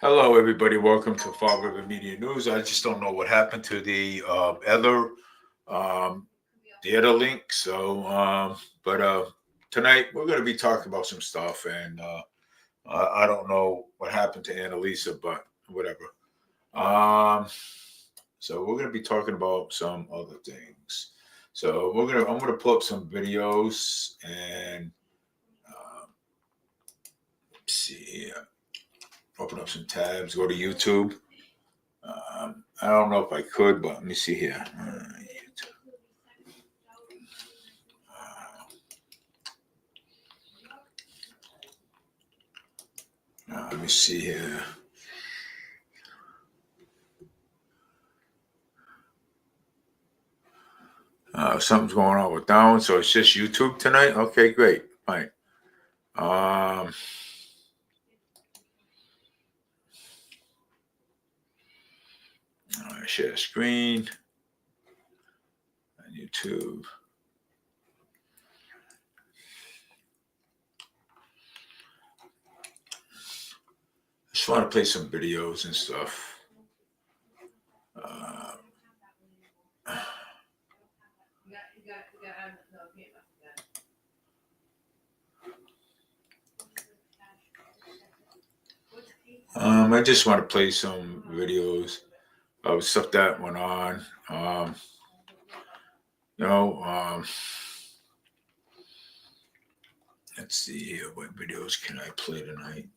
Hello, everybody. Welcome to Fall River Media News. I just don't know what happened to um, the other link. But tonight we're going to be talking about some stuff, and I don't know what happened to Annalisa, but whatever. Um, so we're going to be talking about some other things. I'm gonna pull up some videos and see. Open up some tabs. Go to YouTube. I don't know if I could, but let me see here. Let me see here. Something's going on with that one, so it's just YouTube tonight. Okay, great, fine. Share screen on YouTube. I just want to play some videos and stuff. I just want to play some videos of stuff that went on. You know, let's see here. What videos can I play tonight?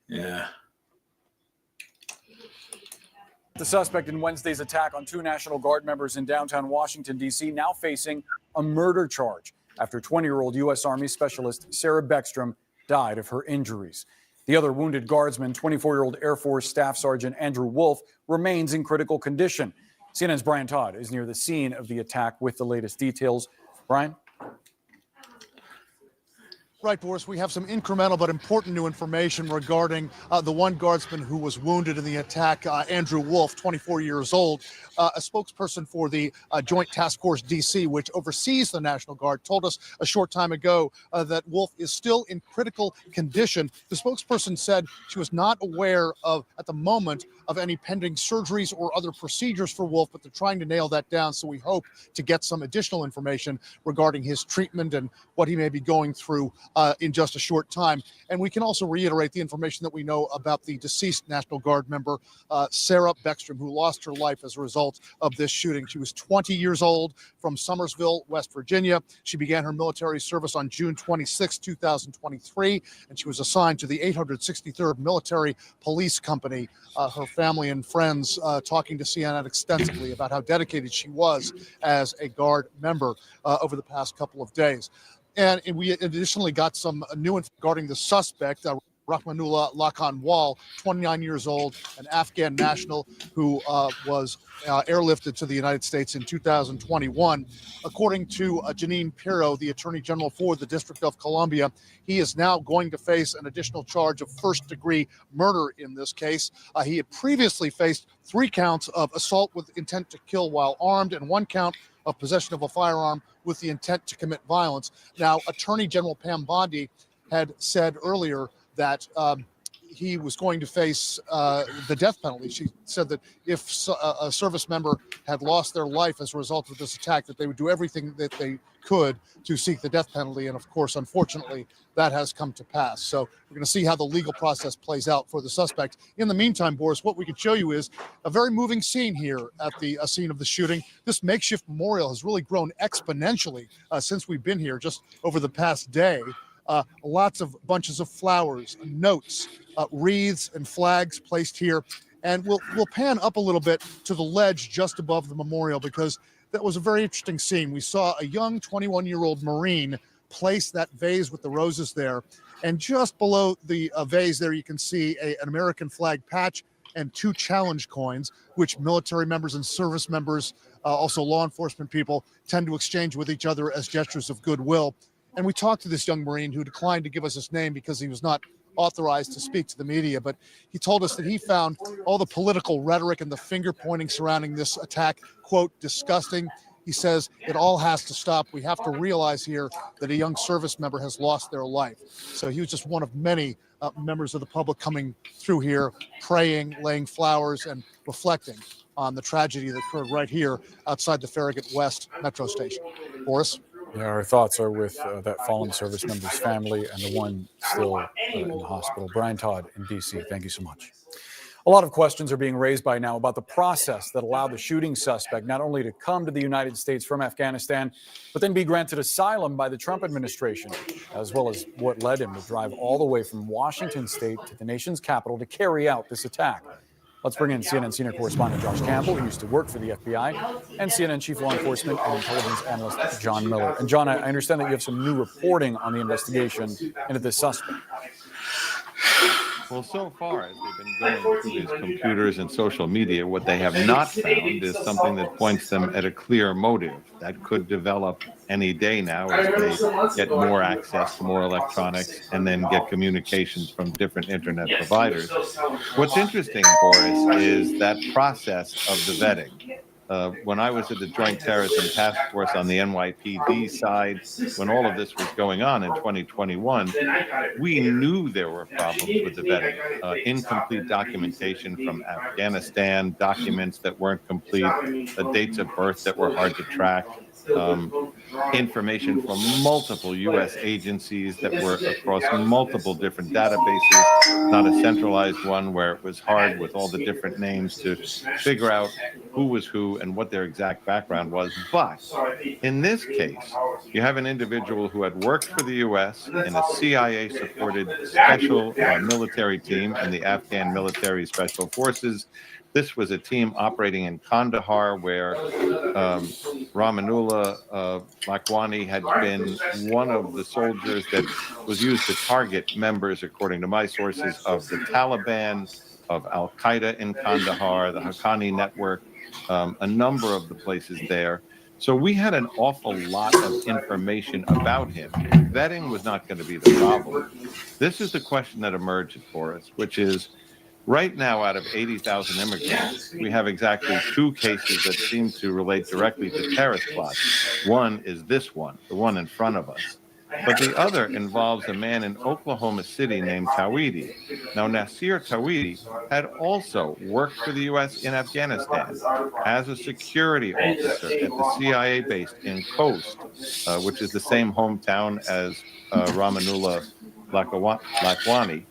Yeah. The suspect in Wednesday's attack on two National Guard members in downtown Washington, D.C., now facing a murder charge after 20-year-old U.S. Army Specialist Sarah Beckstrom died of her injuries. The other wounded guardsman, 24-year-old Air Force Staff Sergeant Andrew Wolf, remains in critical condition. CNN's Brian Todd is near the scene of the attack with the latest details. Brian? Right, Boris, we have some incremental but important new information regarding the one guardsman who was wounded in the attack, Andrew Wolf, 24 years old. A spokesperson for the Joint Task Force DC, which oversees the National Guard, told us a short time ago that Wolf is still in critical condition. The spokesperson said she was not aware of, at the moment, of any pending surgeries or other procedures for Wolf, but they're trying to nail that down. So we hope to get some additional information regarding his treatment and what he may be going through in just a short time. And we can also reiterate the information that we know about the deceased National Guard member, Sarah Beckstrom, who lost her life as a result of this shooting. She was 20 years old, from Somersville, West Virginia. She began her military service on June 26, 2023, and she was assigned to the 863rd Military Police Company. Her family and friends talking to CNN extensively about how dedicated she was as a Guard member over the past couple of days. And we additionally got some new information regarding the suspect, Rahmanullah Lakanwal, 29 years old, an Afghan national who was airlifted to the United States in 2021. According to Janine Pirro, the Attorney General for the District of Columbia, he is now going to face an additional charge of first-degree murder in this case. He had previously faced 3 counts of assault with intent to kill while armed and 1 count of possession of a firearm with the intent to commit violence. Now, Attorney General Pam Bondi had said earlier that he was going to face the death penalty. She said that if a service member had lost their life as a result of this attack, that they would do everything that they could to seek the death penalty. And of course, unfortunately, that has come to pass. So we're going to see how the legal process plays out for the suspect. In the meantime, Boris, what we can show you is a very moving scene here at the scene of the shooting. This makeshift memorial has really grown exponentially since we've been here just over the past day. Lots of bunches of flowers, notes, wreaths, and flags placed here. And we'll pan up a little bit to the ledge just above the memorial, because that was a very interesting scene. We saw a young 21-year-old Marine place that vase with the roses there. And just below the vase there, you can see an American flag patch and 2 challenge coins, which military members and service members, also law enforcement people, tend to exchange with each other as gestures of goodwill. And we talked to this young Marine who declined to give us his name because he was not authorized to speak to the media, but he told us that he found all the political rhetoric and the finger pointing surrounding this attack, quote, disgusting. He says it all has to stop. We have to realize here that a young service member has lost their life. So he was just one of many members of the public coming through here, praying, laying flowers, and reflecting on the tragedy that occurred right here outside the Farragut West metro station. Boris? Yeah, our thoughts are with that fallen service member's family and the one still in the hospital. Brian Todd in D.C., thank you so much. A lot of questions are being raised by now about the process that allowed the shooting suspect not only to come to the United States from Afghanistan, but then be granted asylum by the Trump administration, as well as what led him to drive all the way from Washington state to the nation's capital to carry out this attack. Let's bring in CNN senior correspondent Josh Campbell, who used to work for the FBI, and CNN chief law enforcement and intelligence analyst John Miller. And John, I understand that you have some new reporting on the investigation into this suspect. Well, so far, as they've been going through these computers and social media, what they have not found is something that points them at a clear motive. That could develop any day now as they get more access to more electronics and then get communications from different internet providers. What's interesting, Boris, is that process of the vetting. When I was at the Joint Terrorism Task Force on the NYPD side, when all of this was going on in 2021, we knew there were problems with the vetting. Incomplete documentation from Afghanistan, documents that weren't complete, dates of birth that were hard to track, information from multiple U.S. agencies that were across multiple different databases, not a centralized one where it was hard with all the different names to figure out who was who and what their exact background was. But in this case, you have an individual who had worked for the U.S. in a CIA-supported special military team in the Afghan Military Special Forces. This was a team operating in Kandahar where Ramanullah Lakhwani had been one of the soldiers that was used to target members, according to my sources, of the Taliban, of Al-Qaeda in Kandahar, the Haqqani network, a number of the places there. So we had an awful lot of information about him. Vetting was not going to be the problem. This is the question that emerged for us, which is, right now, out of 80,000 immigrants, we have exactly 2 cases that seem to relate directly to terrorist plots. One is this one, the one in front of us. But the other involves a man in Oklahoma City named Tawhidi. Now, Nasir Tawhidi had also worked for the U.S. in Afghanistan as a security officer at the CIA base in Khost, which is the same hometown as Ramanullah Lakhwani.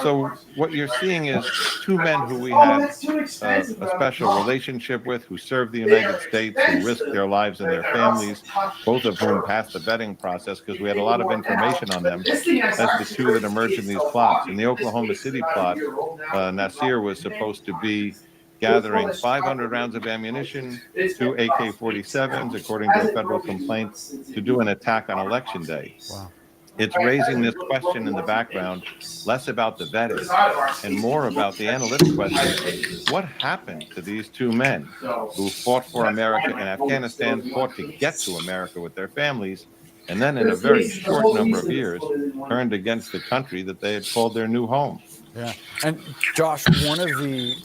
So what you're seeing is 2 men who we had a special relationship with, who served the United States, who risked their lives and their families, both of whom passed the vetting process because we had a lot of information on them. That's the 2 that emerged in these plots. In the Oklahoma City plot, Nasir was supposed to be gathering 500 rounds of ammunition, 2 AK-47s, according to a federal complaint, to do an attack on Election Day. Wow. It's raising this question in the background, less about the vetting and more about the analytic question. What happened to these 2 men who fought for America in Afghanistan, fought to get to America with their families, and then in a very short number of years turned against the country that they had called their new home? Yeah. And Josh, one of the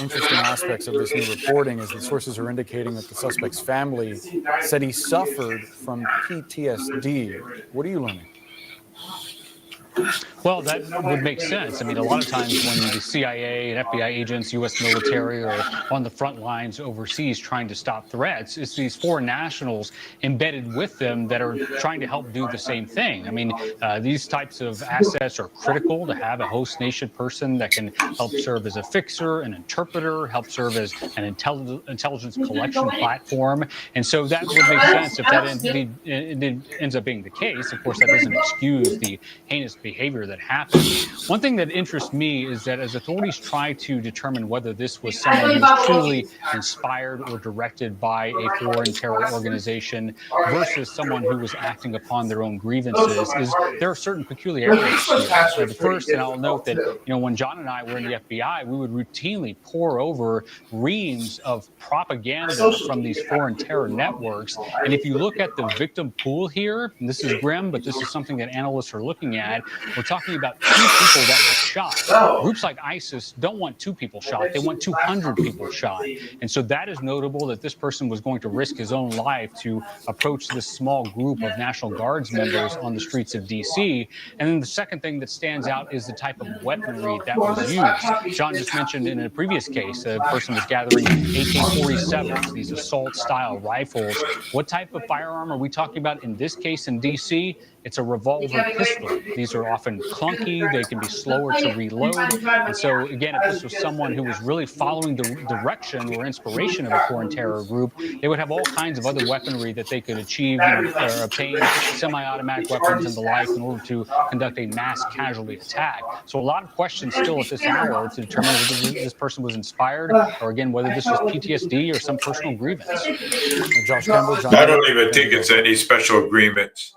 interesting aspects of this new reporting is that sources are indicating that the suspect's family said he suffered from PTSD. What are you learning? Well, that would make sense. I mean, a lot of times when the CIA and FBI agents, U.S. military are on the front lines overseas trying to stop threats, it's these foreign nationals embedded with them that are trying to help do the same thing. I mean, these types of assets are critical to have a host nation person that can help serve as a fixer, an interpreter, help serve as an intelligence collection platform. And so that would make sense if that ends up being the case. Of course, that doesn't excuse the heinous behavior that happened. One thing that interests me is that as authorities try to determine whether this was someone who was truly inspired or directed by a foreign terror organization versus someone who was acting upon their own grievances, is there are certain peculiarities here. The first, and I'll note that, when John and I were in the FBI, we would routinely pore over reams of propaganda from these foreign terror networks. And if you look at the victim pool here, and this is grim, but this is something that analysts are looking at, we're talking talking about 2 people that were shot. Groups like ISIS don't want 2 people shot. They want 200 people shot. And so that is notable that this person was going to risk his own life to approach this small group of National Guards members on the streets of D.C. And then the second thing that stands out is the type of weaponry that was used. John just mentioned in a previous case, a person was gathering AK-47s, these assault-style rifles. What type of firearm are we talking about in this case in D.C.? It's a revolver pistol. These are often clunky. They can be slower to reload. And so, again, if this was someone who was really following the direction or inspiration of a foreign terror group, they would have all kinds of other weaponry that they could achieve, or obtain semi-automatic weapons and the like in order to conduct a mass casualty attack. So a lot of questions still at this hour to determine whether this person was inspired or, again, whether this was PTSD or some personal grievance. Josh Campbell, John. I don't even think it's any special agreements.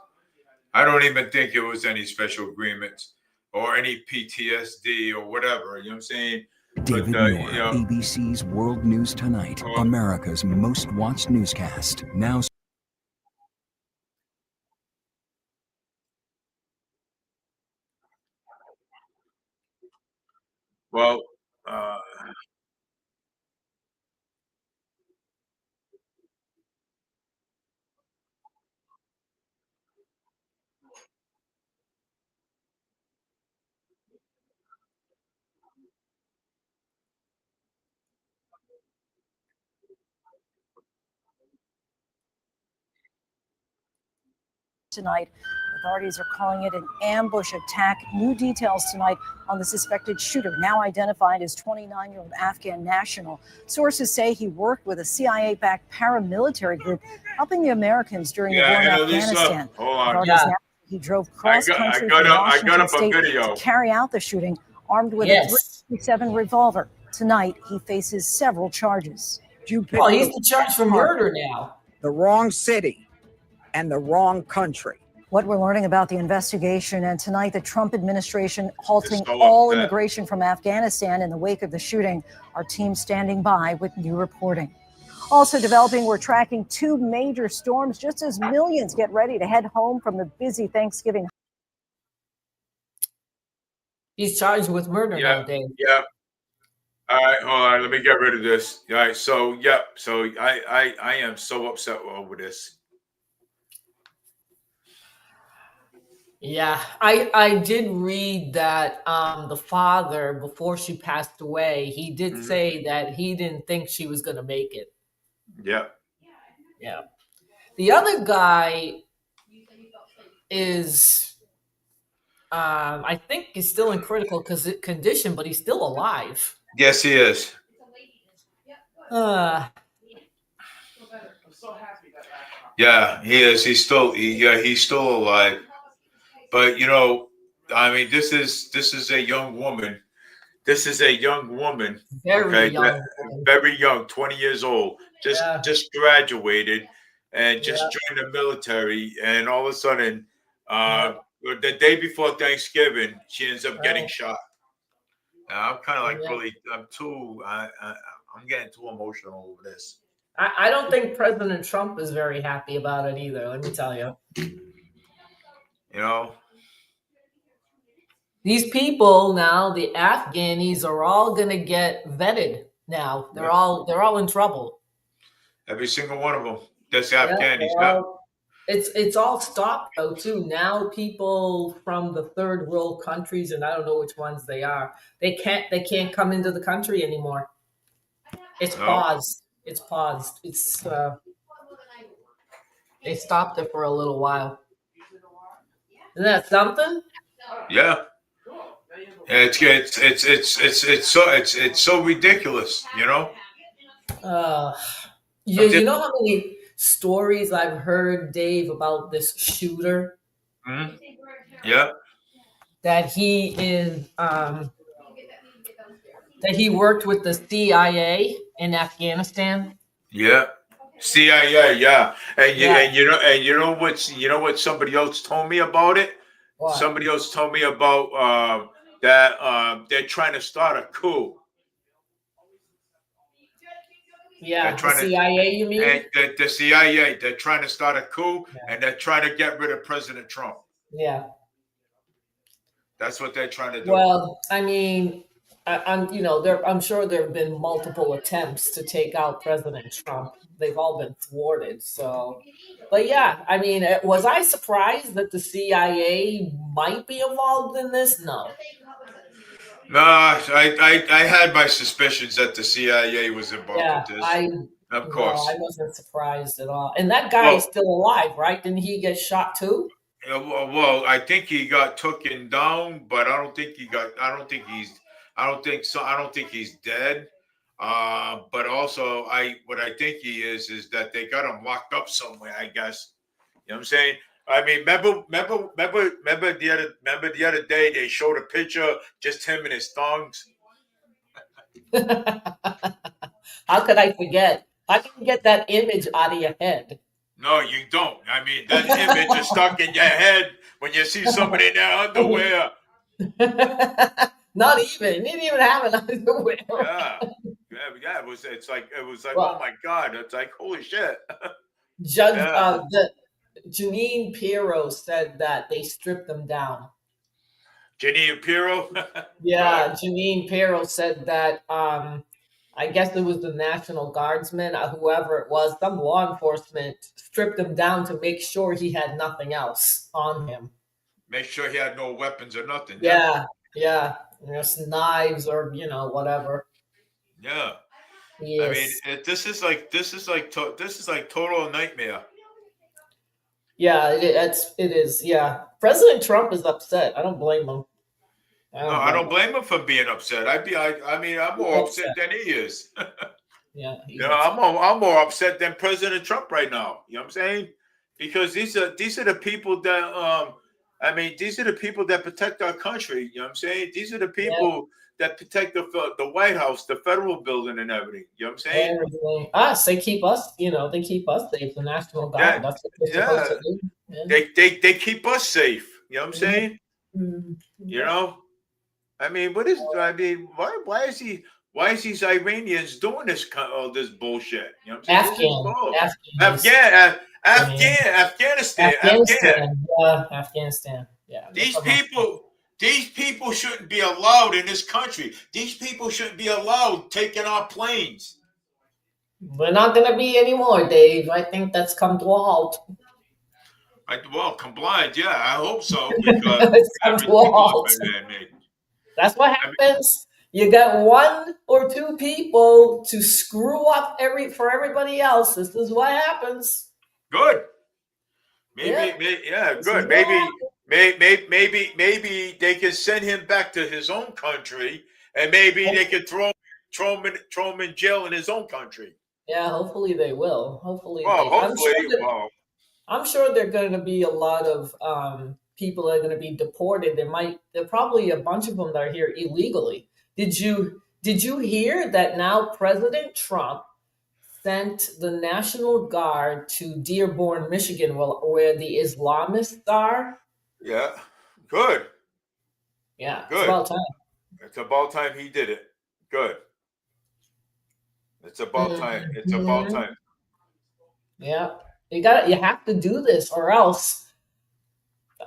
I don't even think it was any special agreements or any PTSD or whatever. You know what I'm saying? David But, Moore, you know, ABC's World News Tonight, America's most watched newscast. Now. well, uh, tonight. Authorities are calling it an ambush attack. New details tonight on the suspected shooter, now identified as 29-year-old Afghan national. Sources say he worked with a CIA-backed paramilitary group helping the Americans during the war in Afghanistan. hold on. Authorities now say he drove cross-country from Washington State to carry out the shooting, armed with a .357 revolver. Tonight, he faces several charges. Well, he's the charge for murder now. The wrong city and the wrong country. What we're learning about the investigation, and tonight the Trump administration halting all immigration from Afghanistan in the wake of the shooting. Our team standing by with new reporting. Also developing, we're tracking 2 major storms just as millions get ready to head home from the busy Thanksgiving. He's charged with murder now, Dave. Yeah. All right, hold on. Let me get rid of this. All right. So, So I am so upset over this. Yeah, I did read that the father, before she passed away, he did say that he didn't think she was going to make it. Yeah. Yeah. The other guy is, I think he's still in critical condition, but he's still alive. Yes, he is. Yeah, he is. He's still alive. But I mean, this is a young woman. This is a young woman. Very young. Very young, 20 years old. Just graduated and just joined the military, and all of a sudden, the day before Thanksgiving, she ends up getting shot. Now, I'm kind of like I'm getting too emotional over this. I don't think President Trump is very happy about it either, let me tell you. These people now, the Afghanis, are all going to get vetted now. They're all in trouble. Every single one of them. That's Afghanis. It's all stopped though too. Now people from the third world countries, and I don't know which ones they are, they can't come into the country anymore. It's paused. It's paused. It's they stopped it for a little while. Isn't that something? Yeah. It's so ridiculous, You know how many stories I've heard, Dave, about this shooter? Mm-hmm. Yeah. That he is that he worked with the CIA in Afghanistan. Yeah. CIA, yeah. And you know what somebody else told me about it? What? Somebody else told me about that they're trying to start a coup. Yeah, the CIA, you mean? And the CIA, they're trying to start a coup, and they're trying to get rid of President Trump. Yeah. That's what they're trying to do. Well, I mean, I'm sure there have been multiple attempts to take out President Trump. They've all been thwarted. So, but yeah, I mean, was I surprised that the CIA might be involved in this? No. No, I had my suspicions that the CIA was involved Yeah, with this. Of course. I wasn't surprised at all. And that guy is still alive, right? Didn't he get shot too? Well, I think he got taken down, but I don't think he's dead. But also, what I think he is that they got him locked up somewhere, I guess. You know what I'm saying? I mean, remember the other day they showed a picture just him and his thongs. How could I forget? How can you get that image out of your head? No, you don't. I mean, that image is stuck in your head when you see somebody in their underwear. Not even. He didn't even have an underwear. Yeah. It was like, well, oh my God. It's like, holy shit. Janine Pirro said that they stripped them down. Janine Pirro? Yeah, Janine Pirro said that I guess it was the National Guardsman, whoever it was, some law enforcement stripped him down to make sure he had nothing else on him. Make sure he had no weapons or nothing. Yeah. Some knives or whatever. Yeah. Yes. I mean, this is like total nightmare. Yeah, it is. Yeah, President Trump is upset. I don't blame him. I don't blame him for being upset. I'm more upset than he is. Yeah. I'm more upset than President Trump right now. You know what I'm saying? Because these are the people that these are the people that protect our country. You know what I'm saying? These are the people that protect the White House, the federal building, and everything. You know what I'm saying? Everything. They keep us. They keep us safe. The National Guard. That's what they're supposed to do. Yeah. They keep us safe. You know what I'm saying? Mm-hmm. You know. Why is these Iranians doing this bullshit? You know what I'm saying? Afghanistan. Afghanistan. Yeah. These people shouldn't be allowed in this country. These people shouldn't be allowed taking our planes. We're not going to be anymore, Dave. I think that's come to a halt. Compliant, yeah, I hope so. Because it's come to a halt. That's what happens. You got one or two people to screw up for everybody else. This is what happens. Good. Good. Maybe they can send him back to his own country, and maybe they could throw him in jail in his own country. Yeah, hopefully they will. I'm sure there are going to be a lot of people that are going to be deported. There are probably a bunch of them that are here illegally. Did you hear that now President Trump sent the National Guard to Dearborn, Michigan, where the Islamists are? Yeah, good. Yeah, good. It's about time. It's about time he did it. Good. It's about time. It's about time. Yeah, you have to do this, or else.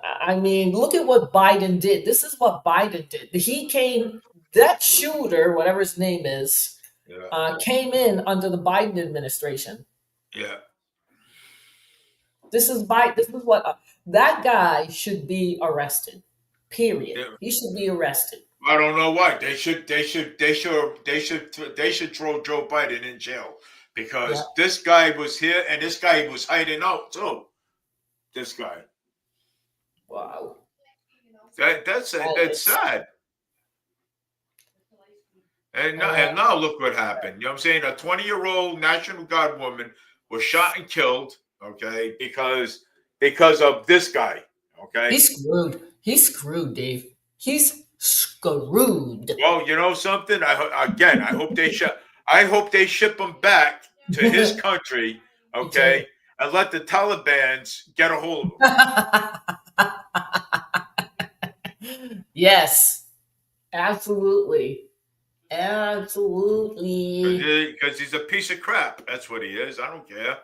I mean, look at what Biden did. This is what Biden did. That shooter, whatever his name is, came in under the Biden administration. Yeah. This is what that guy should be arrested. Period. Yeah. He should be arrested. I don't know why. They should throw Joe Biden in jail because this guy was here and this guy was hiding out too. This guy. Wow. That's sad. And now look what happened. You know what I'm saying? A 20-year-old National Guard woman was shot and killed, okay, because of this guy, okay? He's screwed, Dave. He's screwed. Well, you know something? I hope they ship him back to his country, okay, and let the Taliban get a hold of him. Yes, absolutely. Absolutely. Because he's a piece of crap. That's what he is. I don't care.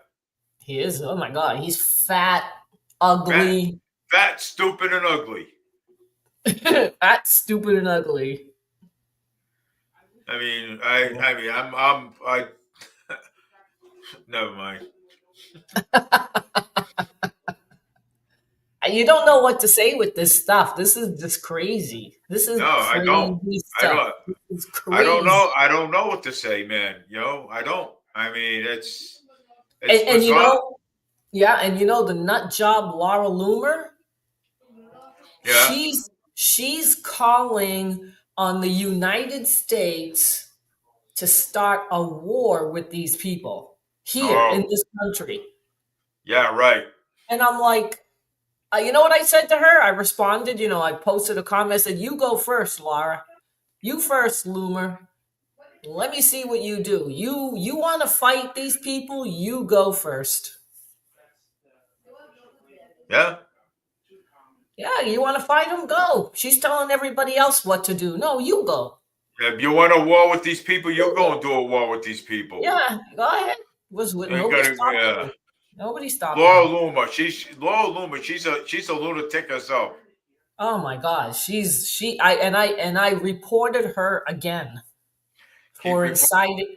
He is. Oh, my God. He's fat, ugly. Fat, stupid, and ugly. That's stupid and ugly. I mean, I never mind. You don't know what to say with this stuff. This is just crazy. This is No, I don't. crazy I stuff. don't. It's crazy. I don't know. I don't know what to say, man. I don't. I mean, it's And you bizarre. know, yeah, and you know the nut job Laura Loomer. Yeah. She's calling on the United States to start a war with these people here in this country. Yeah, right. And I'm like, you know what I said to her? I responded, I posted a comment. I said, "You go first, Laura. You first, Loomer. Let me see what you do. You want to fight these people? You go first." Yeah. Yeah, you want to fight them? Go. She's telling everybody else what to do. No, you go. If you want a war with these people, you're going to do a war with these people. Yeah, go ahead. Nobody stopping you. Nobody stopping Laura you. Loomer. She's a lunatic herself. Oh my God, I reported her again for inciting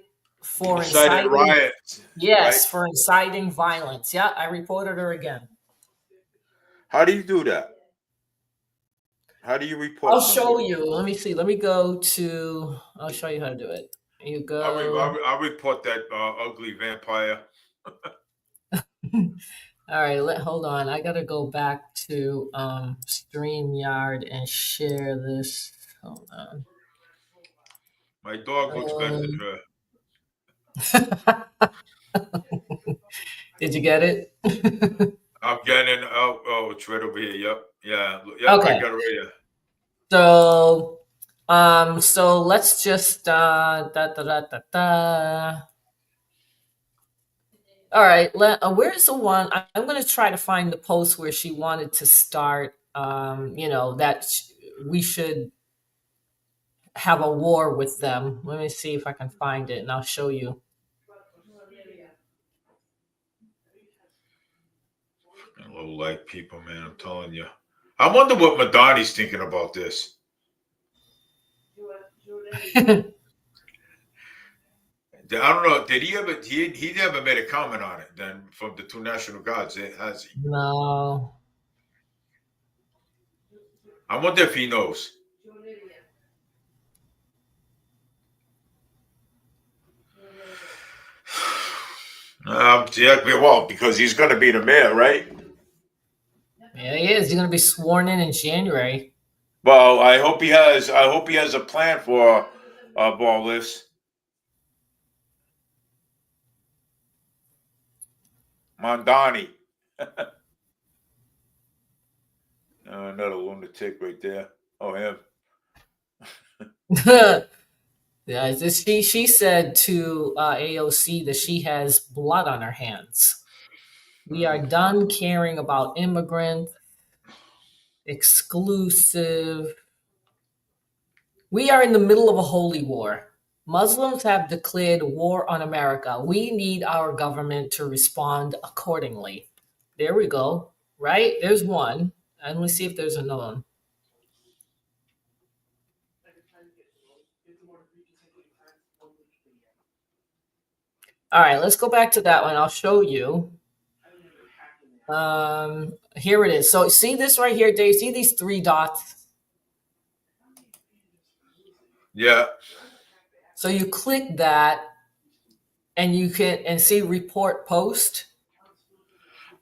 riots. Yes, right? for inciting violence. Yeah, I reported her again. How do you do that? How do you report? I'll show you. Let me see. Let me go to. I'll show you how to do it. You go. I'll report that ugly vampire. All right, hold on. I gotta go back to StreamYard and share this. Hold on. My dog looks better than her. Did you get it? I'm getting. It's right over here. Yep. Yeah. Okay. I got it right here. So let's just All right. Where's the one? I'm going to try to find the post where she wanted to start. That we should have a war with them. Let me see if I can find it, and I'll show you. Low-life people, man. I'm telling you. I wonder what Madani's thinking about this. I don't know. Did he ever? He never made a comment on it. Then from the two National Guards, has he? No. I wonder if he knows. Yeah, well, because he's going to be the mayor, right? Yeah, he is. He's going to be sworn in January. Well, I hope he has a plan for all this. Mondani. Another lunatic right there. Oh, him. Yeah, she said to AOC that she has blood on her hands. We are done caring about immigrants. Exclusive. We are in the middle of a holy war. Muslims have declared war on America. We need our government to respond accordingly. There we go. Right? There's one. And let's see if there's another one. All right, let's go back to that one. I'll show you. Here it is. So see this right here, Dave? See these 3 dots? Yeah. So you click that and you can see report post.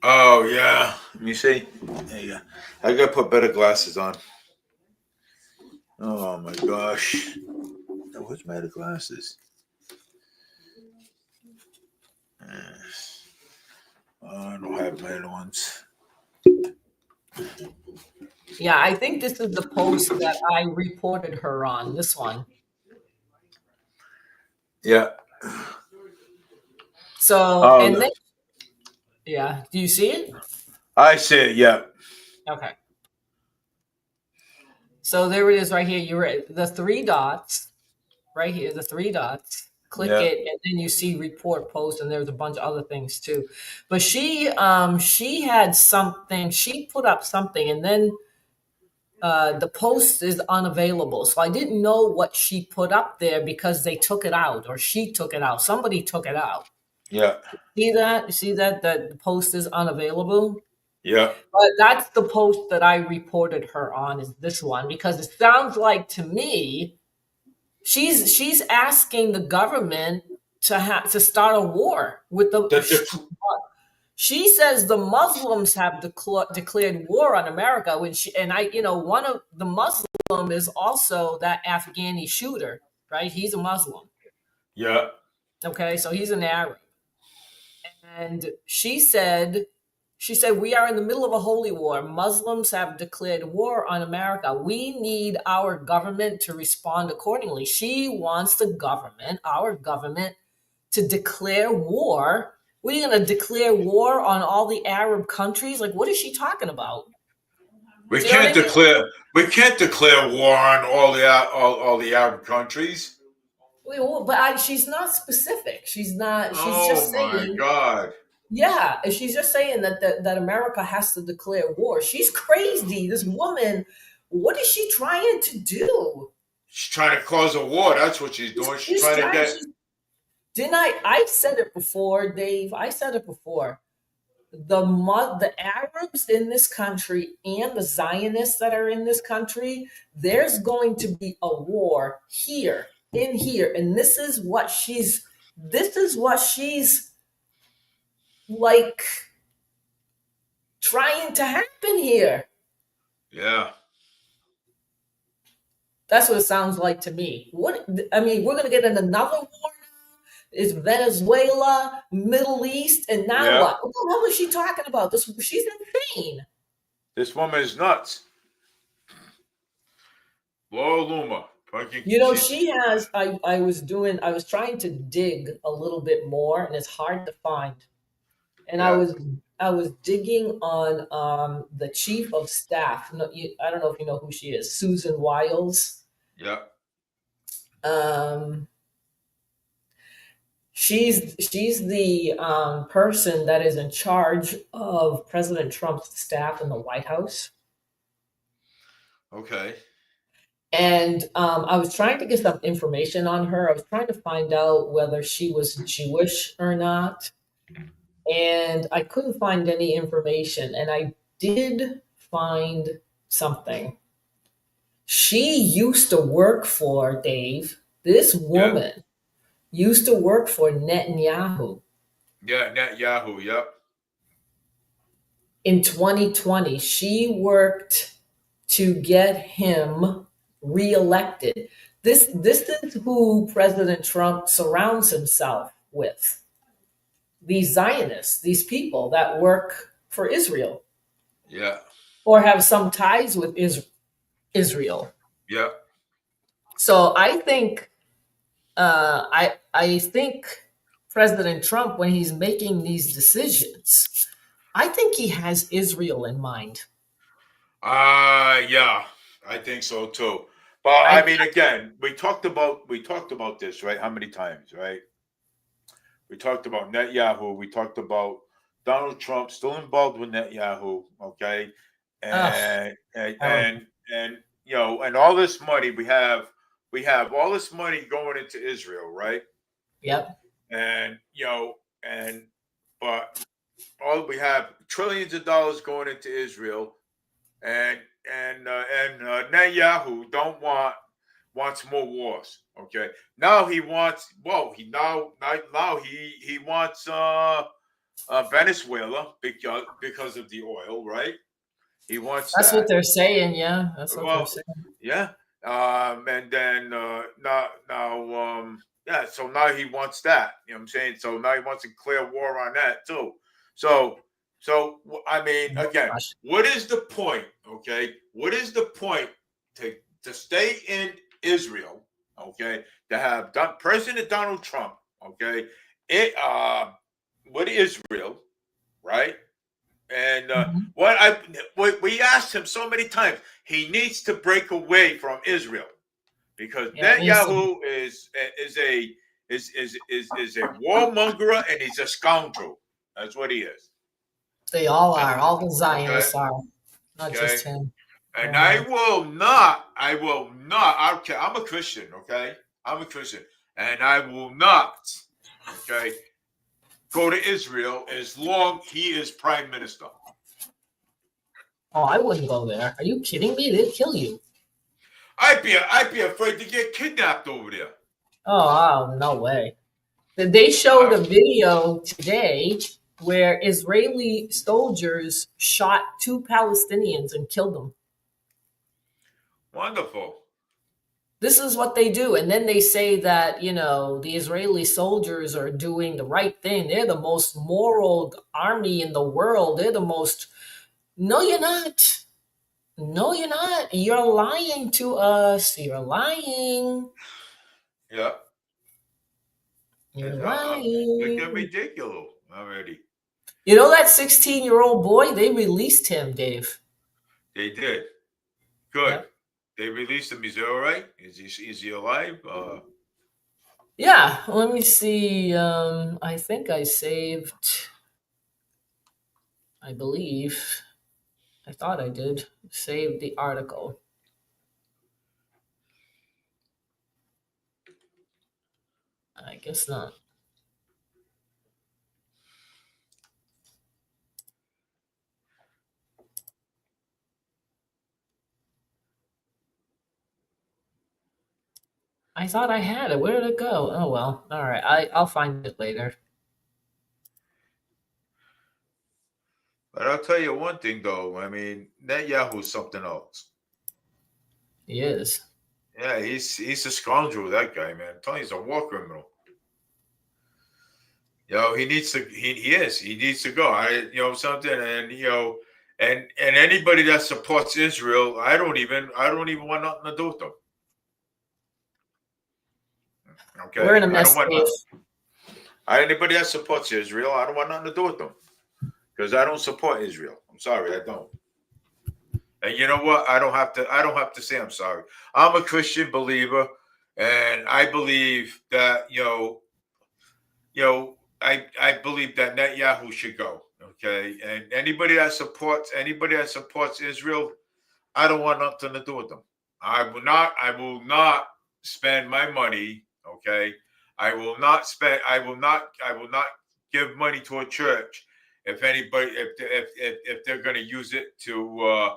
Oh, yeah. Let me see. There you go. I got to put better glasses on. Oh, my gosh. Where's my other glasses? I don't have my other ones. Yeah, I think this is the post that I reported her on, this one. Yeah. So, and then, yeah, do you see it? I see it, yeah. Okay. So there it is right here. You're at the 3 dots, right here, the 3 dots. Click it, and then you see report post, and there's a bunch of other things too. But she had something. She put up something, and then the post is unavailable. So I didn't know what she put up there because they took it out, or she took it out. Somebody took it out. Yeah. See that? You see that the post is unavailable? Yeah. But that's the post that I reported her on, is this one, because it sounds like to me she's asking the government to start a war with she says the Muslims have declared war on America one of the Muslim is also that Afghani shooter, right? He's a Muslim. Yeah. Okay, so he's an Arab. And she said, we are in the middle of a holy war. Muslims have declared war on America. We need our government to respond accordingly. She wants our government, to declare war. What are you going to declare war on all the Arab countries? Like, what is she talking about? We can't declare war on all the Arab countries. But she's not specific. She's not. She's just saying. Oh my God. Yeah, and she's just saying that America has to declare war. She's crazy. This woman, what is she trying to do? She's trying to cause a war. That's what she's doing. She's trying to get. Didn't I said it before, Dave. I said it before. The Arabs in this country and the Zionists that are in this country, there's going to be a war here, and this is what she's like trying to happen here. Yeah. That's what it sounds like to me. We're going to get in another war now. It's Venezuela, Middle East, and now what? What the hell is she talking about? She's insane. This woman is nuts. Laura Loomer. She has. I was trying to dig a little bit more, and it's hard to find. And I was digging on the chief of staff. I don't know if you know who she is, Susan Wiles. Yeah. She's the person that is in charge of President Trump's staff in the White House. Okay. And I was trying to get some information on her. I was trying to find out whether she was Jewish or not. And I couldn't find any information. And I did find something. She used to work for, Dave, this woman used to work for Netanyahu. Yeah, Netanyahu, yep. In 2020, she worked to get him reelected. This is who President Trump surrounds himself with. These Zionists, these people that work for Israel. Yeah. Or have some ties with Israel. Yeah. So I think I think President Trump, when he's making these decisions, I think he has Israel in mind. Yeah, I think so too. But I mean, again, we talked about this, right? How many times, right? We talked about Netanyahu. We talked about Donald Trump still involved with Netanyahu. Okay, and all this money we have all this money going into Israel, right? Yep. But we have trillions of dollars going into Israel, and Netanyahu wants more wars. Okay, now he wants he wants Venezuela because of the oil, right? He wants that's what they're saying. Yeah, that's what they're saying. Yeah, and then so now he wants that. You know what I'm saying? So now he wants to declare war on that too. So I mean, again, what is the point? Okay, what is the point to stay in Israel? Okay, to have President Donald Trump. Okay, with Israel, right? And we asked him so many times, he needs to break away from Israel because Netanyahu is a warmonger and he's a scoundrel. That's what he is. They all are. All the Zionists are, not just him. And I will not, okay, I'm a Christian, okay? I'm a Christian. And I will not, okay, go to Israel as long he is prime minister. Oh, I wouldn't go there. Are you kidding me? They'd kill you. I'd be afraid to get kidnapped over there. Oh, no way. They showed a video today where Israeli soldiers shot 2 Palestinians and killed them. Wonderful. This is what they do. And then they say that, the Israeli soldiers are doing the right thing. They're the most moral army in the world. They're the most. No, you're not. No, you're not. You're lying to us. You're lying. Yeah. You're It's lying. ridiculous already. You know that 16-year-old boy? They released him, Dave. They did. Good. Yep. They released him. Is he all right? Is he alive? Yeah, let me see. I think I saved. I believe. I thought I did. Save the article. I guess not. I thought I had it. Where did it go? Oh well. All right. I'll find it later. But I'll tell you one thing, though. I mean, Netanyahu's something else. He is. Yeah, he's a scoundrel, that guy, man. I'm telling you, he's a war criminal. He needs to. He is. He needs to go. Something, and and anybody that supports Israel, I don't even want nothing to do with them. Okay, We're in a mess. Anybody that supports Israel, I don't want nothing to do with them because I don't support Israel. I'm sorry, I don't. And you know what? I don't have to say I'm sorry. I'm a Christian believer, and I believe that I believe that Netanyahu should go. Okay, and anybody that supports Israel, I don't want nothing to do with them. I will not spend my money. Okay, I will not give money to a church if they're going to use it to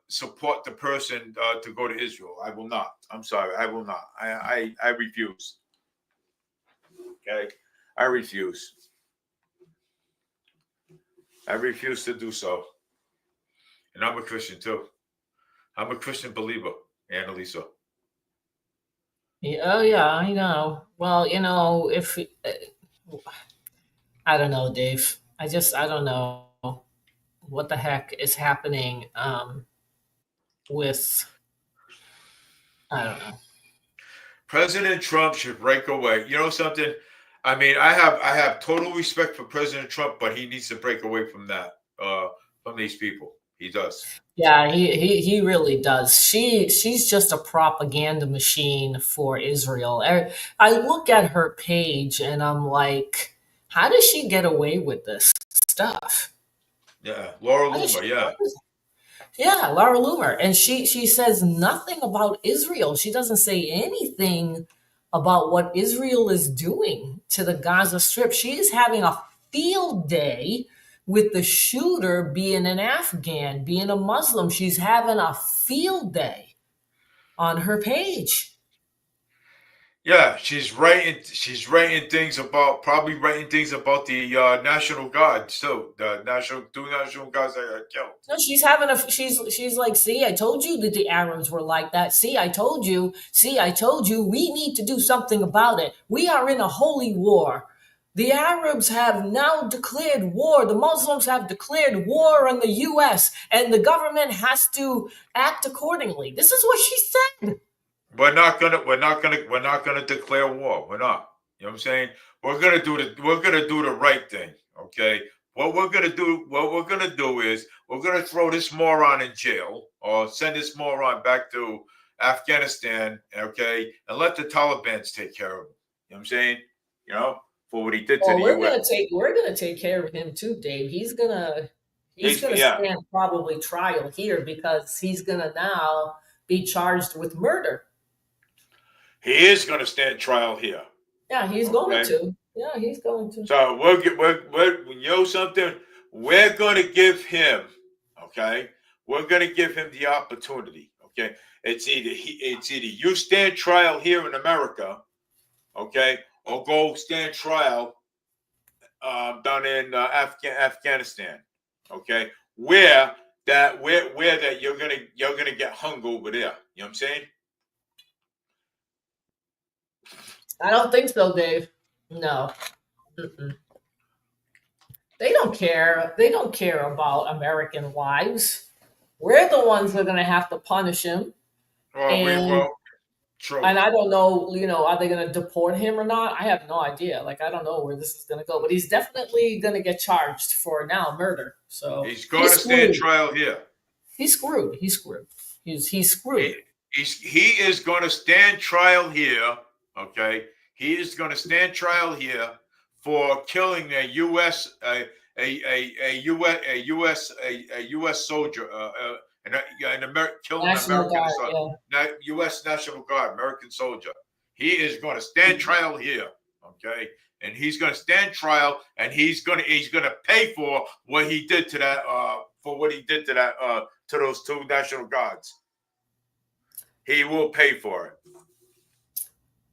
support the person to go to Israel. I will not. I'm sorry. I will not. I refuse. Okay, I refuse. I refuse to do so. And I'm a Christian too. I'm a Christian believer, Annalisa. Oh yeah, I know. Well, if I don't know, Dave. I don't know what the heck is happening with. I don't know. President Trump should break away. You know something? I mean, I have total respect for President Trump, but he needs to break away from that, from these people. He does. Yeah, he really does. She's just a propaganda machine for Israel. I look at her page and I'm like, how does she get away with this stuff? Yeah, Laura Loomer. Yeah. Yeah, Laura Loomer. And she says nothing about Israel. She doesn't say anything about what Israel is doing to the Gaza Strip. She is having a field day with the shooter being an Afghan, being a Muslim. She's having a field day on her page. Yeah, she's writing things about the National Guard. So the two National Guards that got killed. No, she's like, see, I told you that the Arabs were like that. See, I told you, we need to do something about it. We are in a holy war. The Arabs have now declared war. The Muslims have declared war on the U.S. and the government has to act accordingly. This is what she said. We're not gonna declare war. We're not. You know what I'm saying? We're gonna do the right thing. Okay. What we're gonna do is we're gonna throw this moron in jail or send this moron back to Afghanistan. Okay, and let the Taliban take care of him. You know what I'm saying? For what he did to the we're U.S. We're gonna take care of him too, Dave. He's gonna He's going to stand probably trial here because he's going to now be charged with murder. He is going to stand trial here. Yeah, he's going to. Yeah, he's going to. So you know something? We're going to give him, okay? We're going to give him the opportunity, okay? It's either you stand trial here in America, okay, or go stand trial down in Afghanistan, okay? Where that you're gonna get hung over there. You know what I'm saying? I don't think so, Dave. No. Mm-mm. They don't care. They don't care about American lives. We're the ones that are going to have to punish him. True. And I don't know, are they going to deport him or not? I have no idea. Like, I don't know where this is going to go. But he's definitely going to get charged for now murder. So he's going to stand trial here. He's screwed. He's screwed. He's screwed. He is going to stand trial here. Okay, he is going to stand trial here for killing a U.S. U.S. soldier, killing an American U.S. National Guard, American soldier. He is going to stand trial here. Okay, and he's going to stand trial, and he's going to pay for what he did to that to those two National Guards. He will pay for it.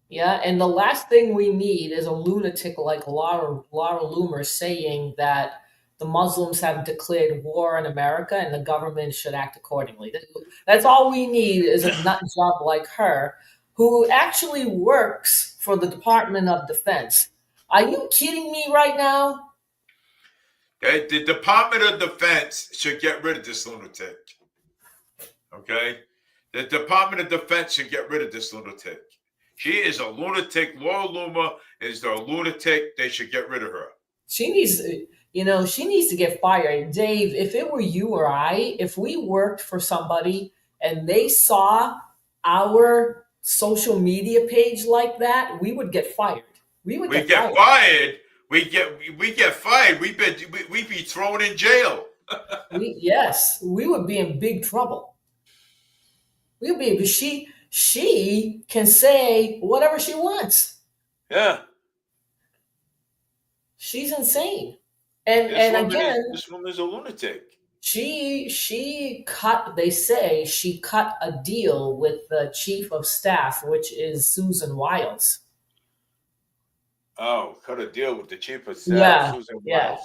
Yeah, and the last thing we need is a lunatic like Laura Loomer saying that the Muslims have declared war on America and the government should act accordingly. That's all we need is a nut job like her, who actually works for the Department of Defense. Are you kidding me right now? The Department of Defense should get rid of this lunatic. Okay? The Department of Defense should get rid of this lunatic. She is a lunatic. Laura Loomer is a lunatic. They should get rid of her. She needs to get fired. Dave, if it were you or I, if we worked for somebody and they saw our social media page like that, we would get fired. We get fired. We get fired. We'd be thrown in jail. Yes, we would be in big trouble. We would be. She can say whatever she wants. Yeah. She's insane. And this woman is a lunatic. She cut a deal with the chief of staff, which is Susan Wiles. Oh, cut a deal with the chief of staff, yeah, Susan yeah. Wiles.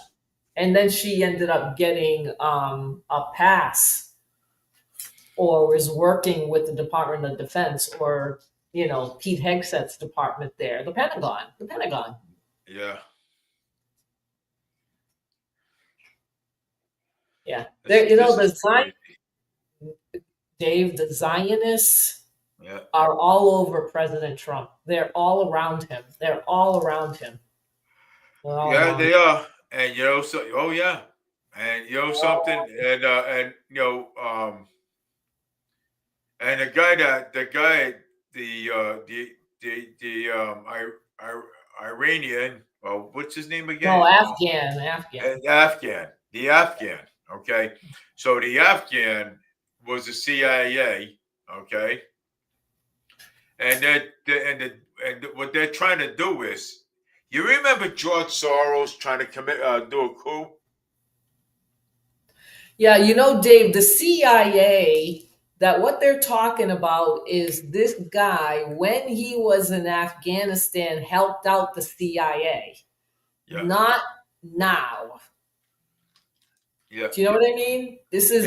And then she ended up getting a pass, or was working with the Department of Defense, or Pete Hegseth's department there, the Pentagon. Yeah. Yeah. The Zionists are all over President Trump. They're all around him. They are. And something, and Iranian, well, what's his name again? No, Afghan. The Afghan. Okay, so the Afghan was the CIA. Okay, and what they're trying to do is, you remember George Soros trying to do a coup? Yeah, Dave, the CIA. That what they're talking about is this guy, when he was in Afghanistan, helped out the CIA. Yeah. Not now. Yeah. Do you know what I mean? This is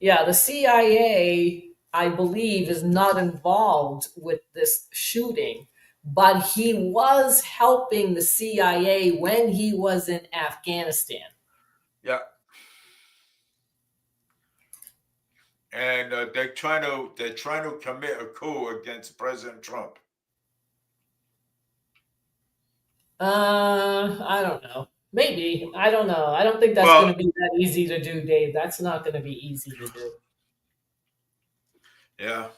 the CIA, I believe, is not involved with this shooting, but he was helping the CIA when he was in Afghanistan. Yeah. And they're trying to commit a coup against President Trump. I don't know. Maybe. I don't know. I don't think that's going to be that easy to do, Dave. That's not going to be easy to do. Yeah.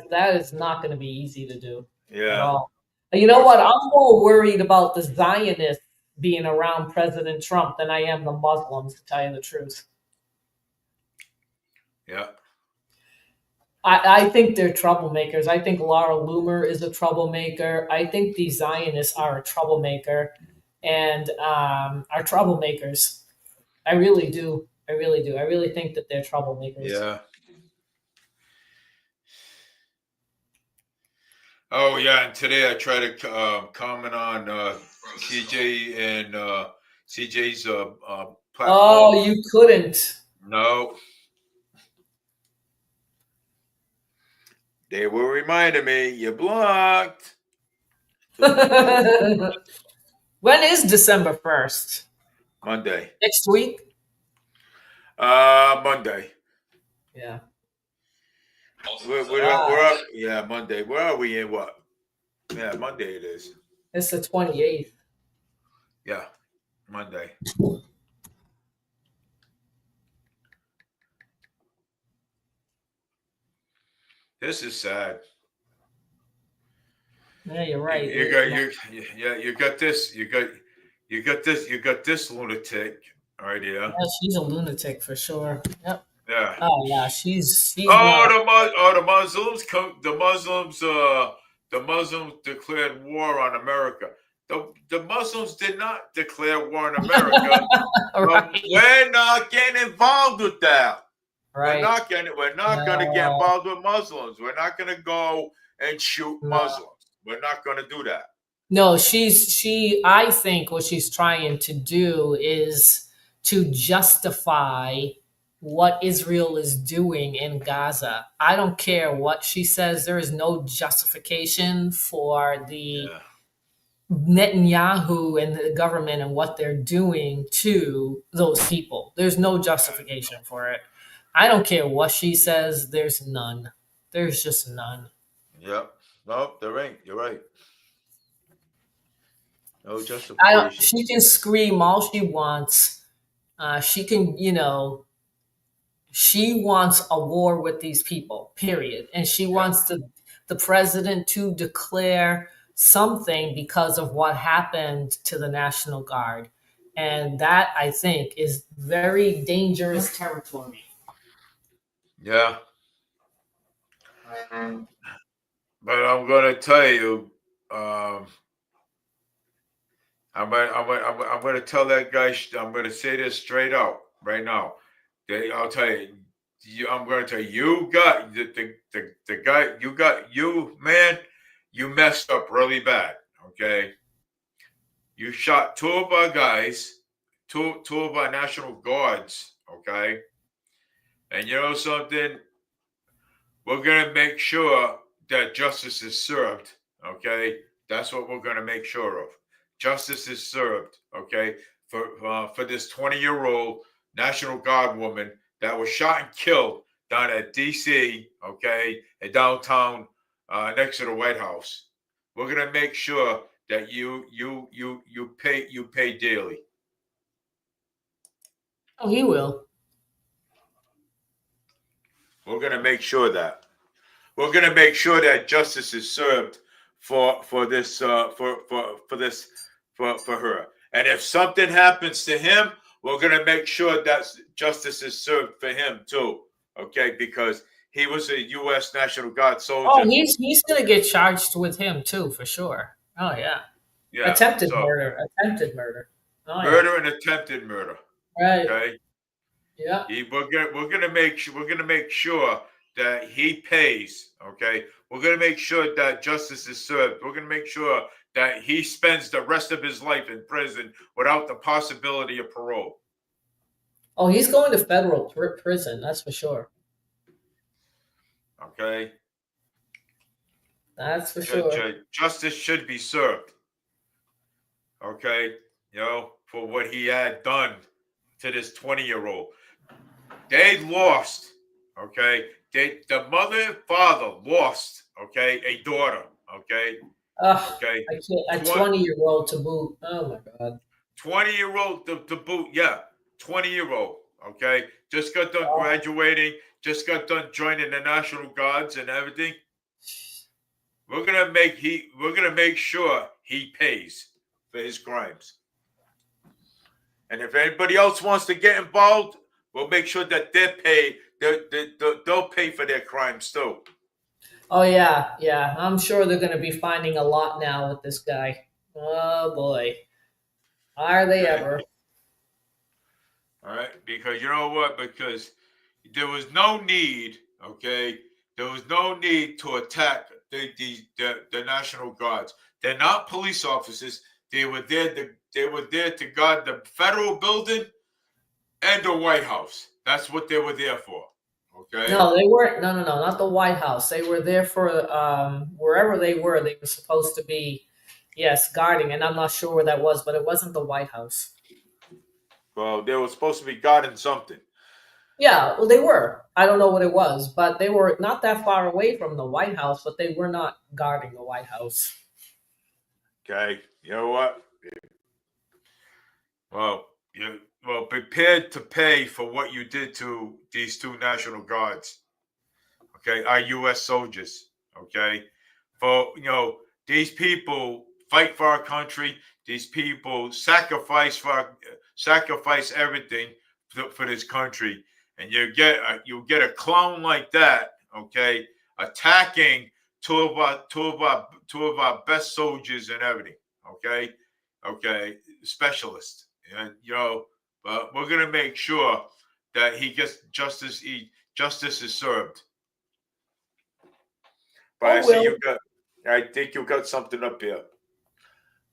That is not going to be easy to do. Yeah. You know what? I'm more worried about the Zionists being around President Trump than I am the Muslims, to tell you the truth. Yeah. I think they're troublemakers. I think Laura Loomer is a troublemaker. I think these Zionists are a troublemaker and are troublemakers. I really do. I really do. I really think that they're troublemakers. Yeah. Oh, yeah. And today I try to comment on CJ and CJ's platform. Oh, you couldn't. No. They were reminding me, you're blocked. When is December 1st? Monday. Next week? Monday. Yeah. We're up. Yeah, Monday. Where are we in what? Yeah, Monday it is. It's the 28th. Yeah, Monday. This is sad. Yeah, you're right. You got this lunatic right here. Yeah, she's a lunatic for sure. Yep. Yeah. Oh yeah, she's the Muslims declared war on America. The Muslims did not declare war on America. Right. We're not getting involved with that. Right. We're not gonna get involved with Muslims. We're not gonna go and shoot Muslims. We're not gonna do that. No, I think what she's trying to do is to justify what Israel is doing in Gaza. I don't care what she says. There is no justification for the Netanyahu and the government and what they're doing to those people. There's no justification for it. I don't care what she says. There's none. There's just none. Yep. No, there ain't. You're right. No justification. She can scream all she wants. She can, she wants a war with these people, period. And she wants the president to declare something because of what happened to the National Guard. And that, I think, is very dangerous territory. Yeah. But I'm going to tell you, I'm going to tell that guy, I'm going to say this straight out right now. I'll tell you, I'm going to tell you, you got the guy, man, you messed up really bad. Okay. You shot two of our guys, two of our National Guards. Okay. And you know something? We're going to make sure that justice is served. Okay. That's what we're going to make sure of. Justice is served. Okay. For this 20-year-old National Guard woman that was shot and killed down at DC, okay, in downtown next to the White House. We're gonna make sure that you pay daily. Oh, he will. We're gonna make sure that. We're gonna make sure that justice is served for her. And if something happens to him, we're going to make sure that justice is served for him too, okay? Because he was a U.S. National Guard soldier. Oh, he's going to get charged with him too, for sure. Oh yeah. Attempted murder. Oh, murder and attempted murder. Right. Okay. Yeah. We're gonna make sure that he pays. Okay. We're gonna make sure that justice is served. We're gonna make sure that he spends the rest of his life in prison without the possibility of parole. Oh, he's going to federal prison, that's for sure. Okay. That's for sure. Justice should be served. Okay. For what he had done to this 20-year-old. They lost. Okay. The mother and father lost. Okay. A daughter. Okay. Okay. A 20-year-old to boot. Oh my God. 20-year-old to boot. Yeah. 20-year-old. Okay. Just got done graduating. Just got done joining the National Guards and everything. We're gonna make sure he pays for his crimes. And if anybody else wants to get involved, we'll make sure that they'll pay for their crimes too. Oh yeah, yeah. I'm sure they're going to be finding a lot now with this guy. Oh boy, are they ever? All right, because you know what? Because there was no need. Okay, there was no need to attack the National Guards. They're not police officers. They were there to guard the federal building and the White House. That's what they were there for. Okay. No, they weren't. No, not the White House. They were there for wherever they were. They were supposed to be, yes, guarding. And I'm not sure where that was, but it wasn't the White House. Well, they were supposed to be guarding something. Yeah, well, they were. I don't know what it was, but they were not that far away from the White House, but they were not guarding the White House. Okay. You know what? Well, prepared to pay for what you did to these two National Guards. Okay, our U.S. soldiers. Okay, for these people fight for our country. These people sacrifice everything for this country, and you get a clown like that. Okay, attacking two of our best soldiers and everything. Okay, specialists, and but we're gonna make sure that he gets justice. Justice is served. But I think you got something up here.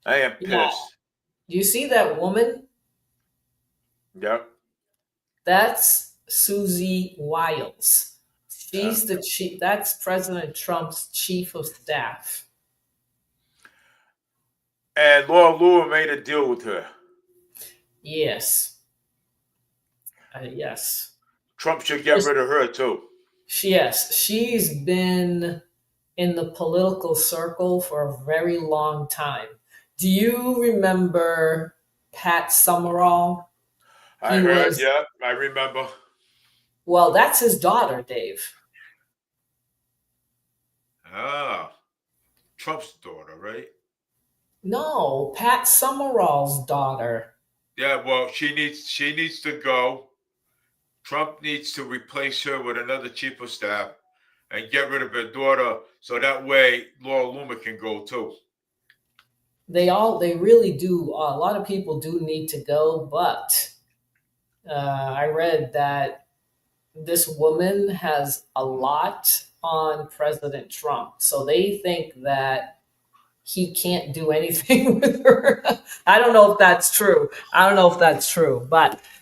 I am pissed. Yeah. Do you see that woman? Yeah. That's Susie Wiles. She's the chief. That's President Trump's chief of staff. And Laura Lewin made a deal with her. Yes. Yes. Trump should get rid of her too. Yes, she's been in the political circle for a very long time. Do you remember Pat Summerall? I remember. Well, that's his daughter, Dave. Ah, Trump's daughter, right? No, Pat Summerall's daughter. Yeah, well, she needs to go. Trump needs to replace her with another chief of staff and get rid of her daughter, so that way Laura Loomer can go too. They really do. A lot of people do need to go, but I read that this woman has a lot on President Trump, so they think that he can't do anything with her. I don't know if that's true.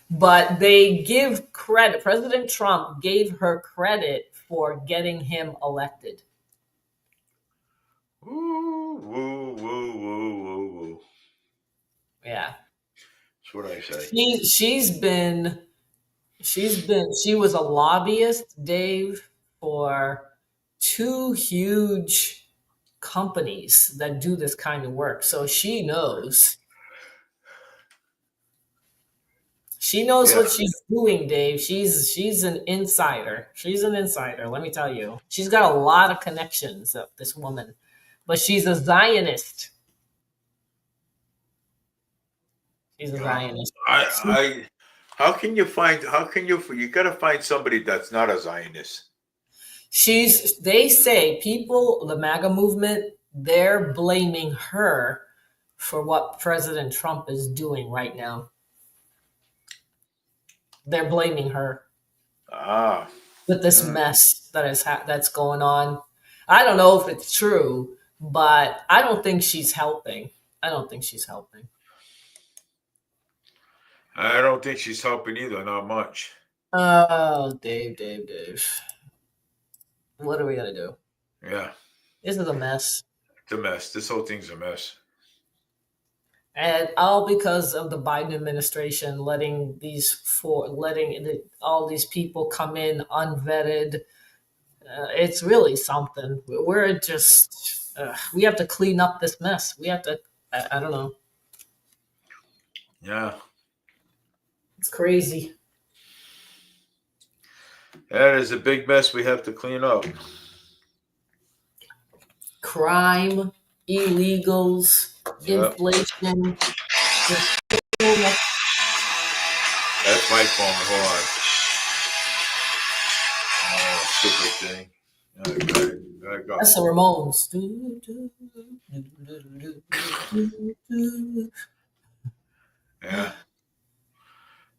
But they give credit. President Trump gave her credit for getting him elected. Woo, woo, woo, woo, woo, woo. Yeah. That's what I say. She was a lobbyist, Dave, for two huge companies that do this kind of work. So she knows. She knows what she's doing, Dave. She's an insider. She's an insider, let me tell you. She's got a lot of connections, this woman. But she's a Zionist. She's a Zionist. You gotta find somebody that's not a Zionist. They say people, the MAGA movement, they're blaming her for what President Trump is doing right now. They're blaming her with this mess that's going on. I don't know if it's true, but I don't think she's helping. I don't think she's helping either, not much. Oh, Dave. What are we gonna do? Yeah. This is a mess. It's a mess. This whole thing's a mess. And all because of the Biden administration letting all these people come in unvetted. It's really something. We're just we have to clean up this mess. We have to. I don't know. Yeah, it's crazy. That is a big mess we have to clean up. Crime, illegals, inflation. this mic phone. Hold on. Oh, stupid thing. I got That's the Ramones. Yeah. I'm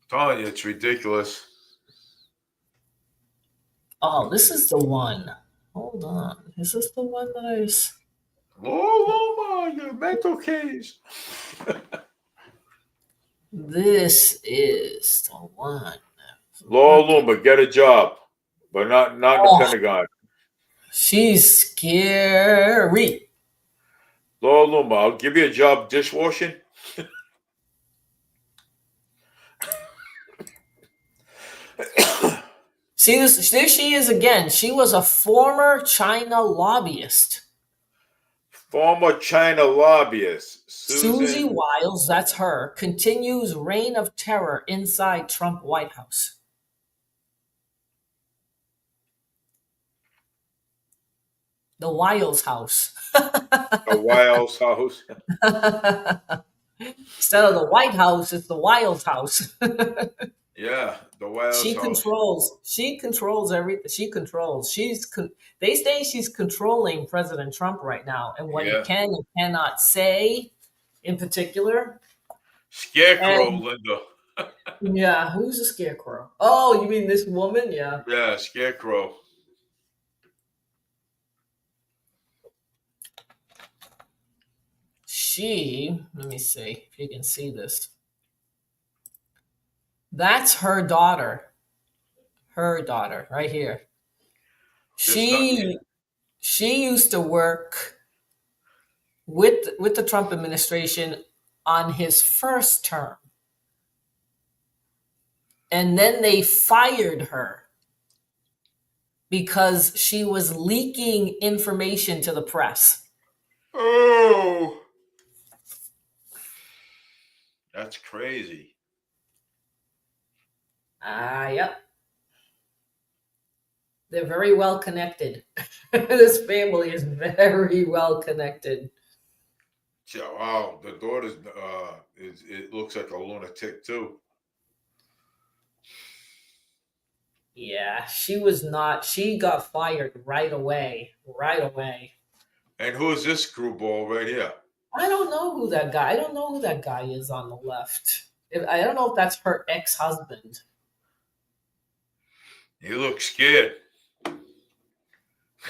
telling you, it's ridiculous. Oh, this is the one. Hold on. Is this the one that I... Oh, your mental case. This is the one. Laura Loomer, get a job, but not in the Pentagon. She's scary. Laura Loomer, I'll give you a job dishwashing. See this? There she is again. She was a former China lobbyist. Former China lobbyist Susie Wiles, that's her, continues reign of terror inside Trump White House. The Wiles house. The Wiles house. Instead of the White House, it's the Wiles house. Yeah, the Wiles She house. She controls everything. She controls. They say she's controlling President Trump right now, and what he can and cannot say, in particular. Scarecrow, Linda. Yeah, who's the scarecrow? Oh, you mean this woman? Yeah. Yeah, Scarecrow. Let me see if you can see this. That's her daughter. Her daughter, right here. She used to work with the Trump administration on his first term. And then they fired her because she was leaking information to the press. Oh, that's crazy. Yep. They're very well connected. This family is very well connected. Yeah, wow, the daughter's it looks like a lunatic too. Yeah, she was not. She got fired right away. Right away. And who is this screwball right here? I don't know who that guy. I don't know who that guy is on the left. I don't know if that's her ex-husband. You look scared.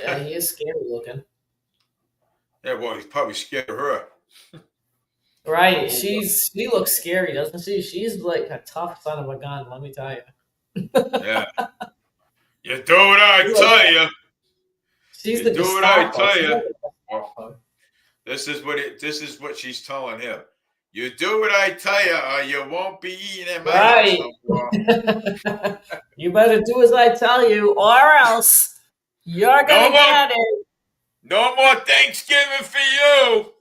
Yeah, he is scary looking. Yeah, well, he's probably scared of her. Right. She looks scary, doesn't she? She's like a tough son of a gun, let me tell you. Yeah. You do what I tell you. She's you the do what I Gestapo. tell you. This is what she's telling him. You do what I tell you, or you won't be eating at my house no more. You better do as I tell you, or else you're gonna get it. No more Thanksgiving for you.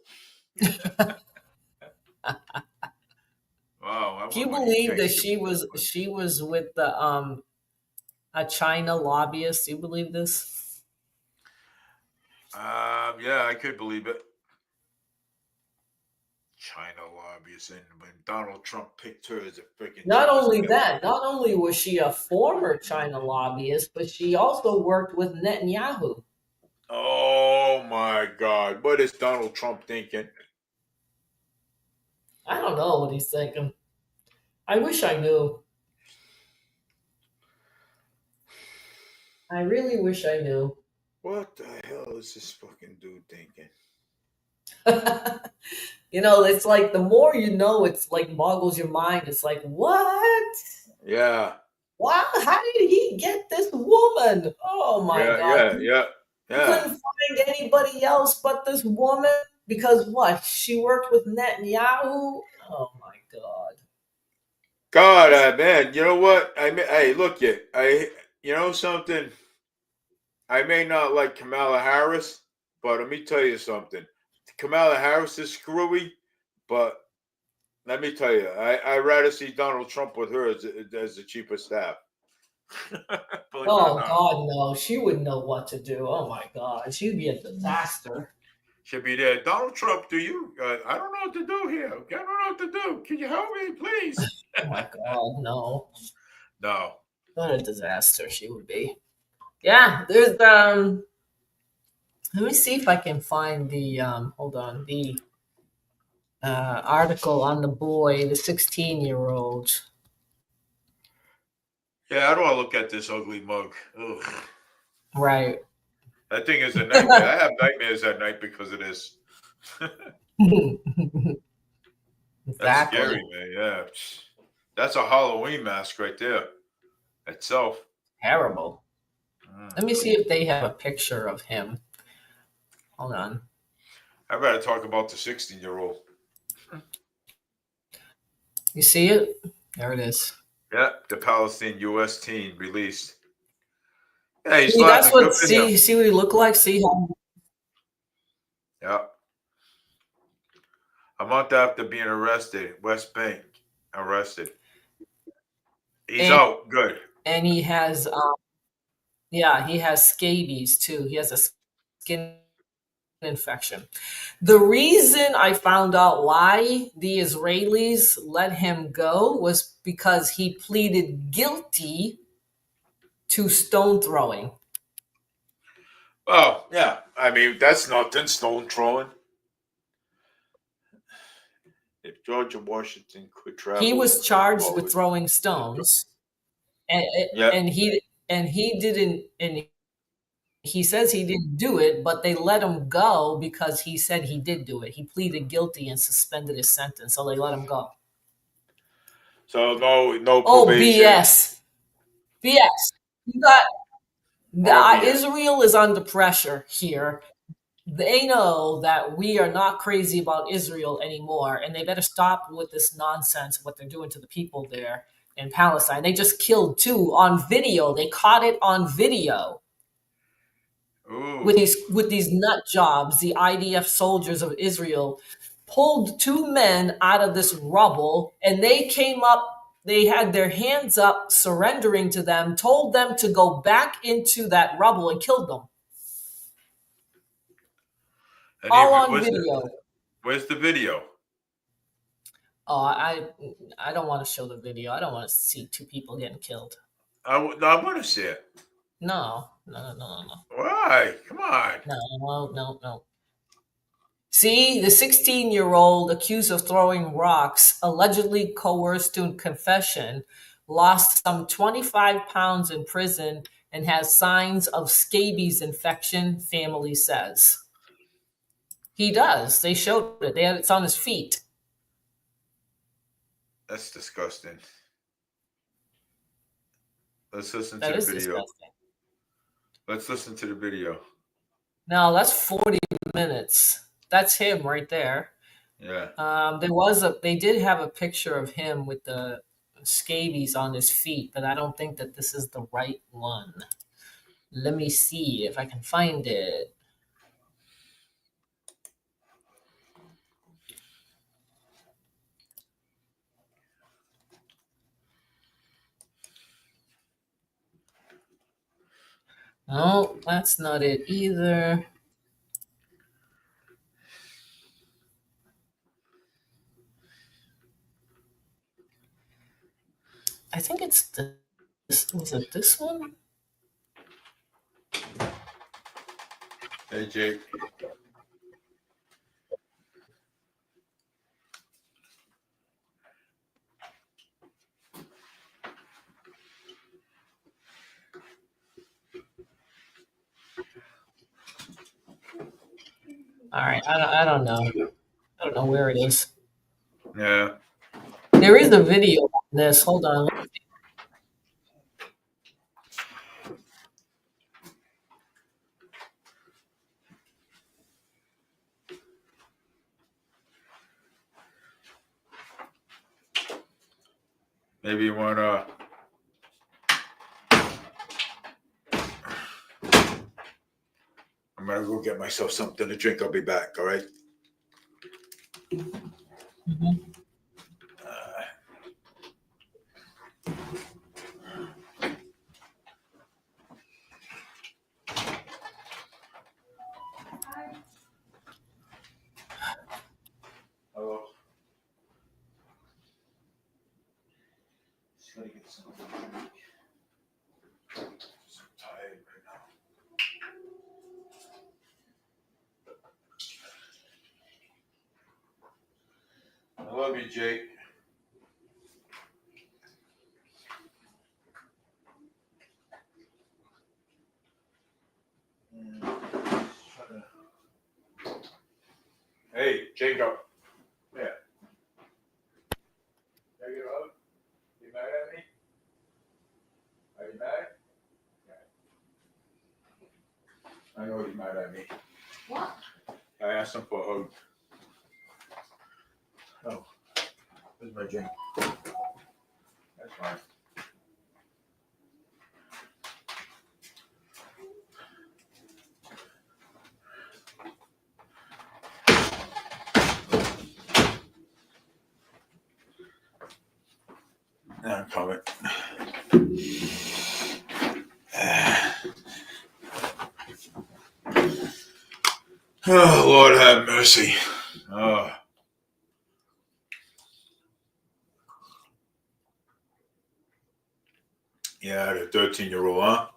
Wow. Can you believe that she was with the a China lobbyist? Do you believe this? Yeah, I could believe it. China lobbyist, and when Donald Trump picked her as a freaking. Not only was she a former China lobbyist, but she also worked with Netanyahu. Oh my God! What is Donald Trump thinking? I don't know what he's thinking. I wish I knew. I really wish I knew. What the hell is this fucking dude thinking? You know, it's like the more you know, it's like boggles your mind. It's like, what? Yeah. Wow, how did he get this woman? Oh my God. Yeah. He couldn't find anybody else but this woman because what? She worked with Netanyahu? Oh my God. God, man, you know what? Hey, look it. You know something? I may not like Kamala Harris, but let me tell you something. Kamala Harris is screwy, but let me tell you, I'd rather see Donald Trump with her as the chief of staff. Oh God, no! She wouldn't know what to do. Oh my God, she'd be a disaster. She'd be there. Donald Trump, I don't know what to do here. I don't know what to do. Can you help me, please? Oh my God, no. No. What a disaster she would be. Yeah, there's let me see if I can find the hold on, the article on the boy, the 16-year-old. Yeah, I don't want to look at this ugly mug. Ugh. Right. That thing is a nightmare. I have nightmares at night because of this. That's Exactly. scary, man. Yeah. That's a Halloween mask right there itself. Terrible. Let me see if they have a picture of him. Hold on. I better talk about the 16-year-old. You see it? There it is. Yeah, the Palestinian U.S. teen released. Yeah, he's See, that's laughing. what. Good for him. See what he looked like. See how. Yeah. A month after being arrested, West Bank arrested. He's out. Good. And he has, yeah, he has scabies too. He has a skin infection. The reason I found out why the Israelis let him go was because he pleaded guilty to stone throwing. Oh, yeah. I mean, that's nothing. Stone throwing. If George Washington could travel, He was charged with throwing stones, and he didn't. And he says he didn't do it, but they let him go because he said he did do it. He pleaded guilty and suspended his sentence, so they let him go. So no probation. Oh, BS. You got Israel is under pressure here. They know that we are not crazy about Israel anymore, and they better stop with this nonsense, what they're doing to the people there in Palestine. They just killed 2 on video. They caught it on video. Ooh. With these nut jobs. The IDF soldiers of Israel pulled 2 men out of this rubble, and they came up. They had their hands up, surrendering to them, told them to go back into that rubble and killed them. All on video. Where's the video? Oh, I don't want to show the video. I don't want to see 2 people getting killed. I want to see it. No. Why? Come on. No. See, the 16-year-old accused of throwing rocks, allegedly coerced to confession, lost some 25 pounds in prison and has signs of scabies infection, family says. He does. They showed it. It's on his feet. That's disgusting. Let's listen to That the is video. disgusting. Let's listen to the video. No, that's 40 minutes. That's him right there. Yeah. They did have a picture of him with the scabies on his feet, but I don't think that this is the right one. Let me see if I can find it. No, that's not it either. I think it's this. Was it this one? Hey, Jake. All right, I don't know. I don't know where it is. Yeah. There is a video on this. Hold on. Maybe you want to. I'm going to go get myself something to drink. I'll be back. All right. Mm-hmm. Hello. Gotta get something to drink. So tired right now. I love you, Jake. Hey, Jacob. Yeah. Can I get a hug? You mad at me? Are you mad? I know he's mad at me. What? I asked him for a hug. Oh, where's my drink? That's fine. I'm coming. Oh, Lord have mercy. Oh. Yeah, the 13-year-old, huh?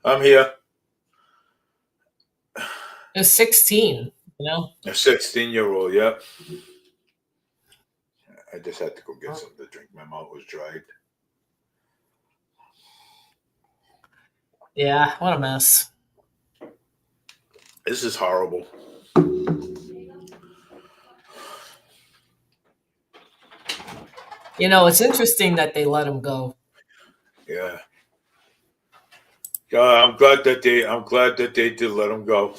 I'm here. It's 16, you know? A 16-year-old, yep. I just had to go get something to drink. My mouth was dried. Yeah, what a mess. This is horrible. You know, it's interesting that they let him go. Yeah. I'm glad that they did let him go.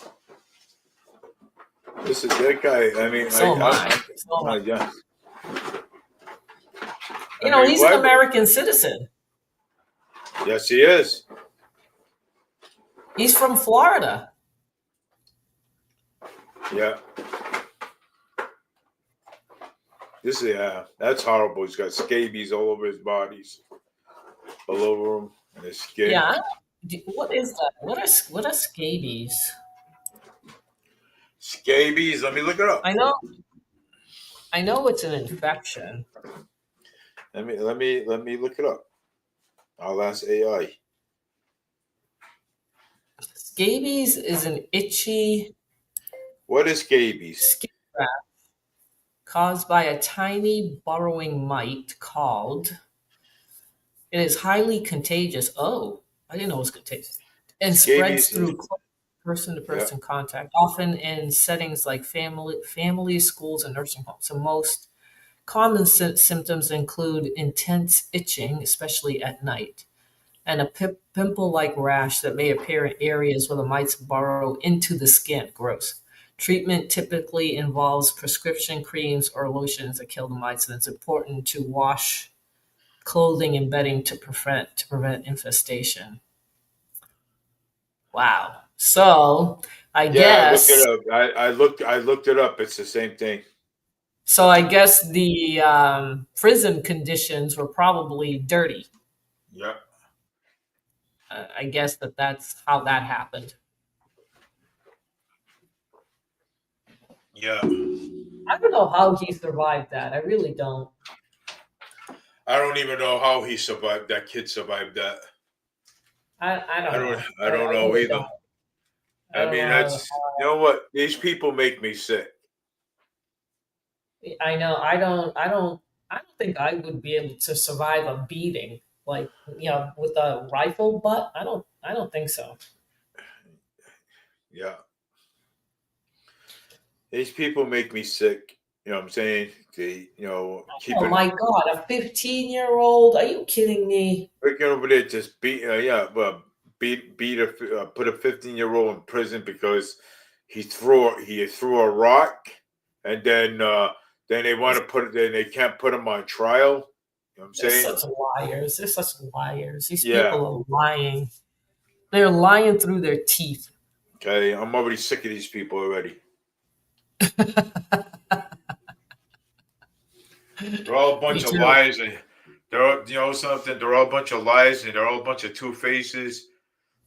This is that guy. I mean, So am I. Yeah. You know, he's an American citizen. Yes, he is. He's from Florida. Yeah. That's horrible. He's got scabies all over his bodies, all over him and his skin. Yeah. What is that? What are scabies? Scabies. Let me look it up. I know it's an infection. Let me look it up. I'll ask AI. Scabies is an itchy. What is scabies? Skin rash caused by a tiny burrowing mite called. It is highly contagious. Oh, I didn't know it was contagious. And spreads through person-to-person contact, often in settings like families, schools, and nursing homes. So most common symptoms include intense itching, especially at night, and a pimple-like rash that may appear in areas where the mites burrow into the skin. Gross. Treatment typically involves prescription creams or lotions that kill the mites, and it's important to wash clothing and bedding to prevent infestation. Wow. So I guess I looked it up. I looked it up. It's the same thing. So I guess the prison conditions were probably dirty. Yeah. I guess that's how that happened. Yeah. I don't know how he survived that. I really don't. I don't even know how he survived. That kid survived that. I don't know. I don't know either. I mean, that's you know what? These people make me sick. I know. I don't think I would be able to survive a beating, like, you know, with a rifle butt. I don't think so. Yeah. These people make me sick. You know what I'm saying? They, Oh my God, a 15-year-old? Are you kidding me? Freaking over there just put a 15-year-old in prison because he threw a rock, and then they want to then they can't put him on trial. You know what I'm saying? They're such liars. They're such liars. These people are lying. They're lying through their teeth. Okay, I'm already sick of these people already. They're all a bunch of liars, and they're all, you know something. They're all a bunch of liars, and they're all a bunch of two faces.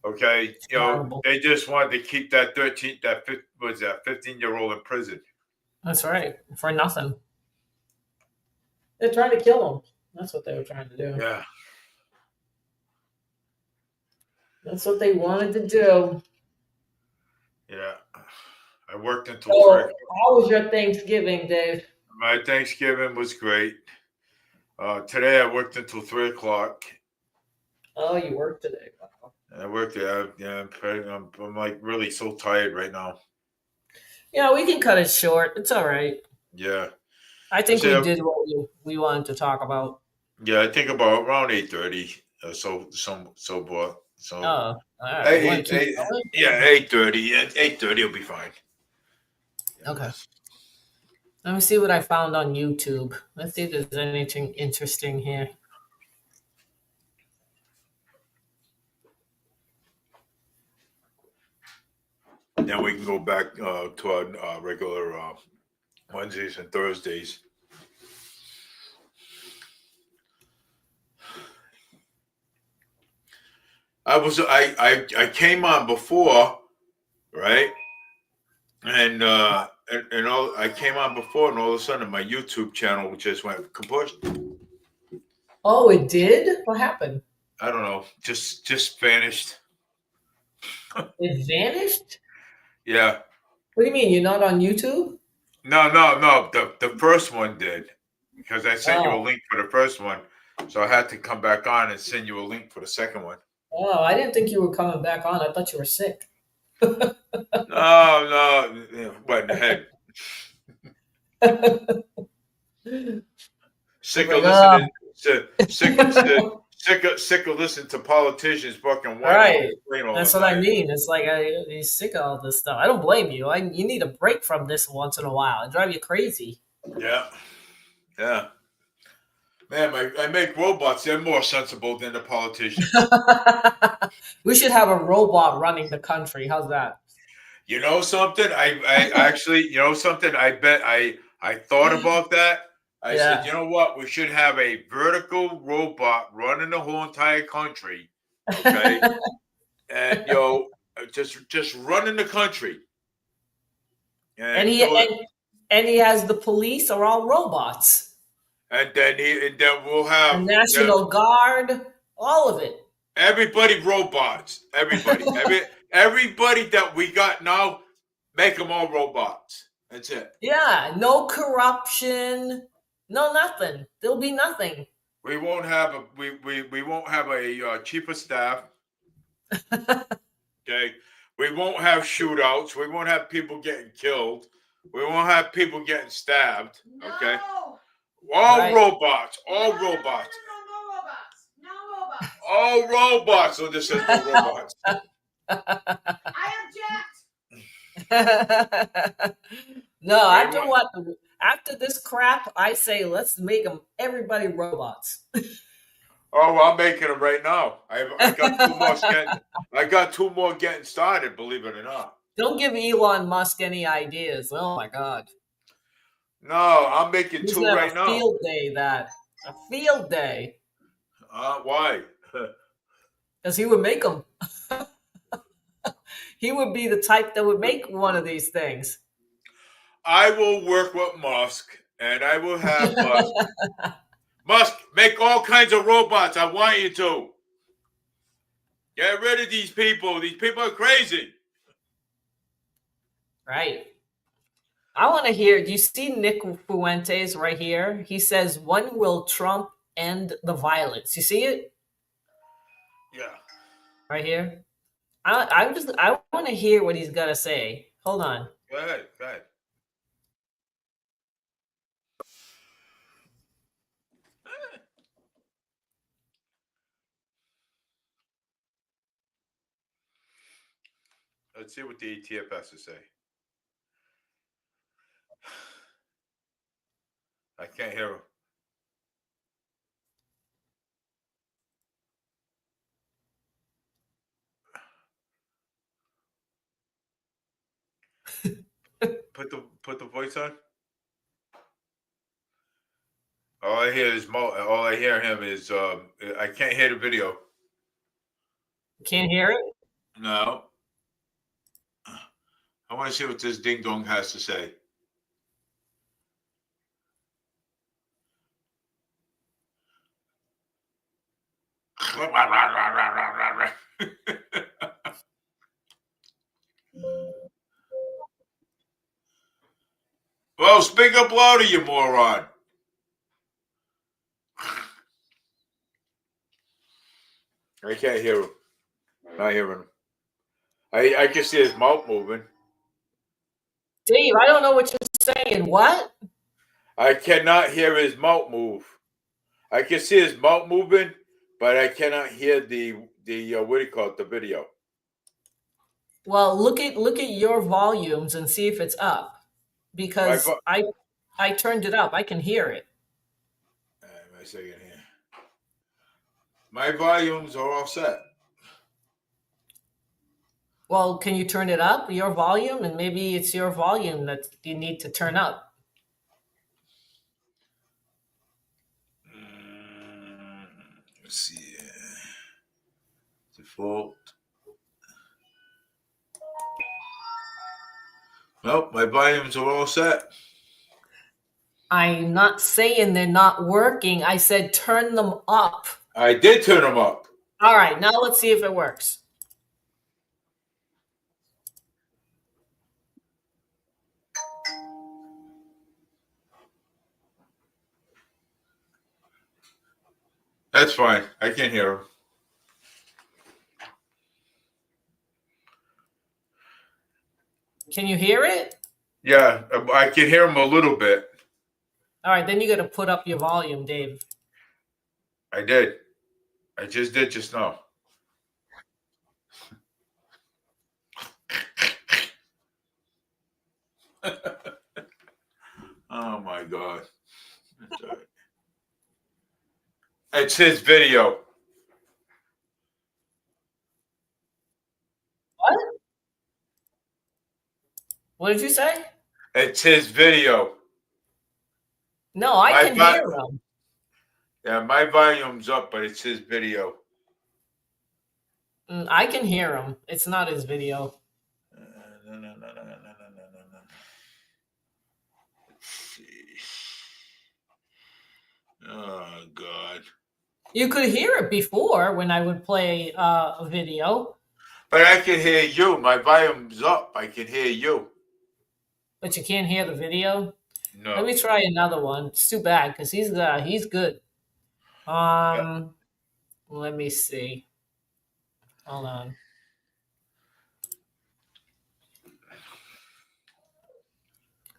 Okay, you know they just wanted to keep that 15-year-old in prison. That's right. For nothing. They're trying to kill him. That's what they were trying to do. Yeah. That's what they wanted to do. Yeah. I worked until So, 3. how was your Thanksgiving, Dave? My Thanksgiving was great. Today I worked until 3 o'clock. Oh, you worked today. Wow. I worked. Yeah, I'm like really so tired right now. Yeah, we can cut it short. It's all right. Yeah. I think So, we did what we wanted to talk about. Yeah, I think about around 8:30. So. Oh, all right. Hey, You wanna keep hey, going? yeah, 8:30. 8:30 will be fine. Okay. Let me see what I found on YouTube. Let's see if there's anything interesting here. Then we can go back to our regular Wednesdays and Thursdays. I came on before, right? And all I came on before, and all of a sudden my YouTube channel just went kaput. Oh, it did? What happened? I don't know, just vanished. It vanished? Yeah. What do you mean? You're not on YouTube? No. The first one did, because I sent you a link for the first one, so I had to come back on and send you a link for the second one. Oh, I didn't think you were coming back on. I thought you were sick. No, what in the head? Sick of listening sick of listening to politicians fucking Right. all That's the what I time. mean. It's like he's sick of all this stuff. I don't blame you. You need a break from this once in a while. It drives you crazy. Yeah. Man, I make robots. They're more sensible than the politicians. We should have a robot running the country. How's that? You know something? I actually, you know something? I bet I thought about that. I said, you know what? We should have a vertical robot running the whole entire country. Okay. And just running the country. And he has the police are all robots. And then we'll have the National Guard, all of it. Everybody robots. Everybody that we got now, make them all robots. That's it. Yeah, no corruption, no nothing. There'll be nothing. We won't have a chief of staff. Okay. We won't have shootouts. We won't have people getting killed. We won't have people getting stabbed. Okay. No. All robots. All robots. No robots. All robots. So this is no robots. I object. No, after this crap, I say let's make them everybody robots. Oh, I'm making them right now. I got two more getting started. Believe it or not. Don't give Elon Musk any ideas. Oh my God. No, I'm making two right now. Field day. A field day. Why? Because he would make them. He would be the type that would make one of these things. I will work with Musk, and I will have Musk. Musk, make all kinds of robots. I want you to. Get rid of these people. These people are crazy. Right. I want to hear, do you see Nick Fuentes right here? He says, when will Trump end the violence? You see it? Yeah. Right here. I want to hear what he's got to say. Hold on. Go ahead. Let's see what the ETF has to say. I can't hear him. Put the voice on. All I hear him is I can't hear the video. Can't hear it? No. I want to see what this ding dong has to say. Well, speak up louder, you moron. I can't hear him. Not hearing him. I can see his mouth moving. Dave, I don't know what you're saying. What? I cannot hear his mouth move. I can see his mouth moving, but I cannot hear the what do you call it, the video. Well, look at your volumes and see if it's up, because I turned it up. I can hear it. Wait a second here. My volumes are all set. Well, can you turn it up, your volume? And maybe it's your volume that you need to turn up. Let's see. Default. Nope, my volumes are all set. I'm not saying they're not working. I said turn them up. I did turn them up. All right, now let's see if it works. That's fine. I can hear him. Can you hear it? Yeah, I can hear him a little bit. All right, then you got to put up your volume, Dave. I did. I just did just now. Oh my God. It's his video. What? What did you say? It's his video. No, I can hear him. Yeah, my volume's up, but it's his video. I can hear him. It's not his video. No. Let's see. Oh, God. You could hear it before when I would play a video. But I can hear you. My volume's up. I can hear you. But you can't hear the video? No. Let me try another one. It's too bad because he's good. Let me see. Hold on.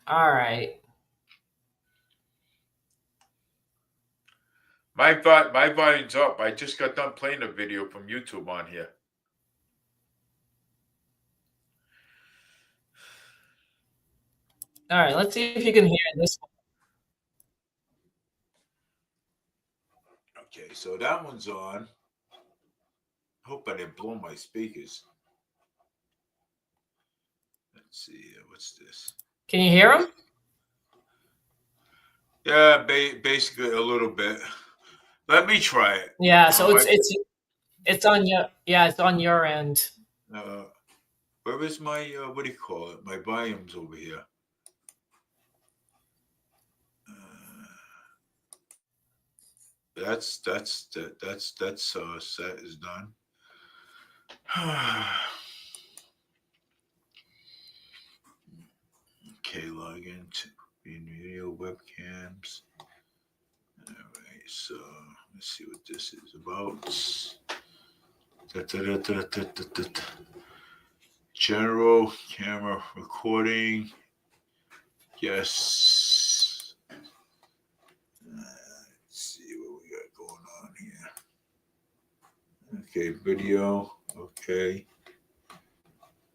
All right. My volume's up. I just got done playing a video from YouTube on here. All right, let's see if you can hear this one. Okay, so that one's on. Hope I didn't blow my speakers. Let's see, what's this? Can you hear him? Yeah, basically a little bit. Let me try it. Yeah, so it's on your end. Where is my what do you call it? My volume's over here. That's set is done. Okay, log into video webcams. All right, so let's see what this is about. General camera recording. Yes. Let's see what we got going on here. Okay, video. Okay.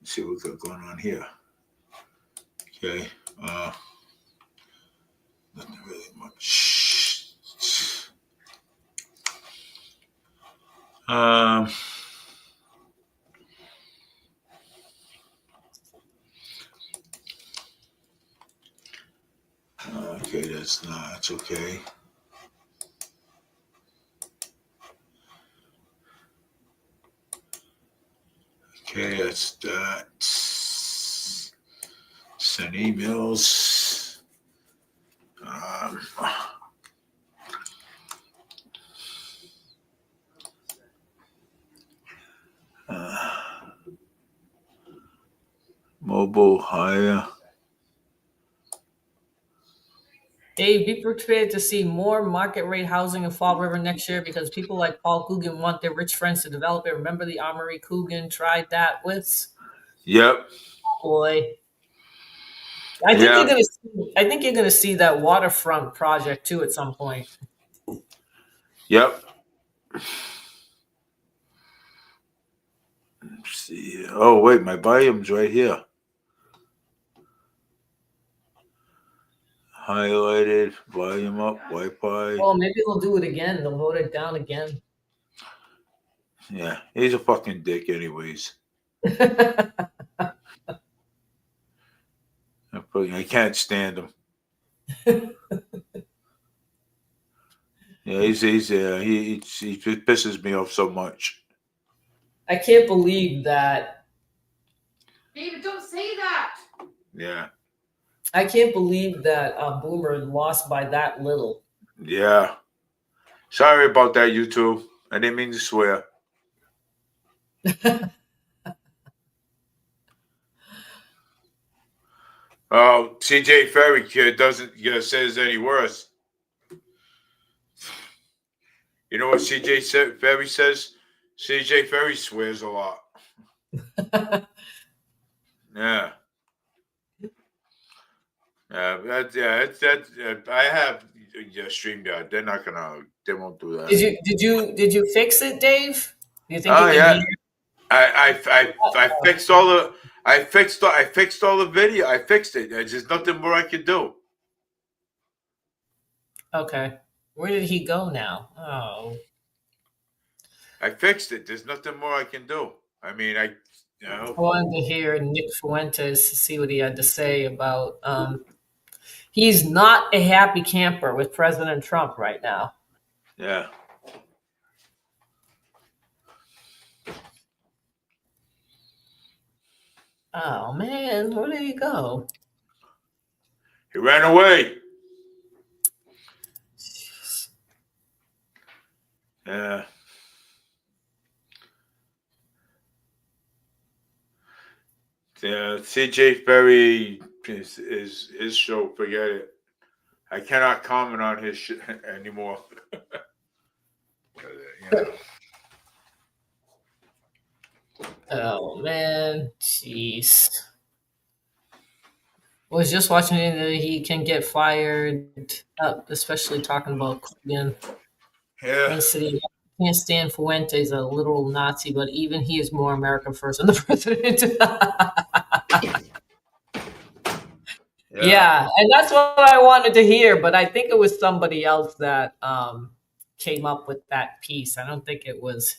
Let's see what we got going on here. Okay. Nothing really much. Okay, that's okay. Okay, that's that. Send emails. Mobile hire. Dave, be prepared to see more market rate housing in Fall River next year because people like Paul Coogan want their rich friends to develop it. Remember the Armory Coogan tried that with? Yep. Boy. I think you're gonna see that waterfront project too at some point. Yep. Let's see. Oh wait, my volume's right here. Highlighted, volume up, Wi-Fi. Oh, maybe they'll do it again. They'll vote it down again. Yeah, he's a fucking dick, anyways. I can't stand him. Yeah, he pisses me off so much. I can't believe that. David, don't say that. Yeah. I can't believe that Boomer lost by that little. Yeah. Sorry about that, you two. I didn't mean to swear. Oh, CJ Ferry kid doesn't says any worse. You know what CJ Ferry says? CJ Ferry swears a lot. Yeah. I have StreamYard. They won't do that. Did you fix it, Dave? Do you think? Oh yeah. I fixed all the. I fixed all the video. I fixed it. There's just nothing more I can do. Okay. Where did he go now? Oh. I fixed it. There's nothing more I can do. I mean, I wanted to hear Nick Fuentes to see what he had to say about. He's not a happy camper with President Trump right now. Yeah. Oh man, where did he go? He ran away. Jeez. Yeah. Yeah, CJ Ferry is his show. Forget it. I cannot comment on his shit anymore. Oh man, jeez. Was just watching it that he can get fired up, especially talking about Coogan. Yeah. City. Can't stand Fuentes, a literal Nazi, but even he is more American first than the president. Yeah, and that's what I wanted to hear, but I think it was somebody else that came up with that piece. I don't think it was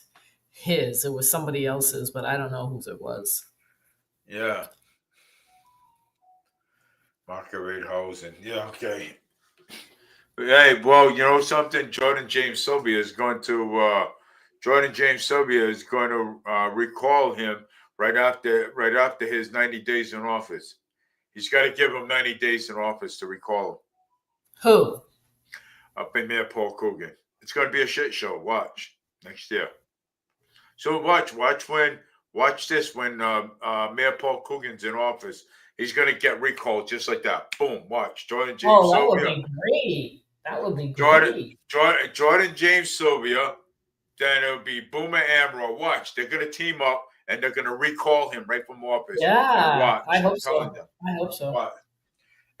his. It was somebody else's, but I don't know whose it was. Yeah. Market rate housing. Yeah, okay. Hey, well, you know something? Jordan James Sylvia is going to recall him right after his 90 days in office. He's got to give him 90 days in office to recall him. Who? Up in Mayor Paul Coogan. It's going to be a shit show. Watch next year. So watch this when Mayor Paul Coogan's in office. He's going to get recalled just like that. Boom. Watch Jordan James. Oh, that Sylvia. would be great. That would be great. Jordan James Sylvia. Then it'll be Boomer Amro. Watch. They're going to team up and they're going to recall him right from office. Yeah. Watch. I hope so. Watch.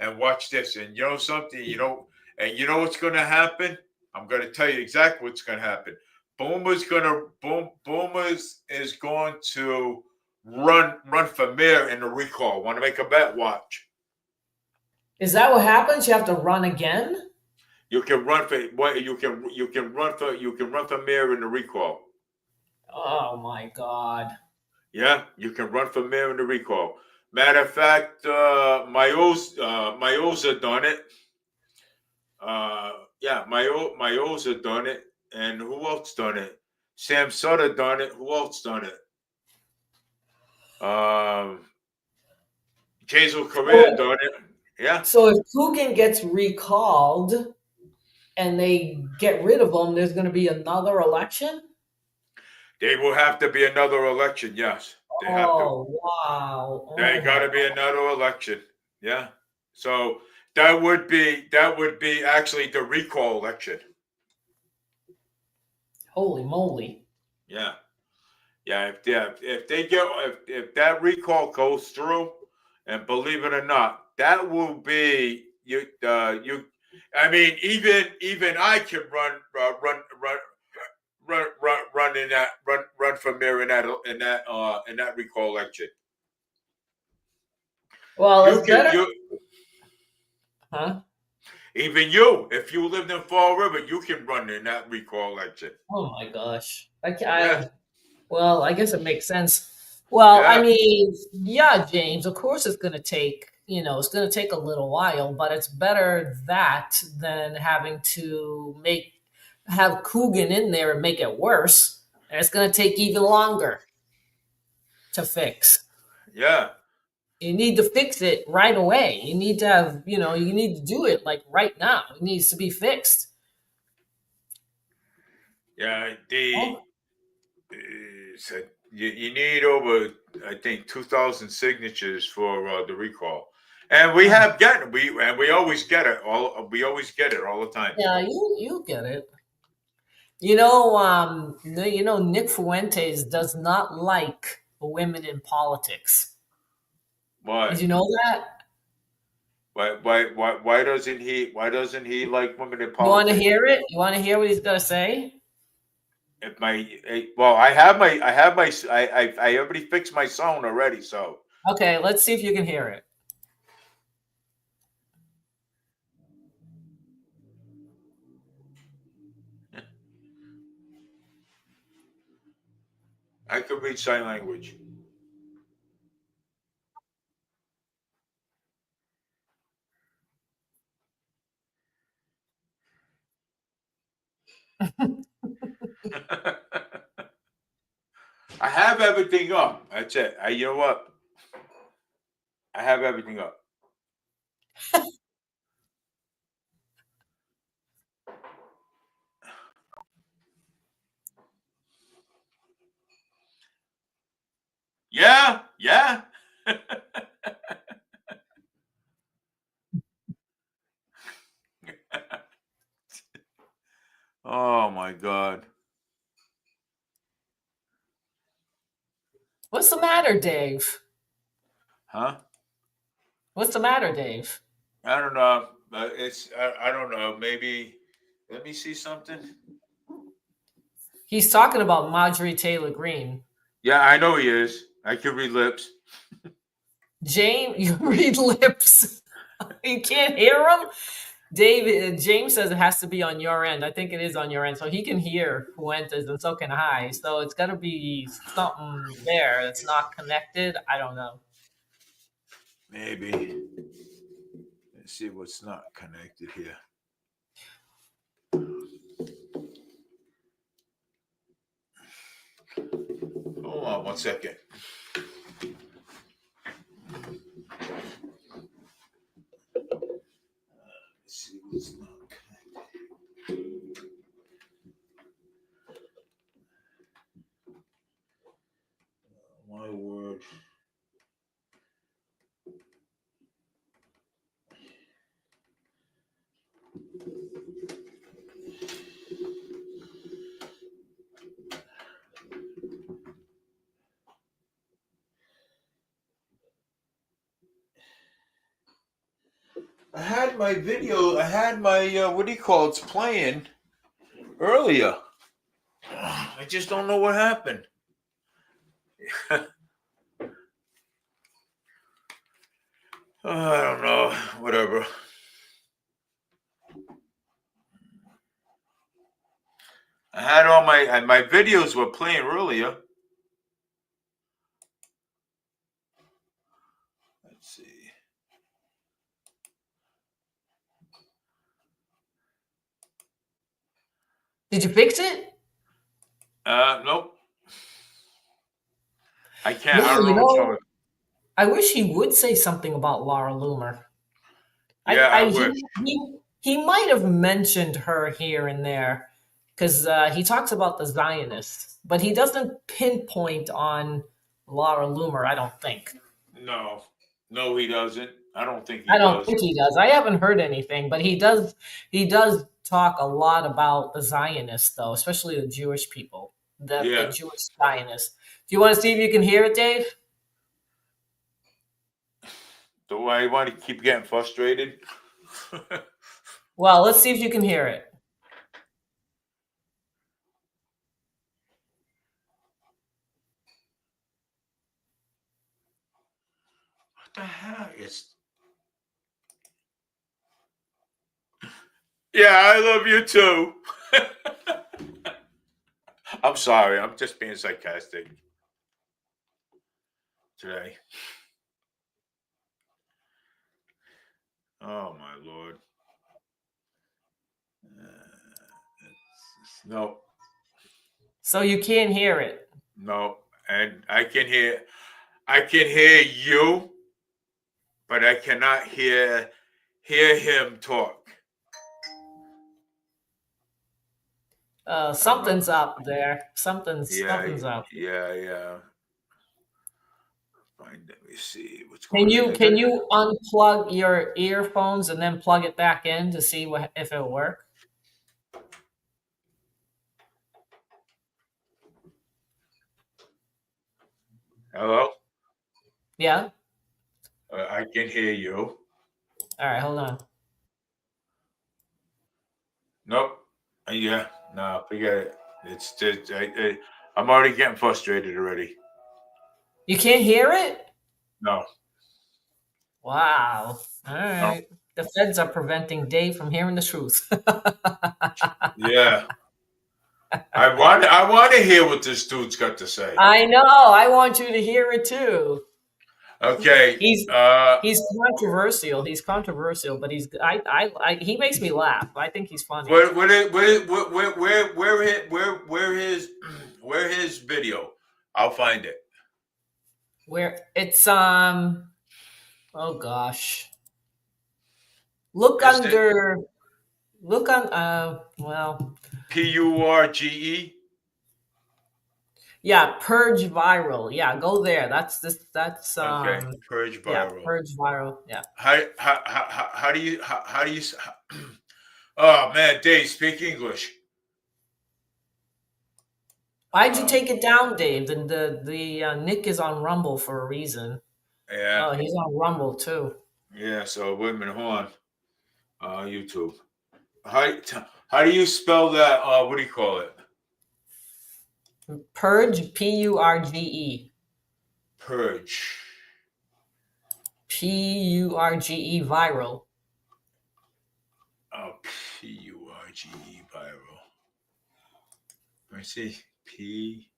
And watch this. And you know something? You know what's going to happen? I'm going to tell you exactly what's going to happen. Boomers is going to run for mayor in the recall. Want to make a bet? Watch. Is that what happens? You have to run again? You can run for mayor in the recall. Oh my God. Yeah, you can run for mayor in the recall. Matter of fact, Mayoza done it. Mayoza done it. And who else done it? Sam Sutter done it. Who else done it? Jason Correa done it. Yeah. So if Coogan gets recalled and they get rid of him, there's going to be another election? There will have to be another election, yes. They have to. Oh, wow. Oh, There got to be another election. Yeah. So that would be actually the recall election. holy moly. Yeah. Yeah. If that recall goes through, and believe it or not, that will be you. I mean, even I can run for mayor in that recall election. Well, You it's can better. you. Huh? Even you, if you lived in Fall River, you can run in that recall election. Oh my gosh. Yeah. Well, I guess it makes sense. Well, I Yeah. mean, yeah, James, of course it's going to take, it's going to take a little while, but it's better that than having to have Coogan in there and make it worse. And it's going to take even longer to fix. Yeah. You need to fix it right away. You need to have, you need to do it like right now. It needs to be fixed. Yeah. Oh. So you need over, I think, 2,000 signatures for the recall, and we we always get it we always get it all the time. Yeah, you get it. Nick Fuentes does not like women in politics. Why? Did you know that? Why doesn't he like women in politics? You want to hear it? You want to hear what he's gonna say? I already fixed my sound already, so Okay, let's see if you can hear it. I can read sign language. I have everything up. That's it. You know what? I have everything up. Yeah. Oh my God. What's the matter, Dave? Huh? What's the matter, Dave? I don't know. I don't know. Maybe let me see something. He's talking about Marjorie Taylor Greene. Yeah, I know he is. I can read lips. James, you read lips. You can't hear him? James says it has to be on your end. I think it is on your end. So he can hear Fuentes and so can I. So it's got to be something there that's not connected. I don't know. Maybe. Let's see what's not connected here. Hold on 1 second. Let's see what's not connected. My word. I had my video, what do you call it's playing earlier. I just don't know what happened. I don't know. Whatever. I had all my videos were playing earlier. Let's see. Did you fix it? Nope. I can't. Yeah, I don't know what's wrong with it. I wish he would say something about Laura Loomer. Yeah, I wish. He might have mentioned her here and there because he talks about the Zionists, but he doesn't pinpoint on Laura Loomer. I don't think. No, he doesn't. I don't think he I don't does. think he does. I haven't heard anything, but he does. He does talk a lot about the Zionists, though, especially the Jewish people, the Jewish Zionists. Do you want to see if you can hear it, Dave? Do I want to keep getting frustrated? Well, let's see if you can hear it. What the heck? Yeah, I love you too. I'm sorry. I'm just being sarcastic today. Oh, my Lord. No. So you can't hear it. No. And I can hear you, but I cannot hear him talk. Something's up there. Something's up. Yeah. Let me see what's Can going on. Can you unplug your earphones and then plug it back in to see if it'll work? Hello? Yeah. I can hear you. All right, hold on. Nope. Yeah. No, forget it. It's just I'm already getting frustrated already. You can't hear it? No. Wow. All right. No. The feds are preventing Dave from hearing the truth. Yeah. I want to hear what this dude's got to say. I know. I want you to hear it too. Okay. He's controversial. He's controversial, but he makes me laugh. I think he's funny. Where his video? I'll find it. Where it's oh gosh. Look under well, PURGE. Yeah, Purge Viral. Yeah, go there. That's okay. Purge Viral. Yeah, Purge Viral. Yeah. How do you oh man, Dave, speak English. Why'd you take it down, Dave? The Nick is on Rumble for a reason. Yeah. Oh, he's on Rumble too. Yeah, so wait a minute, hold on. YouTube. How do you spell that? What do you call it? Purge, P-U-R-G-E. Purge. P-U-R-G-E, viral. Oh, P-U-R-G-E, viral. Let me see. P-U-R-G-E,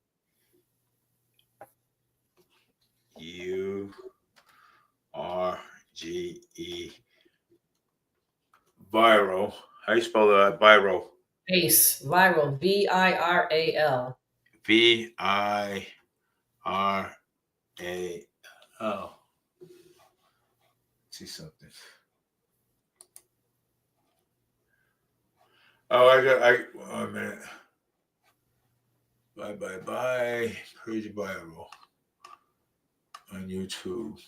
viral. How do you spell that? Viral. Ace, viral, V-I-R-A-L. V-I-R-A-L. See something. Oh, a minute. Bye. Purge viral on YouTube.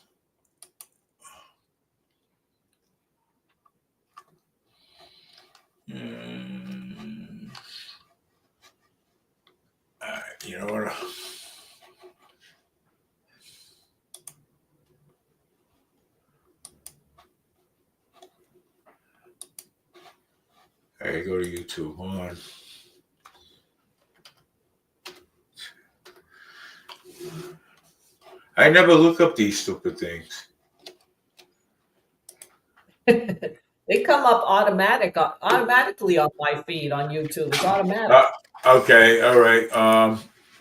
You know what? Hey, go to YouTube. Hold on. I never look up these stupid things. They come up automatically on my feed on YouTube. It's automatic. Okay, all right.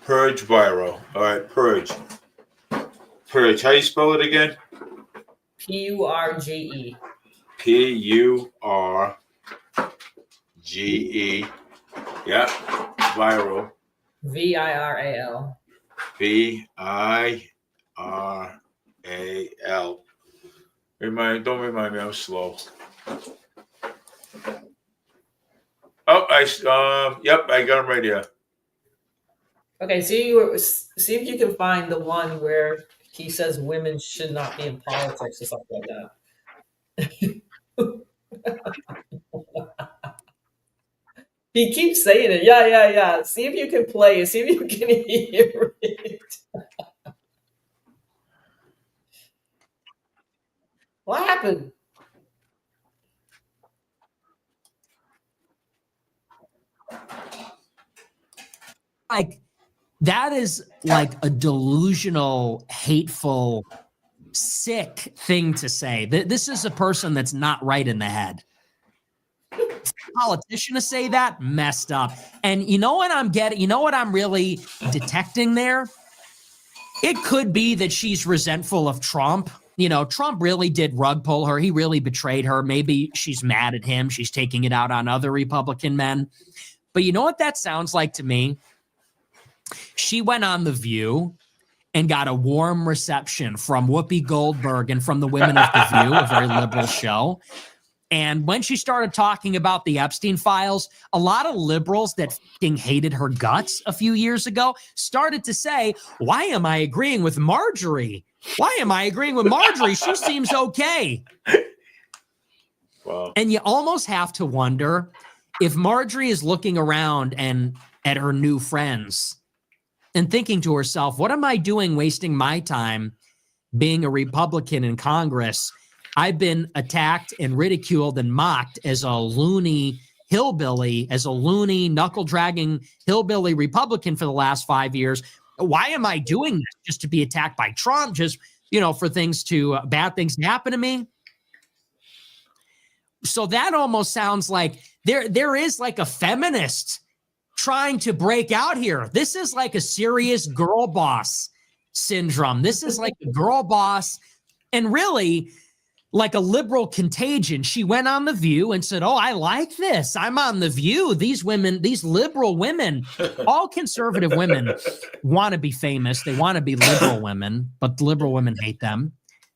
Purge viral. All right, Purge. Purge. How you spell it again? P-U-R-G-E. P-U-R-G-E. Yeah. Viral. V-I-R-A-L. V-I-R-A-L. Don't remind me, I'm slow. Oh, yep, I got him right here. Okay, see if you can find the one where he says women should not be in politics or something like that. He keeps saying it. Yeah. See if you can play it. See if you can hear it. What happened? Like, that is like a delusional, hateful, sick thing to say. This is a person that's not right in the head. For a politician to say that, messed up. And you know what I'm getting? You know what I'm really detecting there? It could be that she's resentful of Trump. You know, Trump really did rug pull her. He really betrayed her. Maybe she's mad at him. She's taking it out on other Republican men. But you know what that sounds like to me? She went on The View and got a warm reception from Whoopi Goldberg and from the women of The View, a very liberal show. And when she started talking about the Epstein files, a lot of liberals that fucking hated her guts a few years ago started to say, why am I agreeing with Marjorie? Why am I agreeing with Marjorie? She seems okay. Wow. And you almost have to wonder if Marjorie is looking around and at her new friends and thinking to herself, what am I doing wasting my time being a Republican in Congress? I've been attacked and ridiculed and mocked as a loony hillbilly, as a loony knuckle-dragging hillbilly Republican for the last 5 years. Why am I doing this? Just to be attacked by Trump? Just, you know, for things to, bad things to happen to me? So that almost sounds like there is like a feminist trying to break out here. This is like a serious girl boss syndrome. This is like a girl boss and really like a liberal contagion. She went on The View and said, oh, I like this. I'm on The View. These women, these liberal women, all conservative women want to be famous. They want to be liberal women, but liberal women hate them.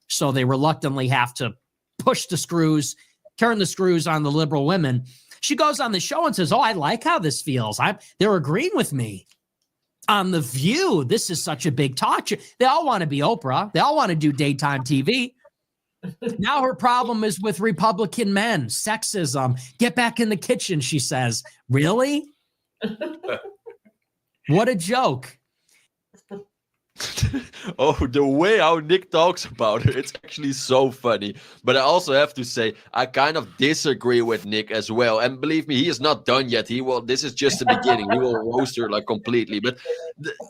So they reluctantly have to push the screws, turn the screws on the liberal women. She goes on the show and says, oh, I like how this feels. They're agreeing with me. On The View, this is such a big talk. They all want to be Oprah. They all want to do daytime TV. Now her problem is with Republican men, sexism. Get back in the kitchen, she says. Really? What a joke. Oh, the way how Nick talks about her, it's actually so funny. But I also have to say, I kind of disagree with Nick as well. And believe me, he is not done yet. This is just the beginning. He will roast her like completely. But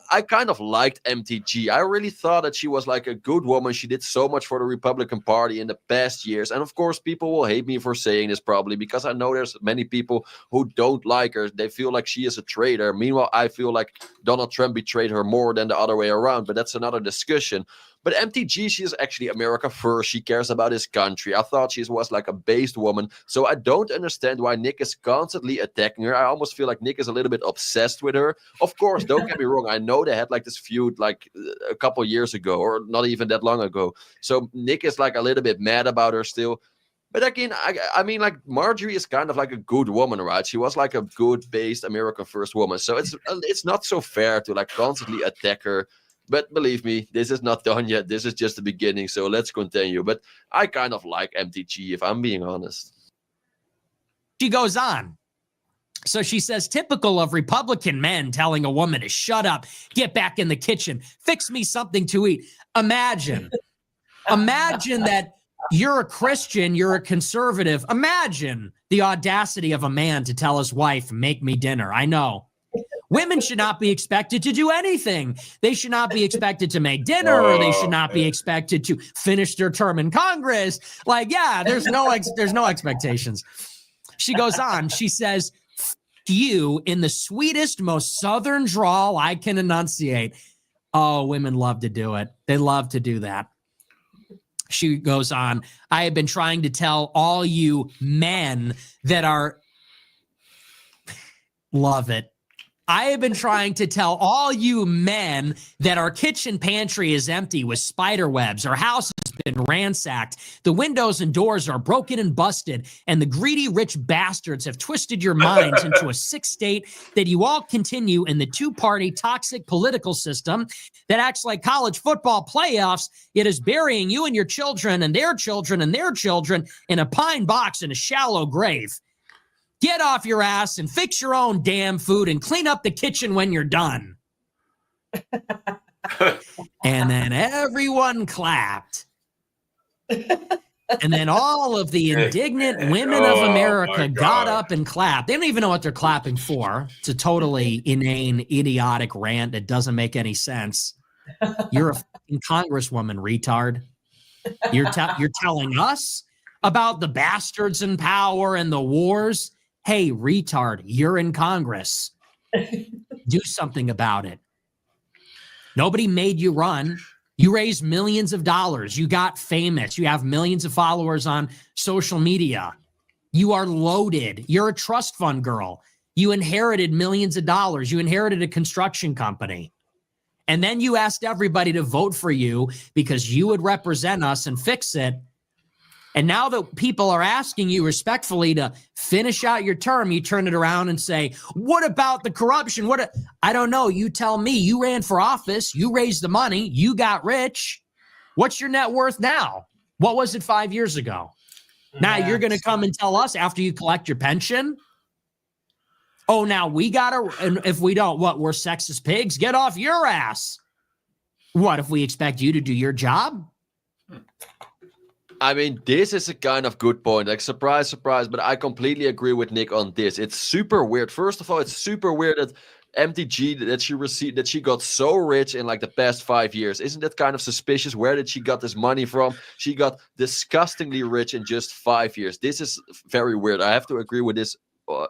I kind of liked MTG. I really thought that she was like a good woman. She did so much for the Republican Party in the past years. And of course, people will hate me for saying this probably because I know there's many people who don't like her. They feel like she is a traitor. Meanwhile, I feel like Donald Trump betrayed her more than the other way around. But that's another discussion. But MTG, she is actually America first. She cares about his country. I thought she was like a based woman. So I don't understand why Nick is constantly attacking her. I almost feel like Nick is a little bit obsessed with her. Of course, don't get me wrong. I know they had like this feud like a couple years ago or not even that long ago. So Nick is like a little bit mad about her still. But again, I mean, like Marjorie is kind of like a good woman, right? She was like a good based America first woman. So it's not so fair to like constantly attack her. But believe me, this is not done yet. This is just the beginning. So let's continue. But I kind of like MTG, if I'm being honest. She goes on. So she says, typical of Republican men telling a woman to shut up, get back in the kitchen, fix me something to eat. Imagine that you're a Christian, you're a conservative. Imagine the audacity of a man to tell his wife, make me dinner. I know. Women should not be expected to do anything. They should not be expected to make dinner. Or they should not be expected to finish their term in Congress. Like, yeah, there's no expectations. She goes on. She says, F you in the sweetest, most Southern drawl I can enunciate. Oh, women love to do it. They love to do that. She goes on. I have been trying to tell all you men that are love it. I have been trying to tell all you men that our kitchen pantry is empty with spider webs. Our house has been ransacked. The windows and doors are broken and busted. And the greedy rich bastards have twisted your minds into a sick state that you all continue in the two-party toxic political system that acts like college football playoffs, yet is burying you and your children and their children and their children in a pine box in a shallow grave. Get off your ass and fix your own damn food and clean up the kitchen when you're done. And then everyone clapped. And then all of the indignant women of America got up and clapped. They don't even know what they're clapping for. It's a totally inane, idiotic rant that doesn't make any sense. You're a fucking congresswoman, retard. You're telling us about the bastards in power and the wars. Hey, retard, you're in Congress. Do something about it. Nobody made you run. You raised millions of dollars. You got famous. You have millions of followers on social media. You are loaded. You're a trust fund girl. You inherited millions of dollars. You inherited a construction company. And then you asked everybody to vote for you because you would represent us and fix it. And now that people are asking you respectfully to finish out your term, you turn it around and say, what about the corruption? I don't know. You tell me. You ran for office. You raised the money. You got rich. What's your net worth now? What was it 5 years ago? Now you're going to come and tell us after you collect your pension? Oh, now we got to, and if we don't, what, we're sexist pigs? Get off your ass. What, if we expect you to do your job? I mean, this is a kind of good point. Like, surprise, surprise, but I completely agree with Nick on this. It's super weird. First of all, it's super weird that MTG, that she got so rich in like the past 5 years. Isn't that kind of suspicious? Where did she got this money from? She got disgustingly rich in just 5 years. This is very weird. I have to agree with this.